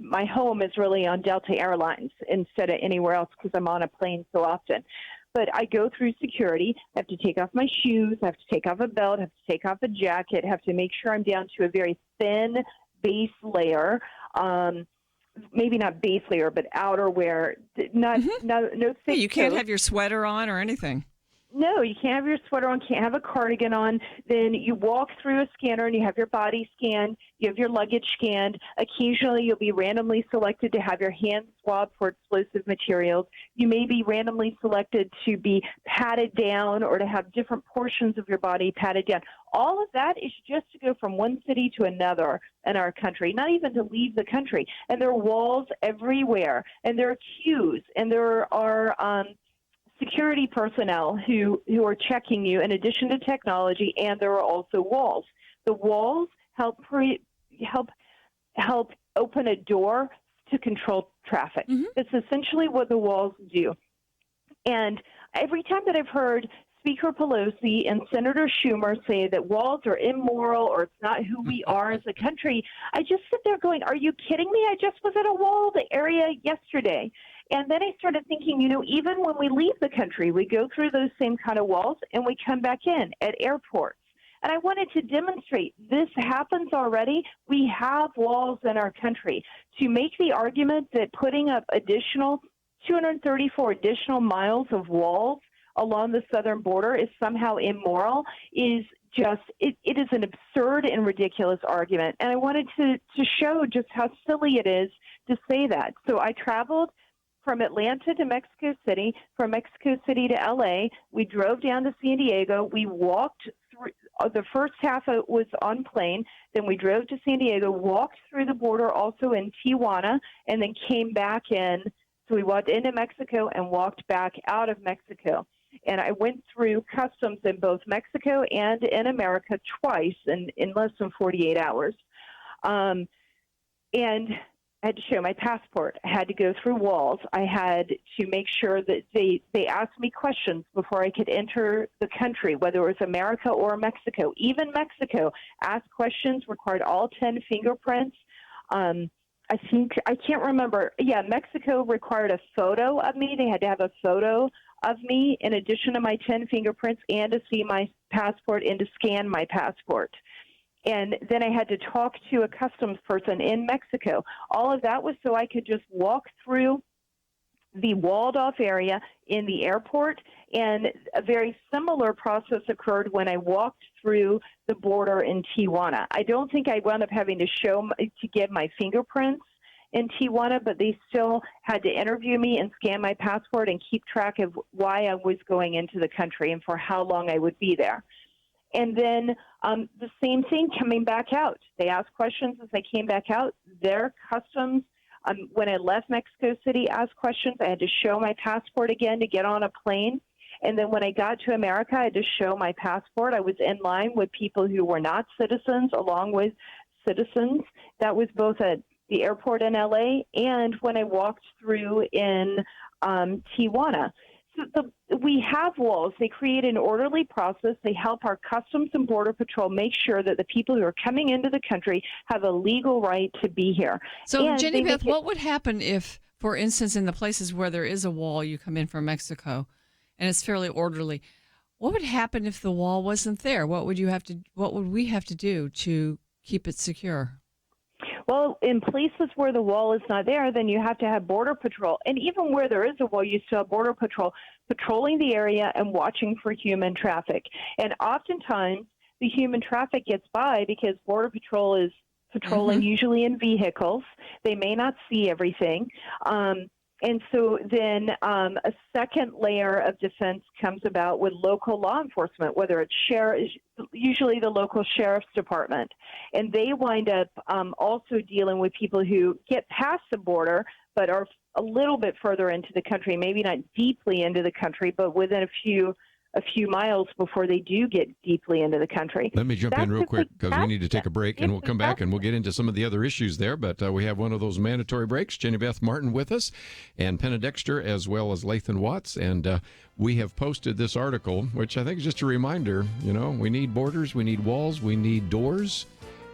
my home is really on Delta Airlines instead of anywhere else, because I'm on a plane so often. But I go through security. I have to take off my shoes. I have to take off a belt. I have to take off a jacket. I have to make sure I'm down to a very thin base layer. Maybe not base layer, but outerwear. No thick You can't coat. have your sweater on or anything. No, you can't have your sweater on, can't have a cardigan on. Then you walk through a scanner and you have your body scanned, you have your luggage scanned. Occasionally you'll be randomly selected to have your hands swabbed for explosive materials. You may be randomly selected to be patted down or to have different portions of your body patted down. All of that is just to go from one city to another in our country, not even to leave the country. And there are walls everywhere, and there are queues, and there are security personnel who are checking you in addition to technology, and there are also walls. The walls help open a door to control traffic. That's essentially what the walls do. And every time that I've heard Speaker Pelosi and Senator Schumer say that walls are immoral or it's not who we are as a country, I just sit there going, are you kidding me? I just was at a walled area yesterday. And then I started thinking, even when we leave the country, we go through those same kind of walls and we come back in at airports. And I wanted to demonstrate this happens already. We have walls in our country. To make the argument that putting up additional 234 additional miles of walls along the southern border is somehow immoral is just, it is an absurd and ridiculous argument. And I wanted to show just how silly it is to say that. So I traveled from Atlanta to Mexico City, from Mexico City to L.A. We drove down to San Diego. We walked through, the first half was on plane. Then we drove to San Diego, walked through the border also in Tijuana, and then came back in. So we walked into Mexico and walked back out of Mexico. And I went through customs in both Mexico and in America twice in less than 48 hours. And I had to show my passport. I had to go through walls. I had to make sure that they asked me questions before I could enter the country, whether it was America or Mexico. Even Mexico asked questions, required all 10 fingerprints. I can't remember. Yeah, Mexico required a photo of me. They had to have a photo of me in addition to my 10 fingerprints and to see my passport and to scan my passport. And then I had to talk to a customs person in Mexico. All of that was so I could just walk through the walled-off area in the airport, and a very similar process occurred when I walked through the border in Tijuana. I don't think I wound up having to give my fingerprints in Tijuana, but they still had to interview me and scan my passport and keep track of why I was going into the country and for how long I would be there. And then the same thing coming back out. They asked questions as I came back out. Their customs, when I left Mexico City, asked questions. I had to show my passport again to get on a plane. And then when I got to America, I had to show my passport. I was in line with people who were not citizens along with citizens. That was both at the airport in L.A. and when I walked through in Tijuana. So we have walls. They create an orderly process. They help our Customs and Border Patrol make sure that the people who are coming into the country have a legal right to be here. So, and Jenny Beth, what would happen if, for instance, in the places where there is a wall, you come in from Mexico, and it's fairly orderly? What would happen if the wall wasn't there? What would we have to do to keep it secure? Well, in places where the wall is not there, then you have to have Border Patrol. And even where there is a wall, you still have Border Patrol patrolling the area and watching for human traffic. And oftentimes, the human traffic gets by because Border Patrol is patrolling usually in vehicles. They may not see everything. And so then a second layer of defense comes about with local law enforcement, whether it's usually the local sheriff's department. And they wind up also dealing with people who get past the border but are a little bit further into the country, maybe not deeply into the country, but within a few miles before they do get deeply into the country. Let me jump in real quick because we need to take a break, and we'll come back and we'll get into some of the other issues there. But we have one of those mandatory breaks. Jenny Beth Martin with us, and Penna Dexter, as well as Lathan Watts. And we have posted this article, which I think is just a reminder, we need borders, we need walls, we need doors.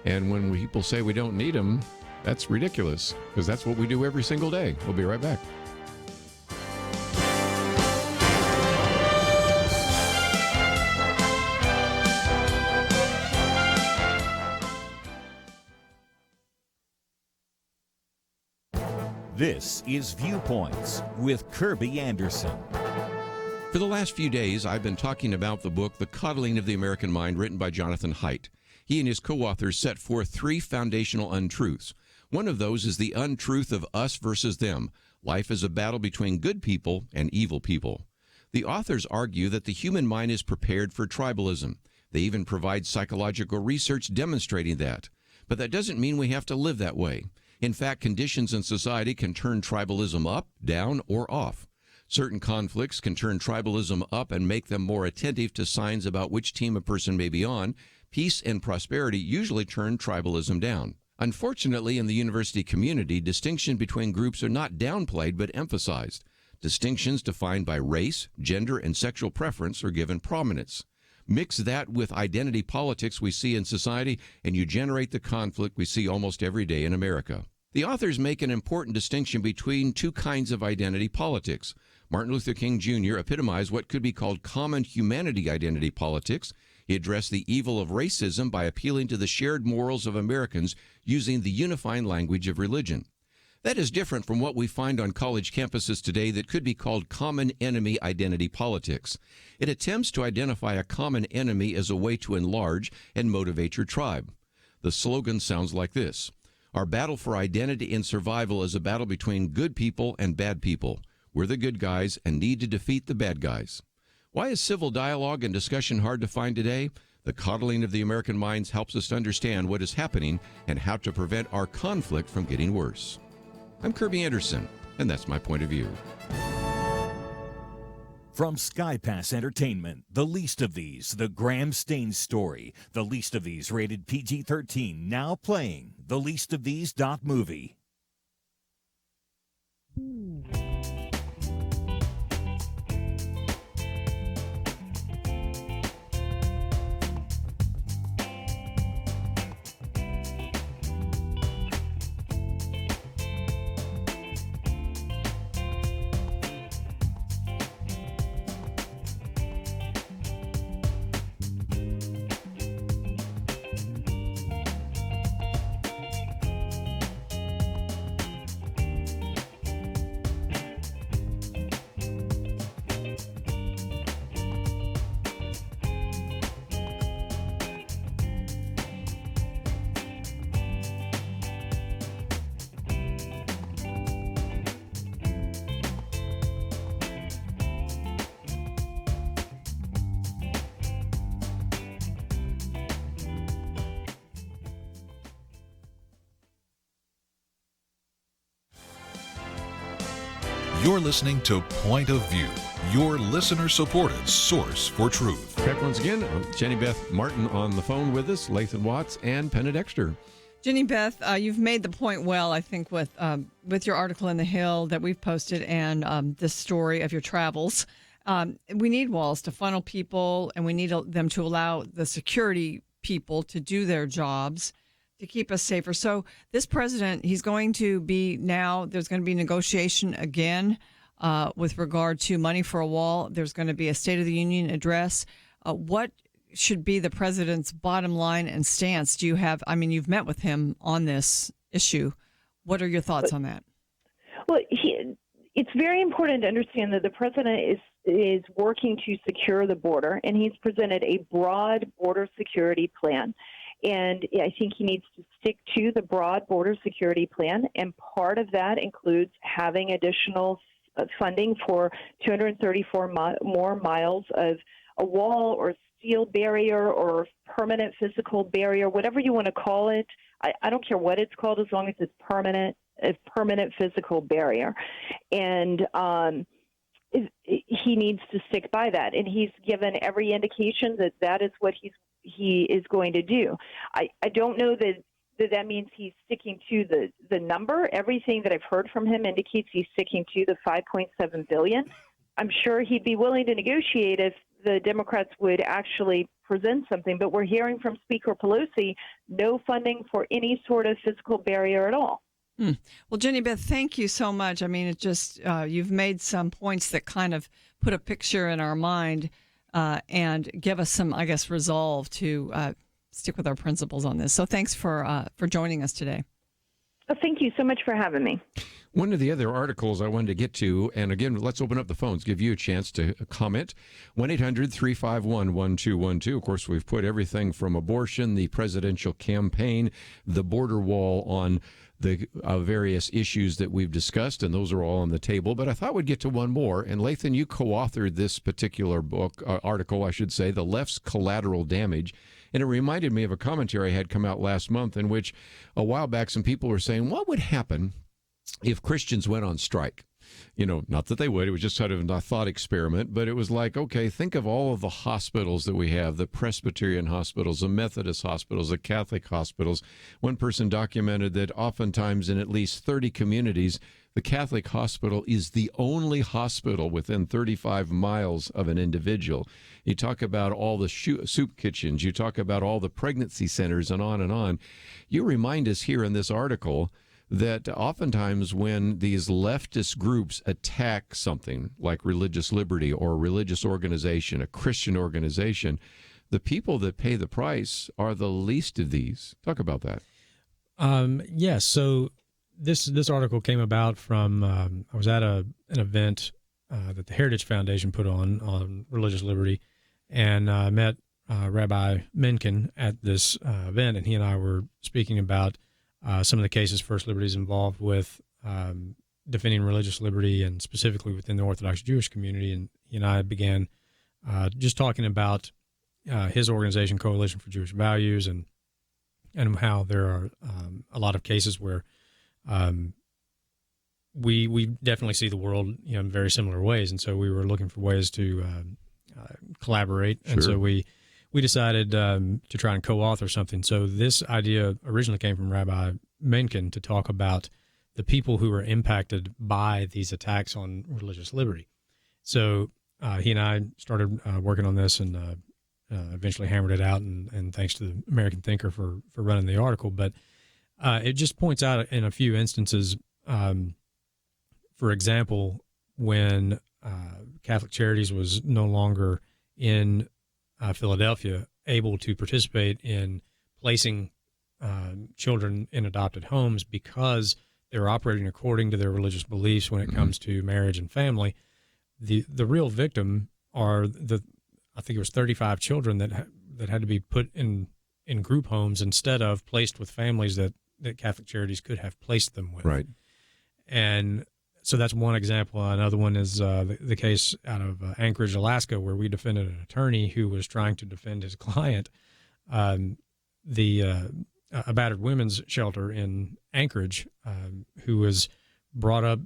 And when people say we don't need them, that's ridiculous, because that's what we do every single day. We'll be right back. This is Viewpoints with Kerby Anderson. For the last few days, I've been talking about the book, The Coddling of the American Mind, written by Jonathan Haidt. He and his co-authors set forth 3 foundational untruths. One of those is the untruth of us versus them. Life is a battle between good people and evil people. The authors argue that the human mind is prepared for tribalism. They even provide psychological research demonstrating that. But that doesn't mean we have to live that way. In fact, conditions in society can turn tribalism up, down, or off. Certain conflicts can turn tribalism up and make them more attentive to signs about which team a person may be on. Peace and prosperity usually turn tribalism down. Unfortunately, in the university community, distinction between groups are not downplayed but emphasized. Distinctions defined by race, gender, and sexual preference are given prominence. Mix that with identity politics we see in society, and you generate the conflict we see almost every day in America. The authors make an important distinction between 2 kinds of identity politics. Martin Luther King Jr. epitomized what could be called common humanity identity politics. He addressed the evil of racism by appealing to the shared morals of Americans using the unifying language of religion. That is different from what we find on college campuses today that could be called common enemy identity politics. It attempts to identify a common enemy as a way to enlarge and motivate your tribe. The slogan sounds like this: our battle for identity and survival is a battle between good people and bad people. We're the good guys and need to defeat the bad guys. Why is civil dialogue and discussion hard to find today? The Coddling of the American Minds helps us to understand what is happening and how to prevent our conflict from getting worse. I'm Kerby Anderson, and that's my point of view. From SkyPass Entertainment, The Least of These, The Graham Staines Story. The Least of These, rated PG-13, now playing. TheLeastOfThese.movie. You're listening to Point of View, your listener-supported source for truth. Back once again, Jenny Beth Martin on the phone with us, Lathan Watts, and Penna Dexter. Jenny Beth, you've made the point well, I think, with your article in The Hill that we've posted and this story of your travels. We need walls to funnel people, and we need them to allow the security people to do their jobs to keep us safer. So this president, he's going to be now, there's going to be negotiation again with regard to money for a wall. There's going to be a State of the Union address. What should be the president's bottom line and stance? Do you have, I mean, you've met with him on this issue. What are your thoughts on that? Well, it's very important to understand that the president is working to secure the border, and he's presented a broad border security plan. And I think he needs to stick to the broad border security plan, and part of that includes having additional funding for 234 more miles of a wall or steel barrier or permanent physical barrier, whatever you want to call it. I don't care what it's called as long as it's permanent, a permanent physical barrier. And he needs to stick by that. And he's given every indication that that is what he is going to do. I don't know that means he's sticking to the number. Everything that I've heard from him indicates he's sticking to the $5.7 billion. I'm sure he'd be willing to negotiate if the Democrats would actually present something, but we're hearing from Speaker Pelosi no funding for any sort of physical barrier at all. Well, Jenny Beth, thank you so much. I mean, it just you've made some points that kind of put a picture in our mind and give us some, I guess, resolve to stick with our principles on this. So thanks for joining us today. Well, thank you so much for having me. One of the other articles I wanted to get to, and again, let's open up the phones, give you a chance to comment. 1-800-351-1212. Of course, we've put everything from abortion, the presidential campaign, the border wall on the various issues that we've discussed, and those are all on the table. But I thought we'd get to one more. And Lathan, you co-authored this particular book, article, I should say, The Left's Collateral Damage. And it reminded me of a commentary I had come out last month in which a while back some people were saying, what would happen if Christians went on strike? You know, not that they would. It was just sort of a thought experiment. But it was like, okay, think of all of the hospitals that we have, the Presbyterian hospitals, the Methodist hospitals, the Catholic hospitals. One person documented that oftentimes in at least 30 communities, the Catholic hospital is the only hospital within 35 miles of an individual. You talk about all the soup kitchens. You talk about all the pregnancy centers and on and on. You remind us here in this article that oftentimes when these leftist groups attack something like religious liberty or a religious organization, a Christian organization, the people that pay the price are the least of these. Talk about that. Yes. So this article came about from I was at an event that the Heritage Foundation put on religious liberty, and I met Rabbi Mencken at this event, and he and I were speaking about some of the cases First Liberty is involved with defending religious liberty, and specifically within the Orthodox Jewish community. And he and I began just talking about his organization, Coalition for Jewish Values, and how there are a lot of cases where we definitely see the world in very similar ways. And so we were looking for ways to collaborate. Sure. And so we decided to try and co-author something. So this idea originally came from Rabbi Mencken to talk about the people who were impacted by these attacks on religious liberty. So he and I started working on this and eventually hammered it out, and thanks to the American Thinker for running the article. But it just points out in a few instances, for example, when Catholic Charities was no longer in Philadelphia able to participate in placing children in adopted homes because they're operating according to their religious beliefs when it comes to marriage and family. The real victim are I think it was 35 children that had to be put in group homes instead of placed with families that Catholic Charities could have placed them with. Right. And so that's one example. Another one is the case out of Anchorage, Alaska, where we defended an attorney who was trying to defend his client. A battered women's shelter in Anchorage, who was brought up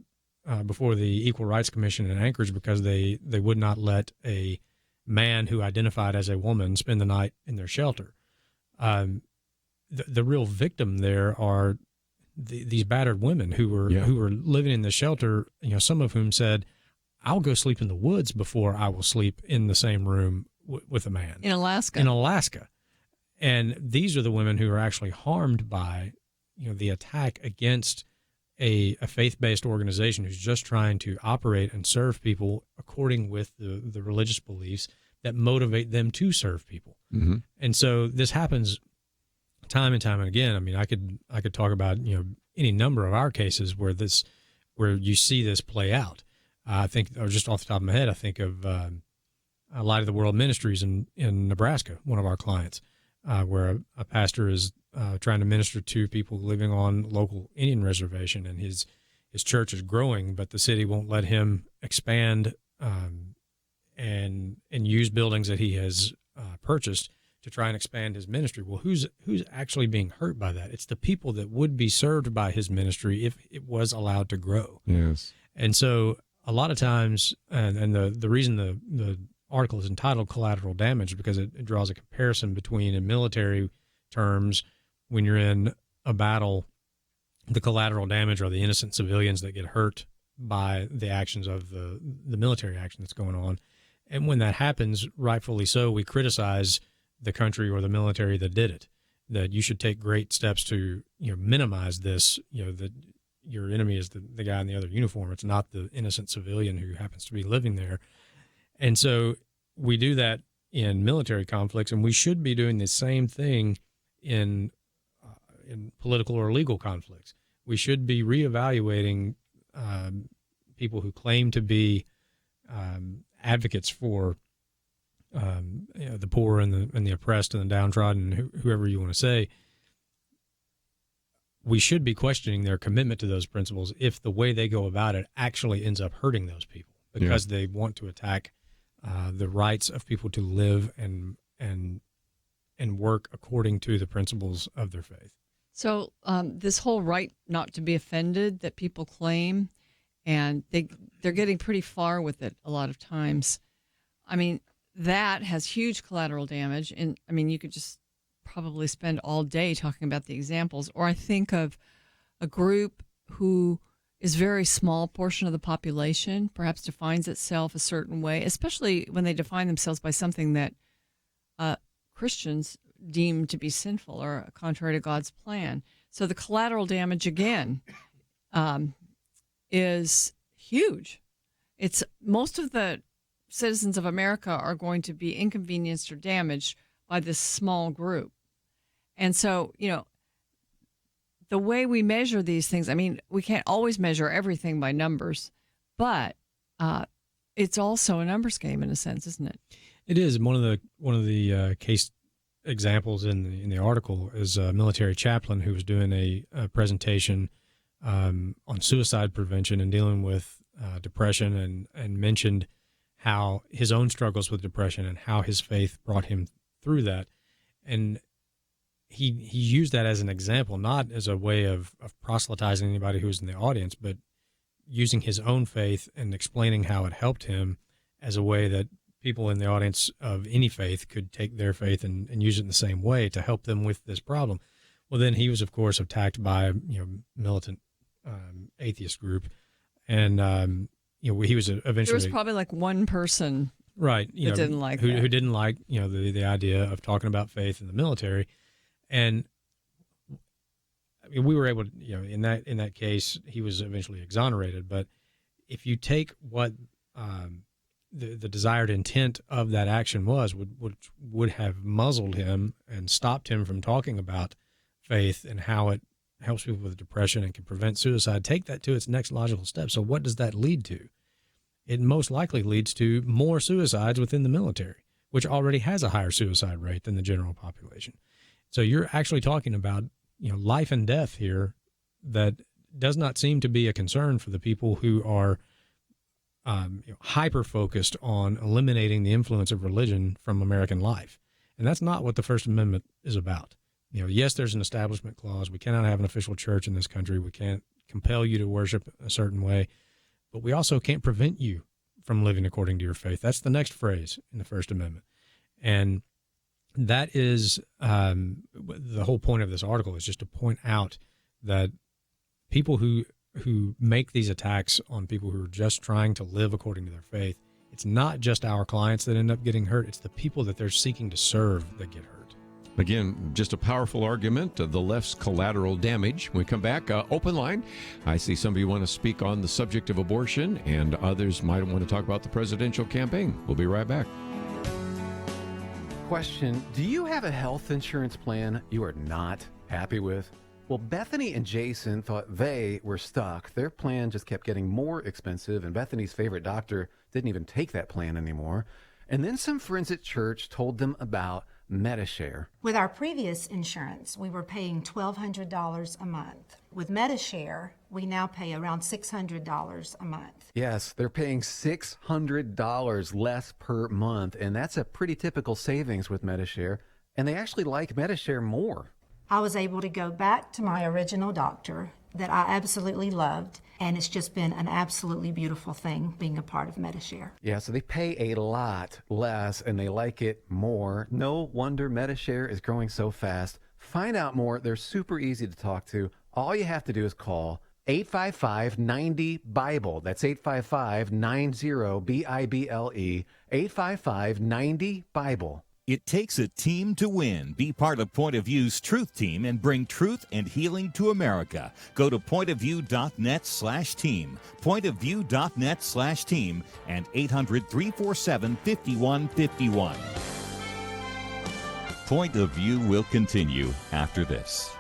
before the Equal Rights Commission in Anchorage because they would not let a man who identified as a woman spend the night in their shelter. The real victim there are these battered women who were living in the shelter. Some of whom said, "I'll go sleep in the woods before I will sleep in the same room with a man." In Alaska. And these are the women who are actually harmed by, the attack against a faith-based organization who's just trying to operate and serve people according with the religious beliefs that motivate them to serve people. Mm-hmm. And so this happens time and time and again. I mean, I could talk about any number of our cases where you see this play out. I think, or just off the top of my head, I think of Light of the World Ministries in Nebraska, one of our clients, where a pastor is trying to minister to people living on local Indian reservation, and his church is growing, but the city won't let him expand and use buildings that he has purchased to try and expand his ministry. Well, who's actually being hurt by that? It's the people that would be served by his ministry if it was allowed to grow. Yes. And so a lot of times, and the reason the article is entitled Collateral Damage, because it draws a comparison between, in military terms, when you're in a battle, the collateral damage are the innocent civilians that get hurt by the actions of the military action that's going on. And when that happens, rightfully so, we criticize the country or the military that did it, that you should take great steps to minimize this, that your enemy is the guy in the other uniform. It's not the innocent civilian who happens to be living there. And so we do that in military conflicts, and we should be doing the same thing in political or legal conflicts. we should be reevaluating people who claim to be advocates for the poor and the oppressed and the downtrodden, whoever you want to say. We should be questioning their commitment to those principles if the way they go about it actually ends up hurting those people because they want to attack the rights of people to live and work according to the principles of their faith. So this whole right not to be offended that people claim, and they're getting pretty far with it a lot of times. I mean, that has huge collateral damage. And I mean, you could just probably spend all day talking about the examples. Or I think of a group who is a very small portion of the population, perhaps defines itself a certain way, especially when they define themselves by something that Christians deem to be sinful or contrary to God's plan. So the collateral damage, again, is huge. It's most of the citizens of America are going to be inconvenienced or damaged by this small group. And so, the way we measure these things, I mean, we can't always measure everything by numbers, but it's also a numbers game in a sense, isn't it? It is. One of the case examples in the article is a military chaplain who was doing a presentation on suicide prevention and dealing with depression, and mentioned how his own struggles with depression and how his faith brought him through that. And he used that as an example, not as a way of proselytizing anybody who was in the audience, but using his own faith and explaining how it helped him as a way that people in the audience of any faith could take their faith and use it in the same way to help them with this problem. Well, then he was, of course, attacked by a militant atheist group, and he was eventually. There was probably like one person, right? That didn't like who didn't like the idea of talking about faith in the military, and I mean, we were able to in that case he was eventually exonerated. But if you take what the desired intent of that action would have muzzled him and stopped him from talking about faith and how it helps people with depression and can prevent suicide, take that to its next logical step. So what does that lead to? It most likely leads to more suicides within the military, which already has a higher suicide rate than the general population. So you're actually talking about life and death here that does not seem to be a concern for the people who are hyper-focused on eliminating the influence of religion from American life. And that's not what the First Amendment is about. Yes, there's an establishment clause. We cannot have an official church in this country. We can't compel you to worship a certain way. But we also can't prevent you from living according to your faith. That's the next phrase in the First Amendment. And that is the whole point of this article, is just to point out that people who make these attacks on people who are just trying to live according to their faith, it's not just our clients that end up getting hurt. It's the people that they're seeking to serve that get hurt. Again, just a powerful argument of the left's collateral damage. When we come back, open line. I see some of you want to speak on the subject of abortion, and others might want to talk about the presidential campaign. We'll be right back. Question: do you have a health insurance plan you are not happy with? Well, Bethany and Jason thought they were stuck. Their plan just kept getting more expensive, and Bethany's favorite doctor didn't even take that plan anymore. And then some friends at church told them about MediShare. With our previous insurance, we were paying $1,200 a month. With MediShare, we now pay around $600 a month. Yes, they're paying $600 less per month, and that's a pretty typical savings with MediShare. And they actually like MediShare more. I was able to go back to my original doctor that I absolutely loved, and it's just been an absolutely beautiful thing being a part of MediShare. Yeah, so they pay a lot less and they like it more. No wonder MediShare is growing so fast. Find out more. They're super easy to talk to. All you have to do is call 855-90-BIBLE. That's 855-90-BIBLE. 855-90-BIBLE. It takes a team to win. Be part of Point of View's Truth Team and bring truth and healing to America. Go to pointofview.net/team, pointofview.net/team, and 800-347-5151. Point of View will continue after this.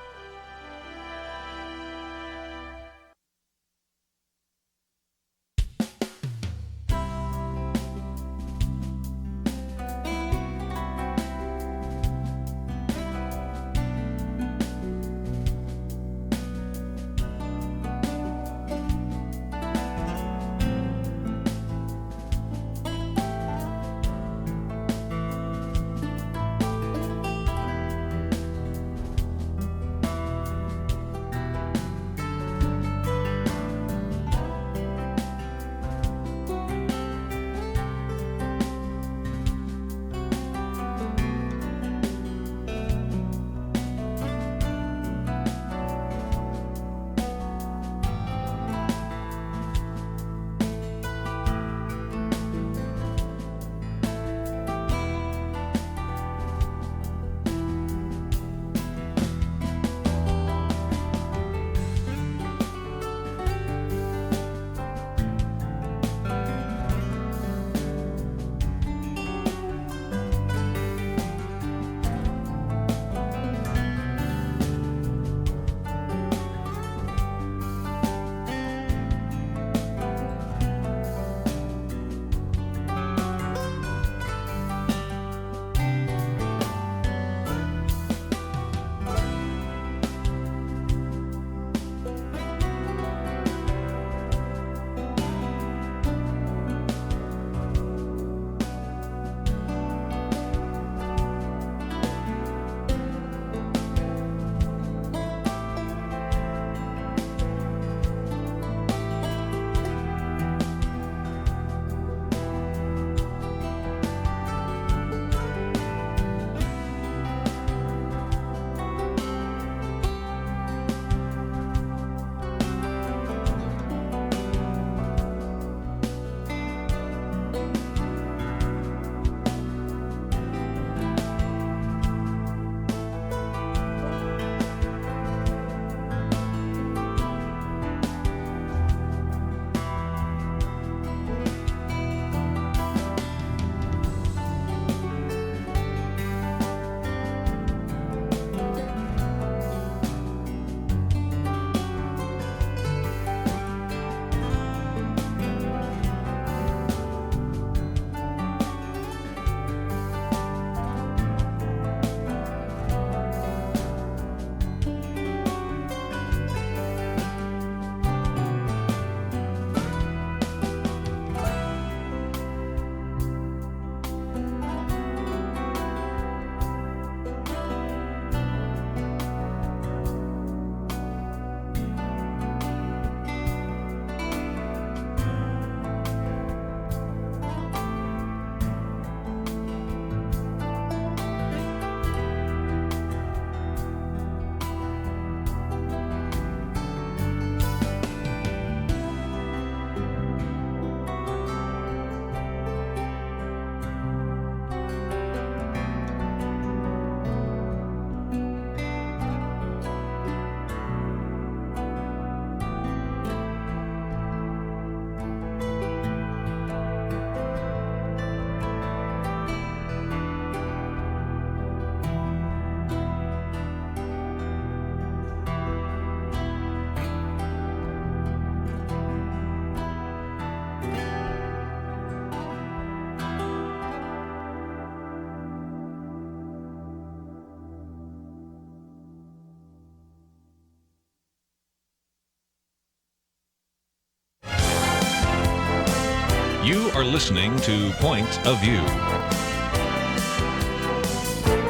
You are listening to Point of View.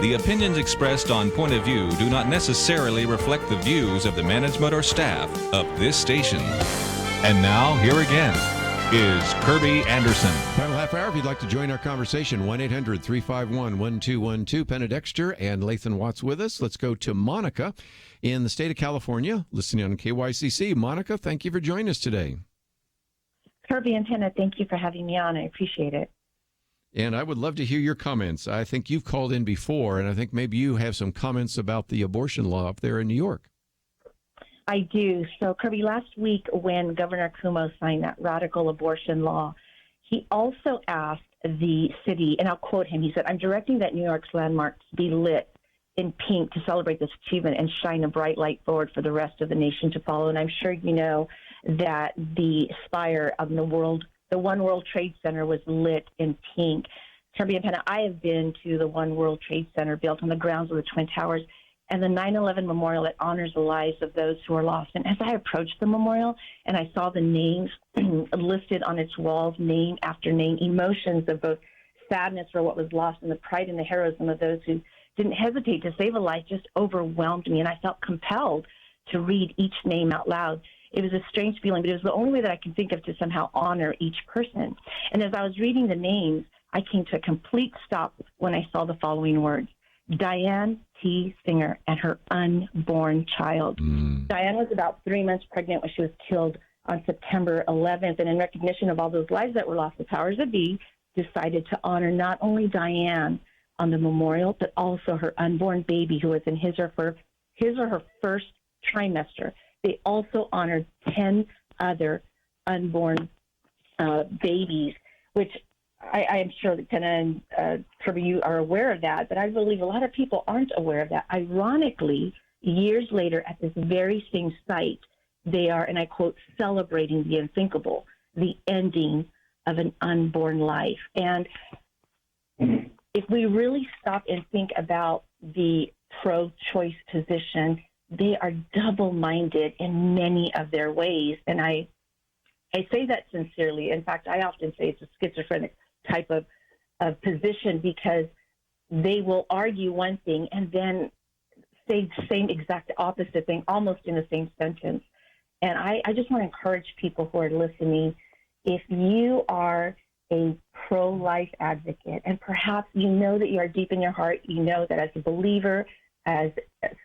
The opinions expressed on Point of View do not necessarily reflect the views of the management or staff of this station. And now, here again is Kerby Anderson. Final half hour, if you'd like to join our conversation, 1-800-351-1212. Penna Dexter and Lathan Watts with us. Let's go to Monica in the state of California, listening on KYCC. Monica, thank you for joining us today. Kerby and Penna, thank you for having me on. I appreciate it. And I would love to hear your comments. I think you've called in before, and I think maybe you have some comments about the abortion law up there in New York. I do. So, Kerby, last week when Governor Cuomo signed that radical abortion law, he also asked the city, and I'll quote him, he said, "I'm directing that New York's landmarks be lit in pink to celebrate this achievement and shine a bright light forward for the rest of the nation to follow." And I'm sure you know that the spire of the One World Trade Center was lit in pink. Kerby and Penna, I have been to the One World Trade Center built on the grounds of the Twin Towers and the 9/11 memorial that honors the lives of those who are lost. And as I approached the memorial and I saw the names listed on its walls, name after name, emotions of both sadness for what was lost and the pride and the heroism of those who didn't hesitate to save a life just overwhelmed me. And I felt compelled to read each name out loud. It was a strange feeling, but it was the only way that I could think of to somehow honor each person. And as I was reading the names, I came to a complete stop when I saw the following words: Diane T. Singer and her unborn child. Diane was about 3 months pregnant when she was killed on September 11th. And in recognition of all those lives that were lost, the powers that be decided to honor not only Diane on the memorial, but also her unborn baby who was in his or her first trimester. They also honored 10 other unborn babies, which I am sure that Penna and Kerby, you are aware of that, but I believe a lot of people aren't aware of that. Ironically, years later at this very same site, they are, and I quote, celebrating the unthinkable, the ending of an unborn life. And if we really stop and think about the pro-choice position, they are double-minded in many of their ways. And I say that sincerely. In fact, I often say it's a schizophrenic type of position, because they will argue one thing and then say the same exact opposite thing, almost in the same sentence. And I just want to encourage people who are listening, if you are a pro-life advocate, and perhaps you know that you are deep in your heart, you know that as a believer, as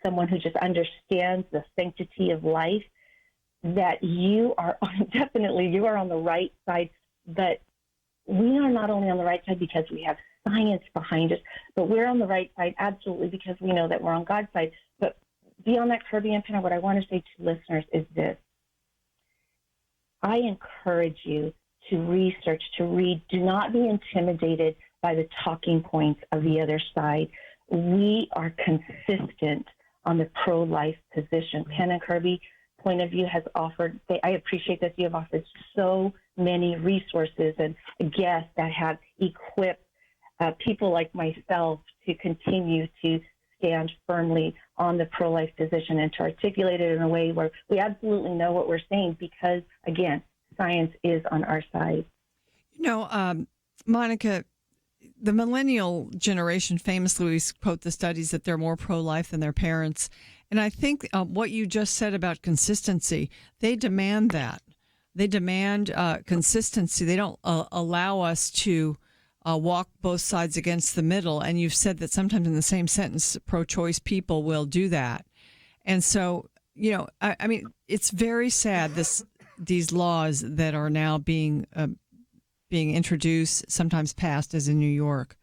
someone who just understands the sanctity of life, that you are definitely, you are on the right side. But we are not only on the right side because we have science behind us, but we're on the right side absolutely because we know that we're on God's side. But beyond that, Kerby and Penna, what I want to say to listeners is this. I encourage you to research, to read. Do not be intimidated by the talking points of the other side. We are consistent on the pro-life position. Penna and Kerby, Point of View has offered, I appreciate that you have offered so many resources and guests that have equipped people like myself to continue to stand firmly on the pro-life position and to articulate it in a way where we absolutely know what we're saying because, again, science is on our side. You know, Monica, the millennial generation famously we quote the studies that they're more pro-life than their parents. And I think what you just said about consistency, they demand that. They demand consistency. They don't allow us to walk both sides against the middle. And you've said that sometimes in the same sentence, pro-choice people will do that. And so, you know, I mean, it's very sad, these laws that are now being introduced, sometimes passed, as in New York.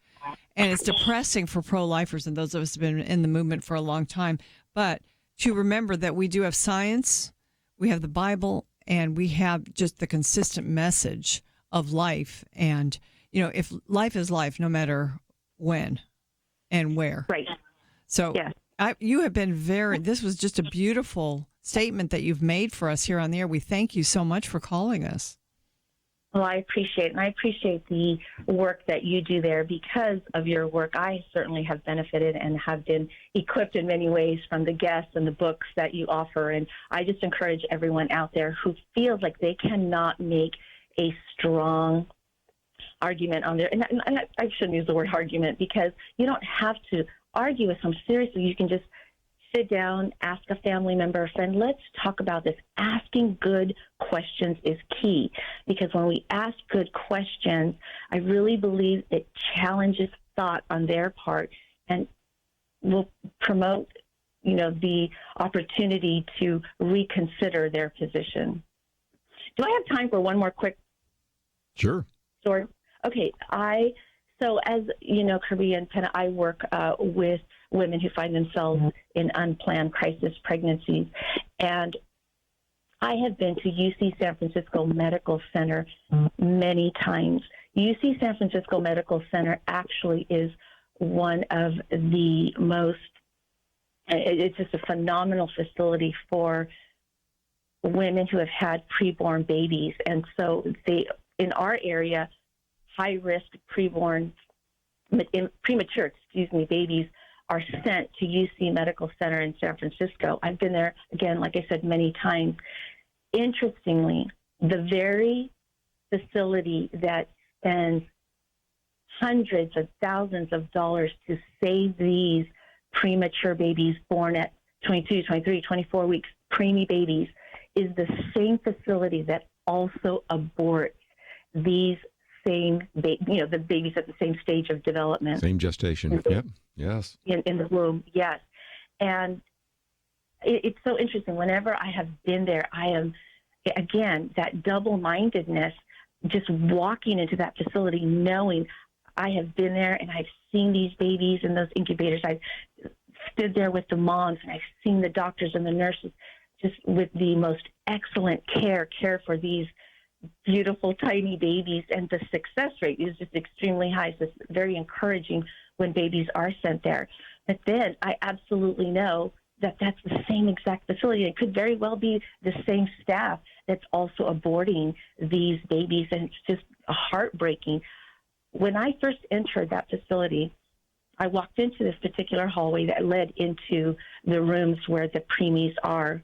And it's depressing for pro-lifers and those of us who have been in the movement for a long time. But to remember that we do have science, we have the Bible, and we have just the consistent message of life. And, you know, if life is life, no matter when and where. Right. So you have been this was just a beautiful statement that you've made for us here on the air. We thank you so much for calling us. Well, I appreciate it. And I appreciate the work that you do there. Because of your work, I certainly have benefited and have been equipped in many ways from the guests and the books that you offer. And I just encourage everyone out there who feels like they cannot make a strong argument on there. And I shouldn't use the word argument because you don't have to argue with someone seriously. You can just sit down, ask a family member, a friend, let's talk about this. Asking good questions is key because when we ask good questions, I really believe it challenges thought on their part and will promote, the opportunity to reconsider their position. Do I have time for one more quick? Sure. Story? Okay. So as you know, Kerby and Penna, I work with women who find themselves in unplanned crisis pregnancies. And I have been to UC San Francisco Medical Center many times. UC San Francisco Medical Center actually is one of the most, it's just a phenomenal facility for women who have had preborn babies. And so in our area, high-risk premature babies are sent to UC Medical Center in San Francisco. I've been there, again, like I said, many times. Interestingly, the very facility that spends hundreds of thousands of dollars to save these premature babies born at 22, 23, 24 weeks, preemie babies, is the same facility that also aborts these the babies at the same stage of development. Same gestation. Yep. Yes. In the womb. Yes. And it's so interesting. Whenever I have been there, I am, again, that double-mindedness, just walking into that facility, knowing I have been there and I've seen these babies in those incubators. I've stood there with the moms and I've seen the doctors and the nurses just with the most excellent care for these beautiful tiny babies, and the success rate is just extremely high. So it's very encouraging when babies are sent there. But then I absolutely know that that's the same exact facility. It could very well be the same staff that's also aborting these babies, and it's just heartbreaking. When I first entered that facility, I walked into this particular hallway that led into the rooms where the preemies are.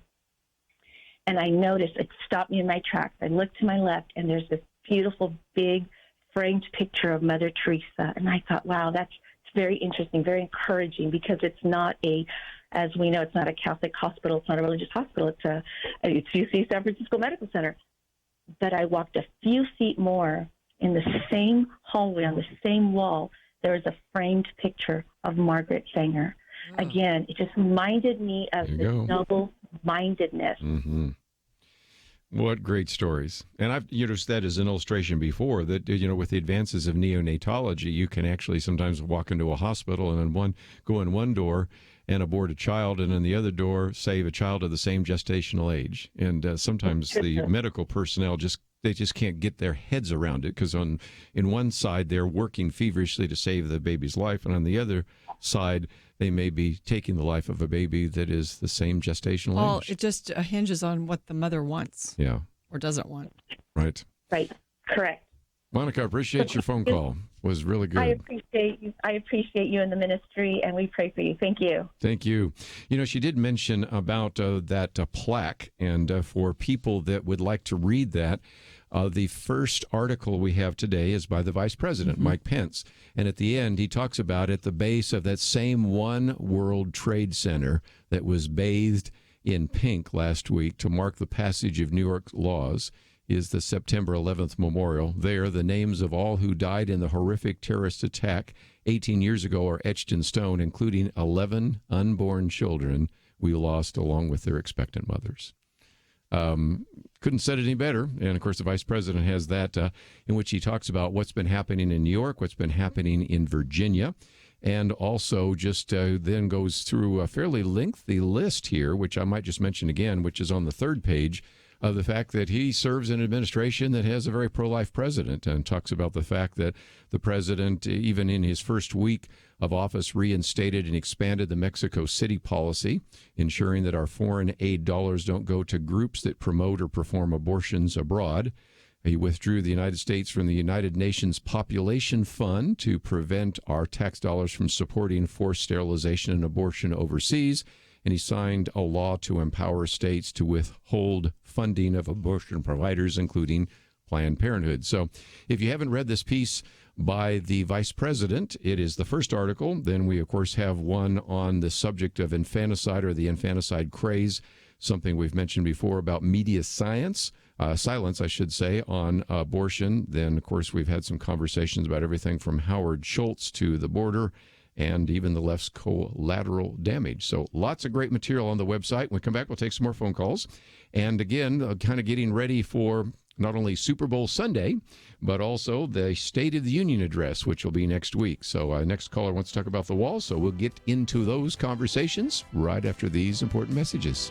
And I noticed, it stopped me in my tracks. I looked to my left, and there's this beautiful, big, framed picture of Mother Teresa. And I thought, wow, it's very interesting, very encouraging, because it's not as we know, it's not a Catholic hospital. It's not a religious hospital. It's UC San Francisco Medical Center. But I walked a few feet more in the same hallway, on the same wall, there was a framed picture of Margaret Sanger. Again, it just reminded me of this double-mindedness. Mm-hmm. What great stories. And I've used that as an illustration before that, with the advances of neonatology, you can actually sometimes walk into a hospital and go in one door and abort a child, and in the other door save a child of the same gestational age. And sometimes the medical personnel just can't get their heads around it, because in one side they're working feverishly to save the baby's life, and on the other side they may be taking the life of a baby that is the same gestational age. Well, it just hinges on what the mother wants. Yeah. Or doesn't want. Right. Right. Correct. Monica, I appreciate your phone call. It was really good. I appreciate you and the ministry, and we pray for you. Thank you. Thank you. She did mention about that plaque, and for people that would like to read that, the first article we have today is by the Vice President, Mike Pence. And at the end, he talks about at the base of that same One World Trade Center that was bathed in pink last week to mark the passage of New York laws is the September 11th memorial. There, the names of all who died in the horrific terrorist attack 18 years ago are etched in stone, including 11 unborn children we lost along with their expectant mothers. Couldn't said it any better. And, of course, the Vice President has that in which he talks about what's been happening in New York, what's been happening in Virginia, and also just then goes through a fairly lengthy list here, which I might just mention again, which is on the third page, of the fact that he serves in an administration that has a very pro-life president, and talks about the fact that the president, even in his first week of office, reinstated and expanded the Mexico City policy, ensuring that our foreign aid dollars don't go to groups that promote or perform abortions abroad. He withdrew the United States from the United Nations Population Fund to prevent our tax dollars from supporting forced sterilization and abortion overseas. And he signed a law to empower states to withhold funding of abortion providers, including Planned Parenthood. So if you haven't read this piece by the vice president, it is the first article. Then we, of course, have one on the subject of infanticide, or the infanticide craze, something we've mentioned before about media silence, I should say, on abortion. Then, of course, we've had some conversations about everything from Howard Schultz to the border and even the left's collateral damage. So lots of great material on the website. When we come back, we'll take some more phone calls. And again, kind of getting ready for not only Super Bowl Sunday, but also the State of the Union address, which will be next week. So next caller wants to talk about the wall, so we'll get into those conversations right after these important messages.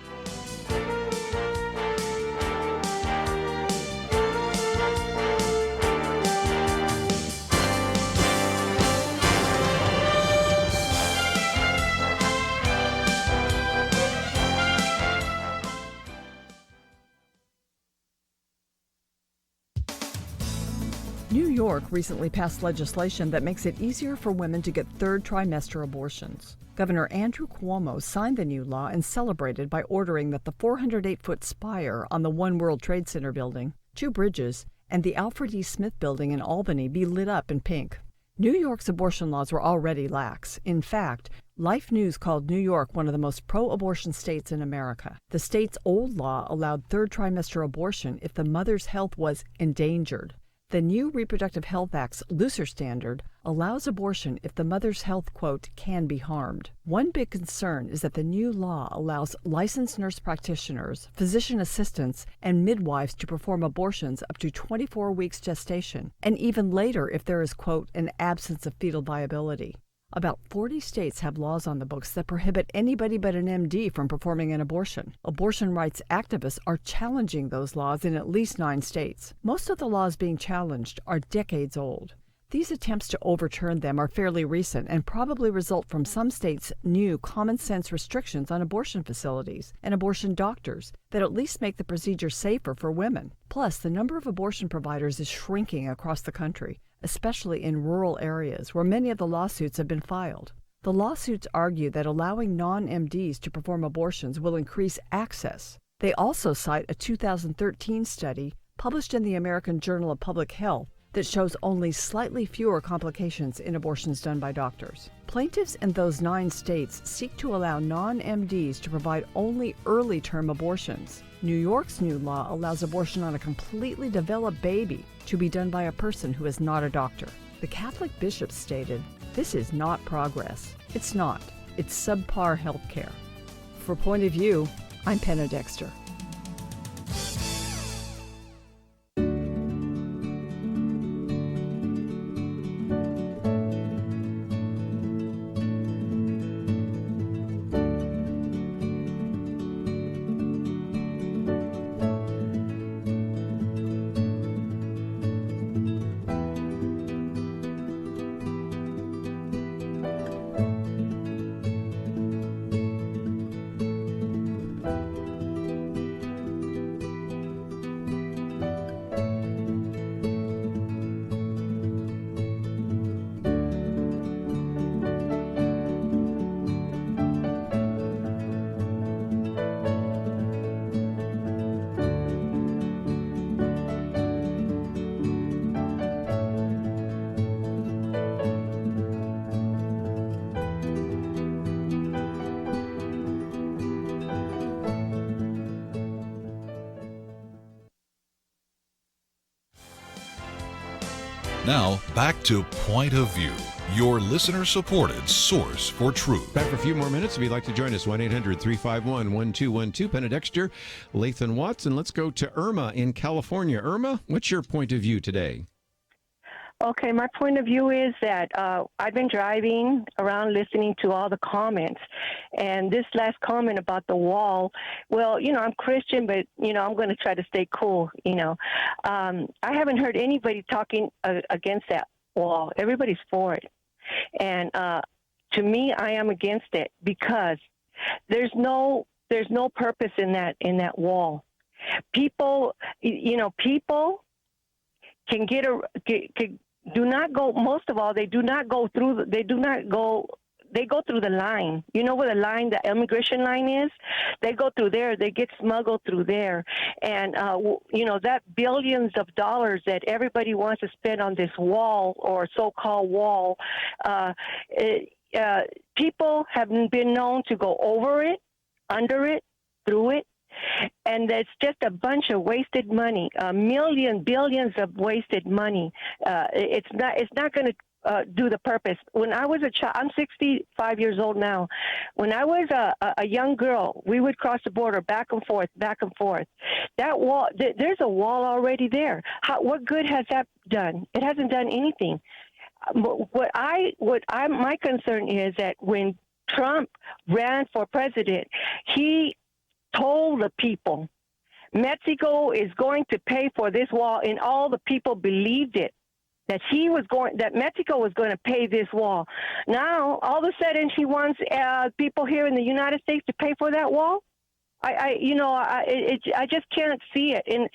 New York recently passed legislation that makes it easier for women to get third trimester abortions. Governor Andrew Cuomo signed the new law and celebrated by ordering that the 408-foot spire on the One World Trade Center building, two bridges, and the Alfred E. Smith building in Albany be lit up in pink. New York's abortion laws were already lax. In fact, Life News called New York one of the most pro-abortion states in America. The state's old law allowed third trimester abortion if the mother's health was endangered. The new Reproductive Health Act's looser standard allows abortion if the mother's health, quote, can be harmed. One big concern is that the new law allows licensed nurse practitioners, physician assistants, and midwives to perform abortions up to 24 weeks gestation, and even later if there is, quote, an absence of fetal viability. About 40 states have laws on the books that prohibit anybody but an MD from performing an abortion. Abortion rights activists are challenging those laws in at least 9 states. Most of the laws being challenged are decades old. These attempts to overturn them are fairly recent and probably result from some states' new common-sense restrictions on abortion facilities and abortion doctors that at least make the procedure safer for women. Plus, the number of abortion providers is shrinking across the country, especially in rural areas where many of the lawsuits have been filed. The lawsuits argue that allowing non-MDs to perform abortions will increase access. They also cite a 2013 study published in the American Journal of Public Health that shows only slightly fewer complications in abortions done by doctors. Plaintiffs in those 9 states seek to allow non-MDs to provide only early-term abortions. New York's new law allows abortion on a completely developed baby to be done by a person who is not a doctor. The Catholic bishop stated, "This is not progress. It's not. It's subpar health care." For Point of View, I'm Penna Dexter. Now, back to Point of View, your listener-supported source for truth. Back for a few more minutes. If you'd like to join us, 1-800-351-1212. Penna Dexter, Lathan Watts, and let's go to Irma in California. Irma, what's your point of view today? Okay, my point of view is that I've been driving around listening to all the comments, and this last comment about the wall, well, I'm Christian, but, I'm going to try to stay cool, I haven't heard anybody talking against that wall. Everybody's for it. And to me, I am against it because there's no purpose in that wall. People, people can do not go. Most of all, they do not go they go through the line. You know where the line, the immigration line is? They go through there. They get smuggled through there. And, that billions of dollars that everybody wants to spend on this wall or so-called wall, people have been known to go over it, under it, through it. And it's just a bunch of wasted money, billions of wasted money. It's not going to do the purpose. When I was a child, I'm 65 years old now. When I was a young girl, we would cross the border back and forth, back and forth. That wall, there's a wall already there. What good has that done? It hasn't done anything. My concern is that when Trump ran for president, he told the people Mexico is going to pay for this wall, and all the people believed it. That Mexico was going to pay this wall. Now, all of a sudden, he wants people here in the United States to pay for that wall. I just can't see it, and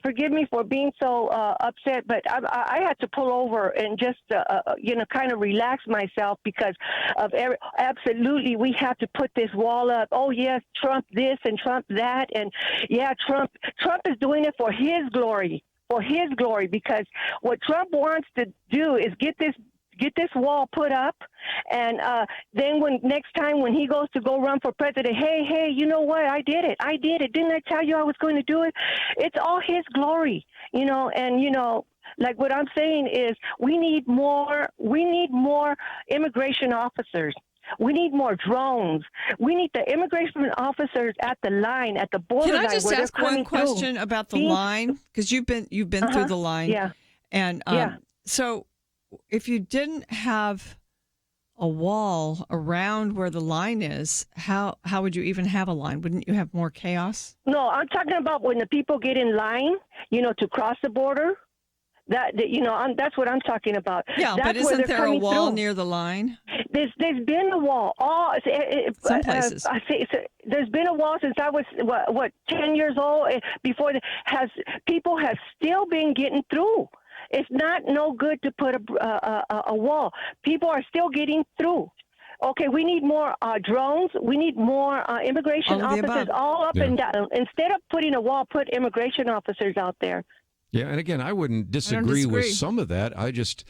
forgive me for being so upset, but I had to pull over and just kind of relax myself because of absolutely we have to put this wall up. Oh yes, Trump this and Trump that, and yeah, Trump is doing it for his glory. Because what Trump wants to do is get this wall put up, and then next time when he goes to go run for president, hey, you know what? I did it. Didn't I tell you I was going to do it? It's all his glory, like what I'm saying is we need more immigration officers. We need more drones. We need the immigration officers at the line, at the border line. Can I just ask one question about the line? Because you've been through the line. Yeah. And so if you didn't have a wall around where the line is, how would you even have a line? Wouldn't you have more chaos? No, I'm talking about when the people get in line, to cross the border. That's what I'm talking about. Yeah, that's but isn't there a wall near the line? There's been a wall. Some places. There's been a wall since I was 10 years old. Before people have still been getting through. It's not no good to put a wall. People are still getting through. Okay, we need more drones. We need more immigration officers all up and down. Instead of putting a wall, put immigration officers out there. Yeah, and again, I wouldn't disagree with some of that. I just,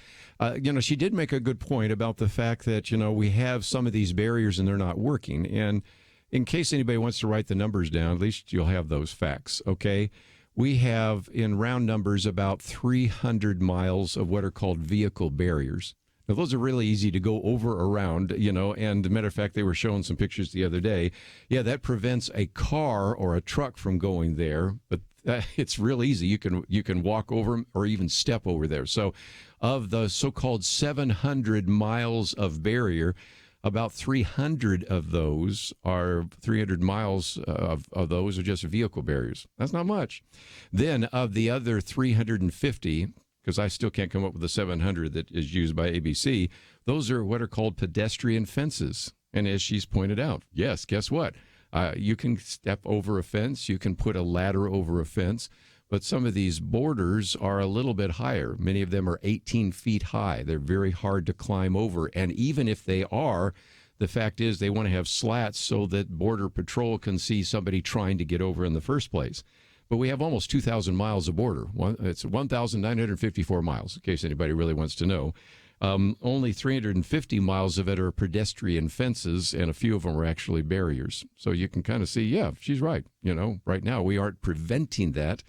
she did make a good point about the fact that, we have some of these barriers and they're not working. And in case anybody wants to write the numbers down, at least you'll have those facts, okay? We have, in round numbers, about 300 miles of what are called vehicle barriers. Now, those are really easy to go over around, and as a matter of fact, they were showing some pictures the other day. Yeah, that prevents a car or a truck from going there, but it's real easy. You can walk over them or even step over there. So of the so-called 700 miles of barrier, about 300 of those are 300 miles of those are just vehicle barriers. That's not much. Then of the other 350, because I still can't come up with the 700 that is used by ABC, those are what are called pedestrian fences. And as she's pointed out, yes, guess what? You can step over a fence. You can put a ladder over a fence. But some of these borders are a little bit higher. Many of them are 18 feet high. They're very hard to climb over. And even if they are, the fact is they want to have slats so that Border Patrol can see somebody trying to get over in the first place. But we have almost 2,000 miles of border. It's 1,954 miles, in case anybody really wants to know. Only 350 miles of it are pedestrian fences, and a few of them are actually barriers. So you can kind of see, yeah, she's right. Right now we aren't preventing that.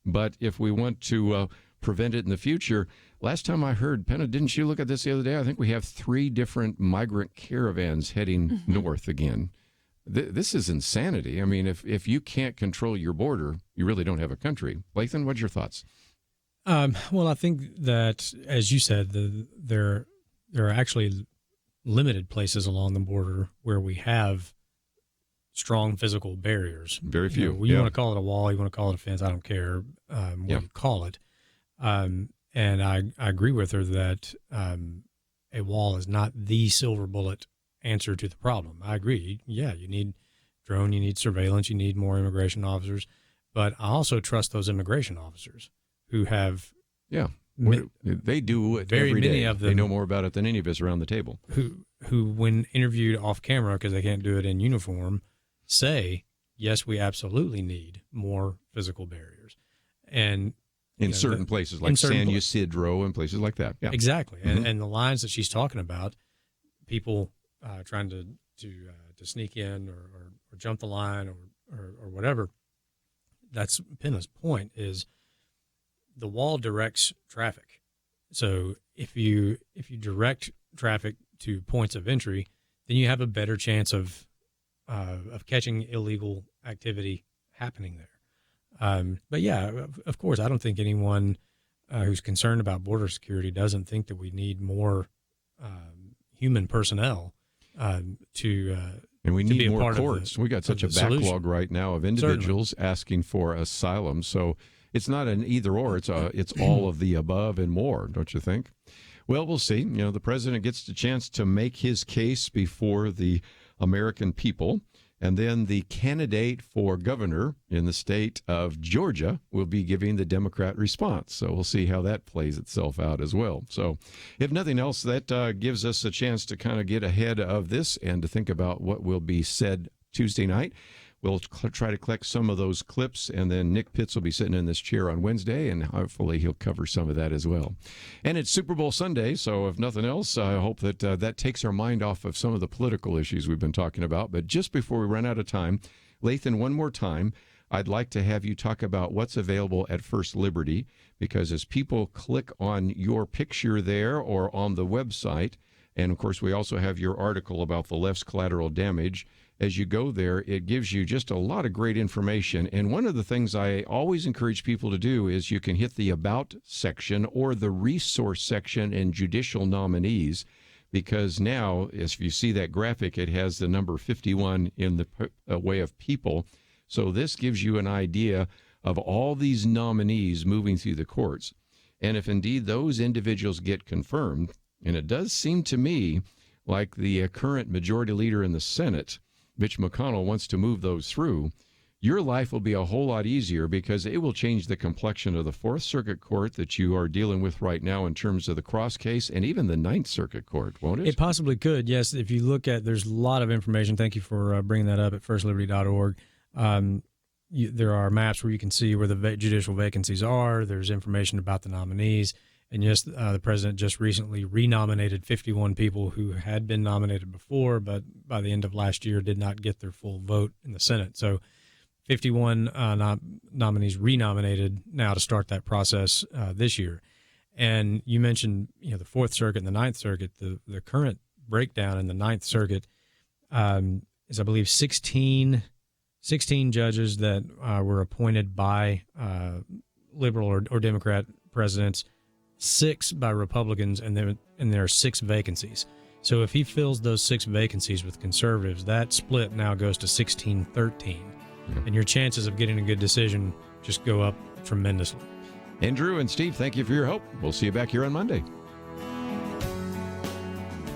But if we want to prevent it in the future, last time I heard, Penna, didn't you look at this the other day? I think we have 3 different migrant caravans heading north again. This is insanity. I mean, if you can't control your border, you really don't have a country. Lathan, what's your thoughts? Well, I think that, as you said, there are actually limited places along the border where we have strong physical barriers. Very few. You want to call it a wall, you want to call it a fence, I don't care what you call it. And I agree with her that a wall is not the silver bullet answer to the problem. I agree. Yeah, you need drone, you need surveillance, you need more immigration officers. But I also trust those immigration officers who have They do it very every many day. of them, they know more about it than any of us around the table. Who, when interviewed off camera, because they can't do it in uniform, say, yes, we absolutely need more physical barriers. And in certain places like San Ysidro and places like that. Yeah. Exactly. And the lines that she's talking about, people trying to sneak in or jump the line or whatever, that's Penna's point, is the wall directs traffic. So if you direct traffic to points of entry, then you have a better chance of catching illegal activity happening there. But yeah, of course, I don't think anyone who's concerned about border security doesn't think that we need more human personnel to and we to need be a more part courts. We got such a solution. backlog right now of individuals asking for asylum. So it's not an either or. It's all of the above and more, don't you think? Well, we'll see. The president gets the chance to make his case before the American people. And then the candidate for governor in the state of Georgia will be giving the Democrat response. So we'll see how that plays itself out as well. So if nothing else, that gives us a chance to kind of get ahead of this and to think about what will be said Tuesday night. We'll try to collect some of those clips, and then Nick Pitts will be sitting in this chair on Wednesday, and hopefully he'll cover some of that as well. And it's Super Bowl Sunday, so if nothing else, I hope that that takes our mind off of some of the political issues we've been talking about. But just before we run out of time, Lathan, one more time, I'd like to have you talk about what's available at First Liberty, because as people click on your picture there or on the website, and of course we also have your article about the left's collateral damage, as you go there, it gives you just a lot of great information. And one of the things I always encourage people to do is you can hit the About section or the Resource section in Judicial Nominees, because now, as you see that graphic, it has the number 51 in the way of people. So this gives you an idea of all these nominees moving through the courts. And if indeed those individuals get confirmed, and it does seem to me like the current majority leader in the Senate, Mitch McConnell, wants to move those through, your life will be a whole lot easier, because it will change the complexion of the Fourth Circuit Court that you are dealing with right now in terms of the cross case, and even the Ninth Circuit Court, won't it? It possibly could, yes. If you look at, there's a lot of information. Thank you for bringing that up at firstliberty.org. There are maps where you can see where the judicial vacancies are. There's information about the nominees. And yes, the president just recently renominated 51 people who had been nominated before, but by the end of last year did not get their full vote in the Senate. So 51 nominees renominated now to start that process this year. And you mentioned, the Fourth Circuit and the Ninth Circuit. The current breakdown in the Ninth Circuit is, I believe, 16 judges that were appointed by liberal or Democrat presidents, 6 by Republicans, and there are 6 vacancies. So if he fills those 6 vacancies with conservatives, that split now goes to 16-13. And your chances of getting a good decision just go up tremendously. Andrew and Steve, thank you for your help. We'll see you back here on Monday.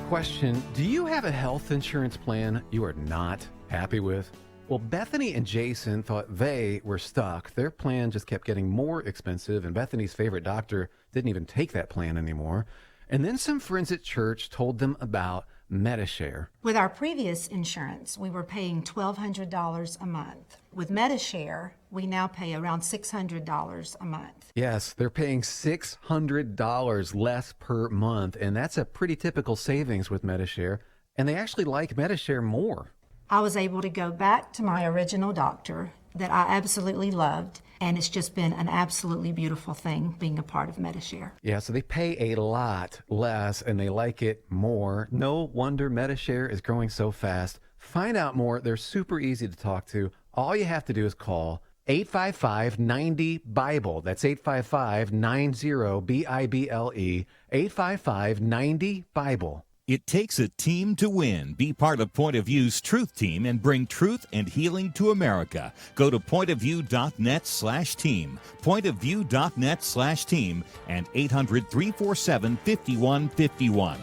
Question: do you have a health insurance plan you are not happy with? Well, Bethany and Jason thought they were stuck. Their plan just kept getting more expensive, and Bethany's favorite doctor didn't even take that plan anymore. And then some friends at church told them about MediShare. With our previous insurance, we were paying $1,200 a month. With MediShare, we now pay around $600 a month. Yes, they're paying $600 less per month, and that's a pretty typical savings with MediShare. And they actually like MediShare more. I was able to go back to my original doctor that I absolutely loved, and it's just been an absolutely beautiful thing being a part of MediShare. Yeah, so they pay a lot less and they like it more. No wonder MediShare is growing so fast. Find out more. They're super easy to talk to. All you have to do is call 855-90-BIBLE. That's 855-90-BIBLE. 855-90-BIBLE. It takes a team to win. Be part of Point of View's Truth Team and bring truth and healing to America. Go to pointofview.net/team, pointofview.net/team, and 800-347-5151.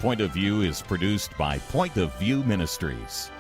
Point of View is produced by Point of View Ministries.